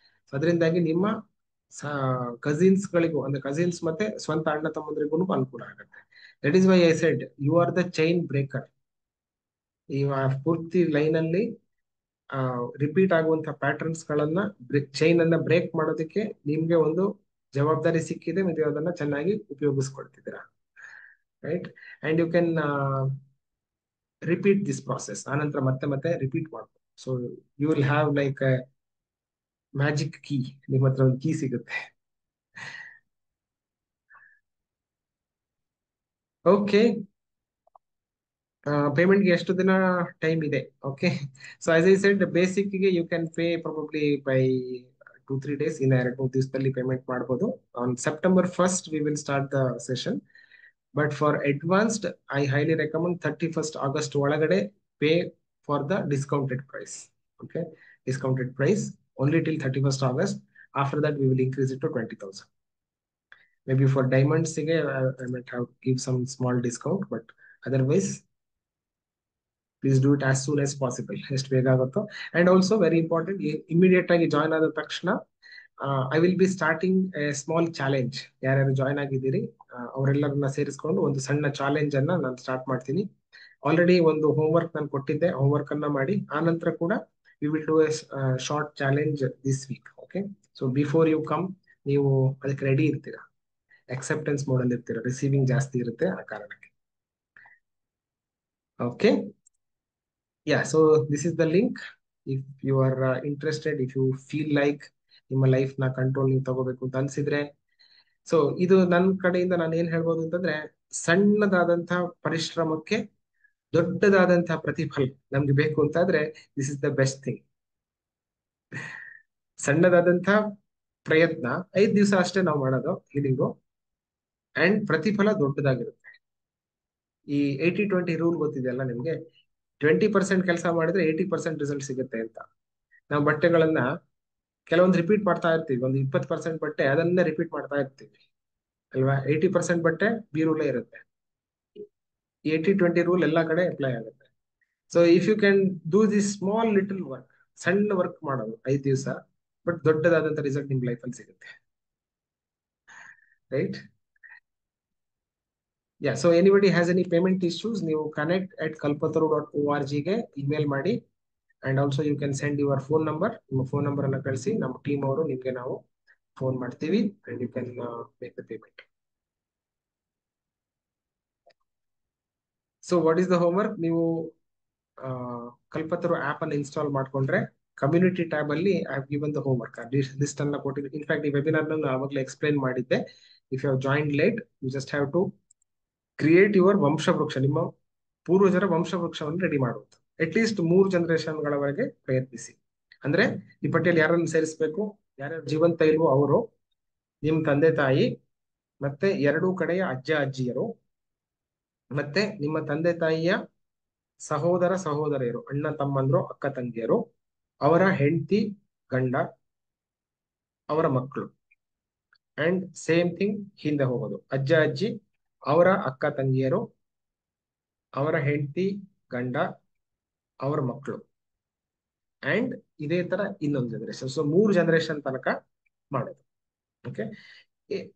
Speaker 1: ಸೊ ಅದರಿಂದಾಗಿ ನಿಮ್ಮ ಕಸಿನ್ಸ್ ಗಳಿಗೂ, ಅಂದ್ರೆ ಕಸಿನ್ಸ್ ಮತ್ತೆ ಸ್ವಂತ ಅಣ್ಣ ತಮ್ಮಂದ್ರಿಗೂ ಅನುಕೂಲ ಆಗುತ್ತೆ. That is why I said you are the chain breaker. ಈ ಪೂರ್ತಿ ಲೈನ್ ಅಲ್ಲಿ ರಿಪೀಟ್ ಆಗುವಂತಹ ಪ್ಯಾಟರ್ನ್ಸ್ ಗಳನ್ನ, ಚೈನ್ ಅನ್ನ ಬ್ರೇಕ್ ಮಾಡೋದಕ್ಕೆ ನಿಮ್ಗೆ ಒಂದು ಜವಾಬ್ದಾರಿ ಸಿಕ್ಕಿದೆ. ನೀವು ಅದನ್ನ ಚೆನ್ನಾಗಿ ಉಪಯೋಗಿಸ್ಕೊಳ್ತಿದ್ದೀರಾ. Right? And you can repeat this process. ಆನಂತರ ಮತ್ತೆ ಮತ್ತೆ ರಿಪೀಟ್ ಮಾಡ್ಬೋದು. So you will have like magic key. ನಿಮ್ಮ ಹತ್ರ ಒಂದು ಕೀ ಸಿಗುತ್ತೆ. ಓಕೆ, ಪೇಮೆಂಟ್ಗೆ ಎಷ್ಟು ದಿನ ಟೈಮ್ ಇದೆ? Okay, so as I said, basic ಗೆ you can pay probably by 2-3 days. ಇನ್ನ 2-3 ದಿವಸದಲ್ಲಿ ಪೇಮೆಂಟ್ ಮಾಡಬಹುದು. On September 1st we will start the session. But for advanced I highly recommend 31st August ಒಳಗಡೆ pay for the discounted price. Okay, discounted price only till 31st August. After that we will increase it to 20,000. Maybe for diamonds I might have give some small discount, but otherwise please do it as soon as possible. ಎಷ್ಟು ಬೇಗ ಆಗುತ್ತೋ. And also very important, immediate ಆಗಿ join ಆದ ತಕ್ಷಣ I will be starting A small challenge. ಯಾರ್ಯಾರು join ಆಗಿದ್ದೀರಿ ಅವರೆಲ್ಲರನ್ನ ಸೇರಿಸ್ಕೊಂಡು ಒಂದು ಸಣ್ಣ ಚಾಲೆಂಜ್ ಅನ್ನ ನಾನು ಸ್ಟಾರ್ಟ್ ಮಾಡ್ತೀನಿ. ಆಲ್ರೆಡಿ ಒಂದು ಹೋಮ್ವರ್ಕ್ ನಾನು ಕೊಟ್ಟಿದ್ದೆ, ಹೋಮ್ವರ್ಕ್ ಅನ್ನ ಮಾಡಿ ಆ ನಂತರ ಕೂಡ we will do a short challenge this week. Okay, so before you come ನೀವು ಅದಕ್ಕೆ ರೆಡಿ ಇರ್ತೀರಾ, ಅಕ್ಸೆಪ್ಟೆನ್ಸ್ ಮೋಡ್ ಅಲ್ಲಿ ಇರ್ತೀರಾ. ರಿಸೀವಿಂಗ್ ಜಾಸ್ತಿ ಇರುತ್ತೆ ಆ ಕಾರಣಕ್ಕೆ. Okay, yeah, so this is the link. If you are interested, if you feel like ನಿಮ್ಮ ಲೈಫ್ ನ ಕಂಟ್ರೋಲ್ ನೀವು ತಗೋಬೇಕು ಅಂತ ಅನ್ಸಿದ್ರೆ, ಸೊ ಇದು ನನ್ನ ಕಡೆಯಿಂದ ನಾನು ಏನ್ ಹೇಳ್ಬೋದು ಅಂತಂದ್ರೆ, ಸಣ್ಣದಾದಂತಹ ಪರಿಶ್ರಮಕ್ಕೆ ದೊಡ್ಡದಾದಂತಹ ಪ್ರತಿಫಲ ನಮ್ಗೆ ಬೇಕು ಅಂತಾದ್ರೆ this is the best thing. ಸಣ್ಣದಾದಂತಹ ಪ್ರಯತ್ನ 5 ದಿವಸ ಅಷ್ಟೇ ನಾವು ಮಾಡೋದು ಹೀಲಿಂಗು, ಅಂಡ್ ಪ್ರತಿಫಲ ದೊಡ್ಡದಾಗಿರುತ್ತೆ. ಈ 80-20 ರೂಲ್ ಗೊತ್ತಿದೆಯಲ್ಲ ನಿಮ್ಗೆ. 20% ಕೆಲಸ ಮಾಡಿದ್ರೆ 80% ರಿಸಲ್ಟ್ ಸಿಗುತ್ತೆ ಅಂತ. ನಾವು ಬಟ್ಟೆಗಳನ್ನ ಕೆಲವೊಂದು ರಿಪೀಟ್ ಮಾಡ್ತಾ ಇರ್ತೀವಿ, ಒಂದು 20% ಬಟ್ಟೆ ಅದನ್ನೇ ರಿಪೀಟ್ ಮಾಡ್ತಾ ಇರ್ತೀವಿ ಅಲ್ವಾ. 80% ಬಟ್ಟೆ ಬಿ ರೂಲೇ ಇರುತ್ತೆ. 80-20 ರೂಲ್ ಎಲ್ಲಾ ಕಡೆ ಅಪ್ಲೈ ಆಗುತ್ತೆ. So if you can do this small little work, ಸಣ್ಣ ವರ್ಕ್ ಮಾಡೋದು 5 ದಿವಸ, ಬಟ್ ದೊಡ್ಡದಾದಂತ ರಿಸಲ್ಟ್ ನಿಮ್ ಲೈಫ್ ಅಲ್ಲಿ ಸಿಗುತ್ತೆ. Right. Yeah, so anybody has any payment issues, ನೀವು connect@kalpataru.org ಗೆ ಇಮೇಲ್ ಮಾಡಿ. And also you can send your phone number, ನಿಮ್ಮ ಫೋನ್ ನಂಬರ್ ಅನ್ನ ಕಳಿಸಿ, ನಮ್ಮ ಟೀಮ್ ಅವರು ನಿಮ್ಗೆ ನಾವು ಫೋನ್ ಮಾಡ್ತೀವಿ and you can make the payment. So what is the homework? ನೀವು ಕಲ್ಪತರು ಆಪ್ ಅನ್ನು ಇನ್ಸ್ಟಾಲ್ ಮಾಡ್ಕೊಂಡ್ರೆ ಕಮ್ಯುನಿಟಿ ಟ್ಯಾಬ್ ಅಲ್ಲಿ I have given the homework list ಅನ್ನ ಕೊಟ್ಟಿದ್ದೀನಿ. ಇನ್ಫ್ಯಾಕ್ಟ್ ಈ ವೆಬಿನಾರ್ ನಾನು ಆವಾಗಲೇ ಎಕ್ಸ್ಪ್ಲೈನ್ ಮಾಡಿದ್ದೆ. If you have join late, you just have to create your ವಂಶವೃಕ್ಷ, ನಿಮ್ಮ ಪೂರ್ವಜರ ವಂಶವೃಕ್ಷವನ್ನು ರೆಡಿ ಮಾಡುವುದು. ಅಟ್ ಲೀಸ್ಟ್ 3 ಜನರೇಷನ್ಗಳವರೆಗೆ ಪ್ರಯತ್ನಿಸಿ. ಅಂದ್ರೆ ಈ ಪಟ್ಟಿಯಲ್ಲಿ ಯಾರನ್ನು ಸೇರಿಸಬೇಕು, ಯಾರ್ಯಾರು ಜೀವಂತ ಇಲ್ವೋ ಅವರು, ನಿಮ್ ತಂದೆ ತಾಯಿ, ಮತ್ತೆ ಎರಡೂ ಕಡೆಯ ಅಜ್ಜ ಅಜ್ಜಿಯರು, ಮತ್ತೆ ನಿಮ್ಮ ತಂದೆ ತಾಯಿಯ ಸಹೋದರ ಸಹೋದರಿಯರು, ಅಣ್ಣ ತಮ್ಮಂದ್ರು ಅಕ್ಕ ತಂಗಿಯರು, ಅವರ ಹೆಂಡತಿ ಗಂಡ, ಅವರ ಮಕ್ಕಳು. ಅಂಡ್ ಸೇಮ್ ಥಿಂಗ್ ಹಿಂದೆ ಹೋಗೋದು, ಅಜ್ಜ ಅಜ್ಜಿ, ಅವರ ಅಕ್ಕ ತಂಗಿಯರು, ಅವರ ಹೆಂಡತಿ ಗಂಡ, ಅವರ ಮಕ್ಕಳು. ಅಂಡ್ ಇದೇ ತರ ಇನ್ನೊಂದು ಜನರೇಷನ್. ಸೊ 3 ಜನರೇಷನ್ ತನಕ ಮಾಡೋದು. ಓಕೆ,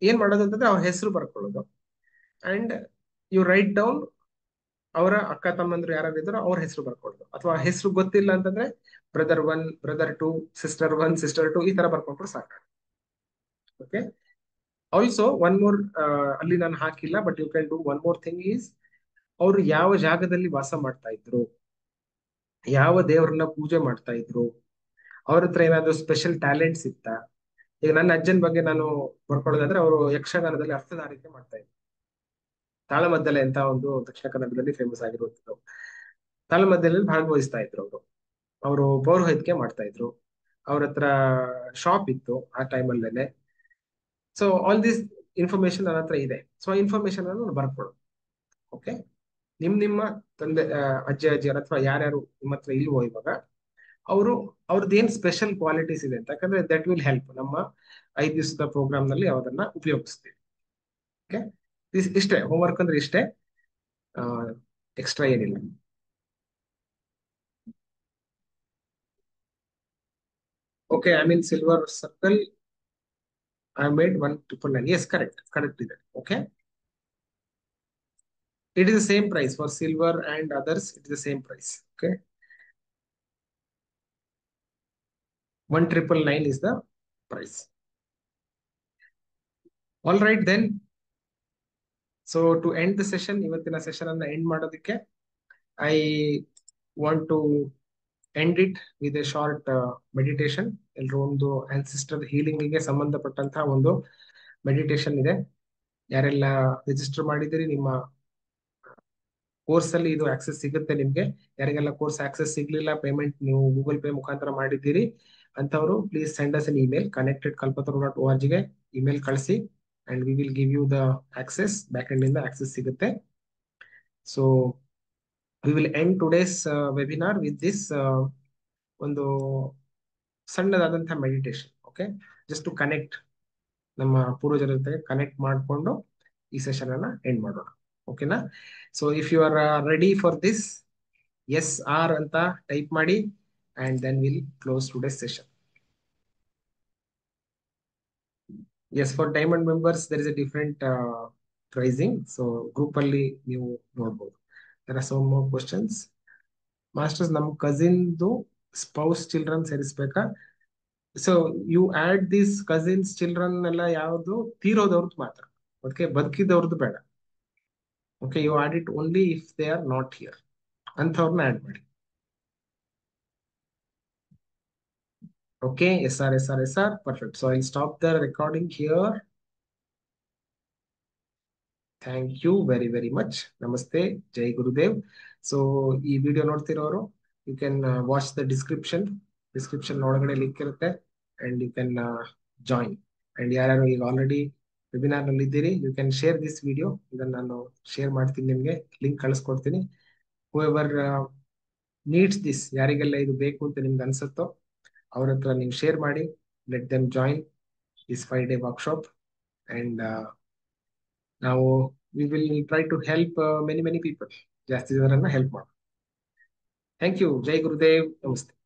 Speaker 1: ಏನ್ ಮಾಡೋದು ಅಂತಂದ್ರೆ ಅವ್ರ ಹೆಸರು ಬರ್ಕೊಳ್ಳೋದು. ಅಂಡ್ ಯು ರೈಟ್ ಡೌನ್ ಅವರ ಅಕ್ಕ ತಮ್ಮಂದ್ರು ಯಾರು ಇದ್ರು ಅವ್ರ ಹೆಸರು ಬರ್ಕೊಳ್ಳೋದು. ಅಥವಾ ಹೆಸರು ಗೊತ್ತಿಲ್ಲ ಅಂತಂದ್ರೆ ಬ್ರದರ್ 1, ಬ್ರದರ್ 2, ಸಿಸ್ಟರ್ 1, ಸಿಸ್ಟರ್ 2 ಈ ತರ ಬರ್ಕೊಂಡ್ರು ಸಾಕು. ಓಕೆ. ಆಲ್ಸೋ ಒನ್ ಮೋರ್, ಅಲ್ಲಿ ನಾನು ಹಾಕಿಲ್ಲ, but you can do one more thing is, ಅವರು ಯಾವ ಜಾಗದಲ್ಲಿ ವಾಸ ಮಾಡ್ತಾ ಇದ್ರು, ಯಾವ ದೇವರನ್ನ ಪೂಜೆ ಮಾಡ್ತಾ ಇದ್ರು, ಅವ್ರ ಹತ್ರ ಏನಾದ್ರು ಸ್ಪೆಷಲ್ ಟ್ಯಾಲೆಂಟ್ಸ್ ಇತ್ತ. ಈಗ ನನ್ನ ಅಜ್ಜನ ಬಗ್ಗೆ ನಾನು ಬರ್ಕೊಳ್ಳೋದಾದ್ರೆ, ಅವರು ಯಕ್ಷಗಾನದಲ್ಲಿ ಅರ್ಥಧಾರಿಕೆ ಮಾಡ್ತಾ ಇದ್ರು. ತಾಳಮದ್ದಲೆ ಅಂತ ಒಂದು ದಕ್ಷಿಣ ಕನ್ನಡದಲ್ಲಿ ಫೇಮಸ್ ಆಗಿರುವಂತದ್ದು. ತಾಳಮದ್ದಲೆಯಲ್ಲಿ ಭಾಗವಹಿಸ್ತಾ ಇದ್ರು ಅವರು. ಅವರು ಪೌರೋಹಿತ್ಯೆ ಮಾಡ್ತಾ ಇದ್ರು. ಅವ್ರ ಹತ್ರ ಶಾಪ್ ಇತ್ತು ಆ ಟೈಮಲ್ಲೇನೆ. ಸೊ ಆಲ್ ದಿಸ್ ಇನ್ಫಾರ್ಮೇಶನ್ ನನ್ನ ಹತ್ರ ಇದೆ. ಸೊ ಆ ಇನ್ಫಾರ್ಮೇಶನ್ ಅನ್ನು ಬರ್ಕೊಳ್ಳೋದು. ಓಕೆ. ನಿಮ್ಮ ತಂದೆ ಅಜ್ಜ ಅಜ್ಜಿಯರ ಅಥವಾ ಯಾರ್ಯಾರು ನಿಮ್ಮ ಹತ್ರ ಇಲ್ವೋ ಇವಾಗ, ಅವರು ಅವ್ರದ್ದು ಸ್ಪೆಷಲ್ ಕ್ವಾಲಿಟೀಸ್ ಇದೆ ಅಂತ, ಯಾಕಂದ್ರೆ ದಟ್ ವಿಲ್ ಹೆಲ್ಪ್ ನಮ್ಮ 5 ದಿವಸದ ಪ್ರೋಗ್ರಾಮ್ ನಲ್ಲಿ ಅದನ್ನ ಉಪಯೋಗಿಸ್ತೀವಿ. ಓಕೆ. ಇಷ್ಟೇ ಹೋಮ್ವರ್ಕ್ ಅಂದ್ರೆ, ಇಷ್ಟೇ, ಎಕ್ಸ್ಟ್ರಾ ಏನಿಲ್ಲ. Okay, I mean silver circle I made 1999. Yes, correct ಇದೆ. Okay, it is the same price for silver and others. It is the same price. Okay, 1999 is the price. All right then. So to end the session, ಇವತ್ತಿನ session ಅನ್ನ end ಮಾಡೋದಕ್ಕೆ, I want to end it with a short meditation. ಎಲ್ಲರೂ ಒಂದು ancestor healing ಗೆ ಸಂಬಂಧಪಟ್ಟಂತಹ ಒಂದು meditation ಇದೆ. ಯಾರೆಲ್ಲ ರಿಜಿಸ್ಟರ್ ಮಾಡಿದಿರಿ, ನಿಮ್ಮ ಕೋರ್ಸ್ ಅಲ್ಲಿ ಇದು ಆಕ್ಸೆಸ್ ಸಿಗುತ್ತೆ ನಿಮ್ಗೆ. ಯಾರಿಗೆಲ್ಲ ಕೋರ್ಸ್ ಆಕ್ಸೆಸ್ ಸಿಗ್ಲಿಲ್ಲ, ಪೇಮೆಂಟ್ ನೀವು ಗೂಗಲ್ ಪೇ ಮುಖಾಂತರ ಮಾಡಿದ್ದೀರಿ ಅಂತವರು, please send us an email, connect@kalpataru.org ಗೆ ಇಮೇಲ್ ಕಳಿಸಿ, and we will give you the access. Back end ಇಂದ ಆಕ್ಸೆಸ್ ಸಿಗುತ್ತೆ. So we will end today's webinar with this ಒಂದು ಸಣ್ಣದಾದಂತಹ meditation. Okay, just to connect, ನಮ್ಮ ಪೂರ್ವಜರ ಜೊತೆ ಕನೆಕ್ಟ್ ಮಾಡಿಕೊಂಡು ಈ ಸೆಷನ್ ಅನ್ನ ಎಂಡ್ ಮಾಡೋಣ. ಓಕೆನಾ? So if you are ready for this, S R ಅಂತ ಟೈಪ್ ಮಾಡಿ, and then will close today's session. Yes, for diamond members there is a different pricing. So group ಅಲ್ಲಿ ನೀವು ನೋಡ್ಬೋದು. There are some more questions. Masters, ನಮ್ಮ ಕಸಿನ್ದು spouse children ಸೇರಿಸ್ಬೇಕಾ? So you add this cousins children ಎಲ್ಲ ಯಾವ್ದು ತೀರೋದವ್ರದ್ದು ಮಾತ್ರ. ಓಕೆ, ಬದುಕಿದವ್ರದ್ದು ಬೇಡ. Okay, you add it only if they are not here, ಅಂಥವ್ರನ್ನ ಆಡ್ ಮಾಡಿ. Okay, SR. Perfect. So I'll stop the recording here. Thank you very, very much. Namaste. Jai Gurudev. So ಈ video ನೋಡ್ತಿರೋರು, you can watch the description ಒಳಗಡೆ link ಇರುತ್ತೆ, and you can join. And ಯಾರ್ಯಾರು ಈಗ already webinar ನಲ್ಲಿ ಇದ್ದೀರಿ, you can share this video. ಇದನ್ನ ನಾನು ಶೇರ್ ಮಾಡ್ತೀನಿ, ನಿಮ್ಗೆ ಲಿಂಕ್ ಕಳಿಸ್ಕೊಡ್ತೀನಿ. ಹೂಎವರ್ ನೀಡ್ಸ್ ದಿಸ್, ಯಾರಿಗೆಲ್ಲ ಇದು ಬೇಕು ಅಂತ ನಿಮ್ಗೆ ಅನ್ಸುತ್ತೋ ಅವ್ರ ಹತ್ರ ನೀವು ಶೇರ್ ಮಾಡಿ. Let them join this 5 day workshop and ನಾವು we will try to help many many people. ಜಾಸ್ತಿ ಜನರನ್ನ ಹೆಲ್ಪ್ ಮಾಡೋಣ. Thank you. ಜೈ ಗುರುದೇವ್. ನಮಸ್ತೆ.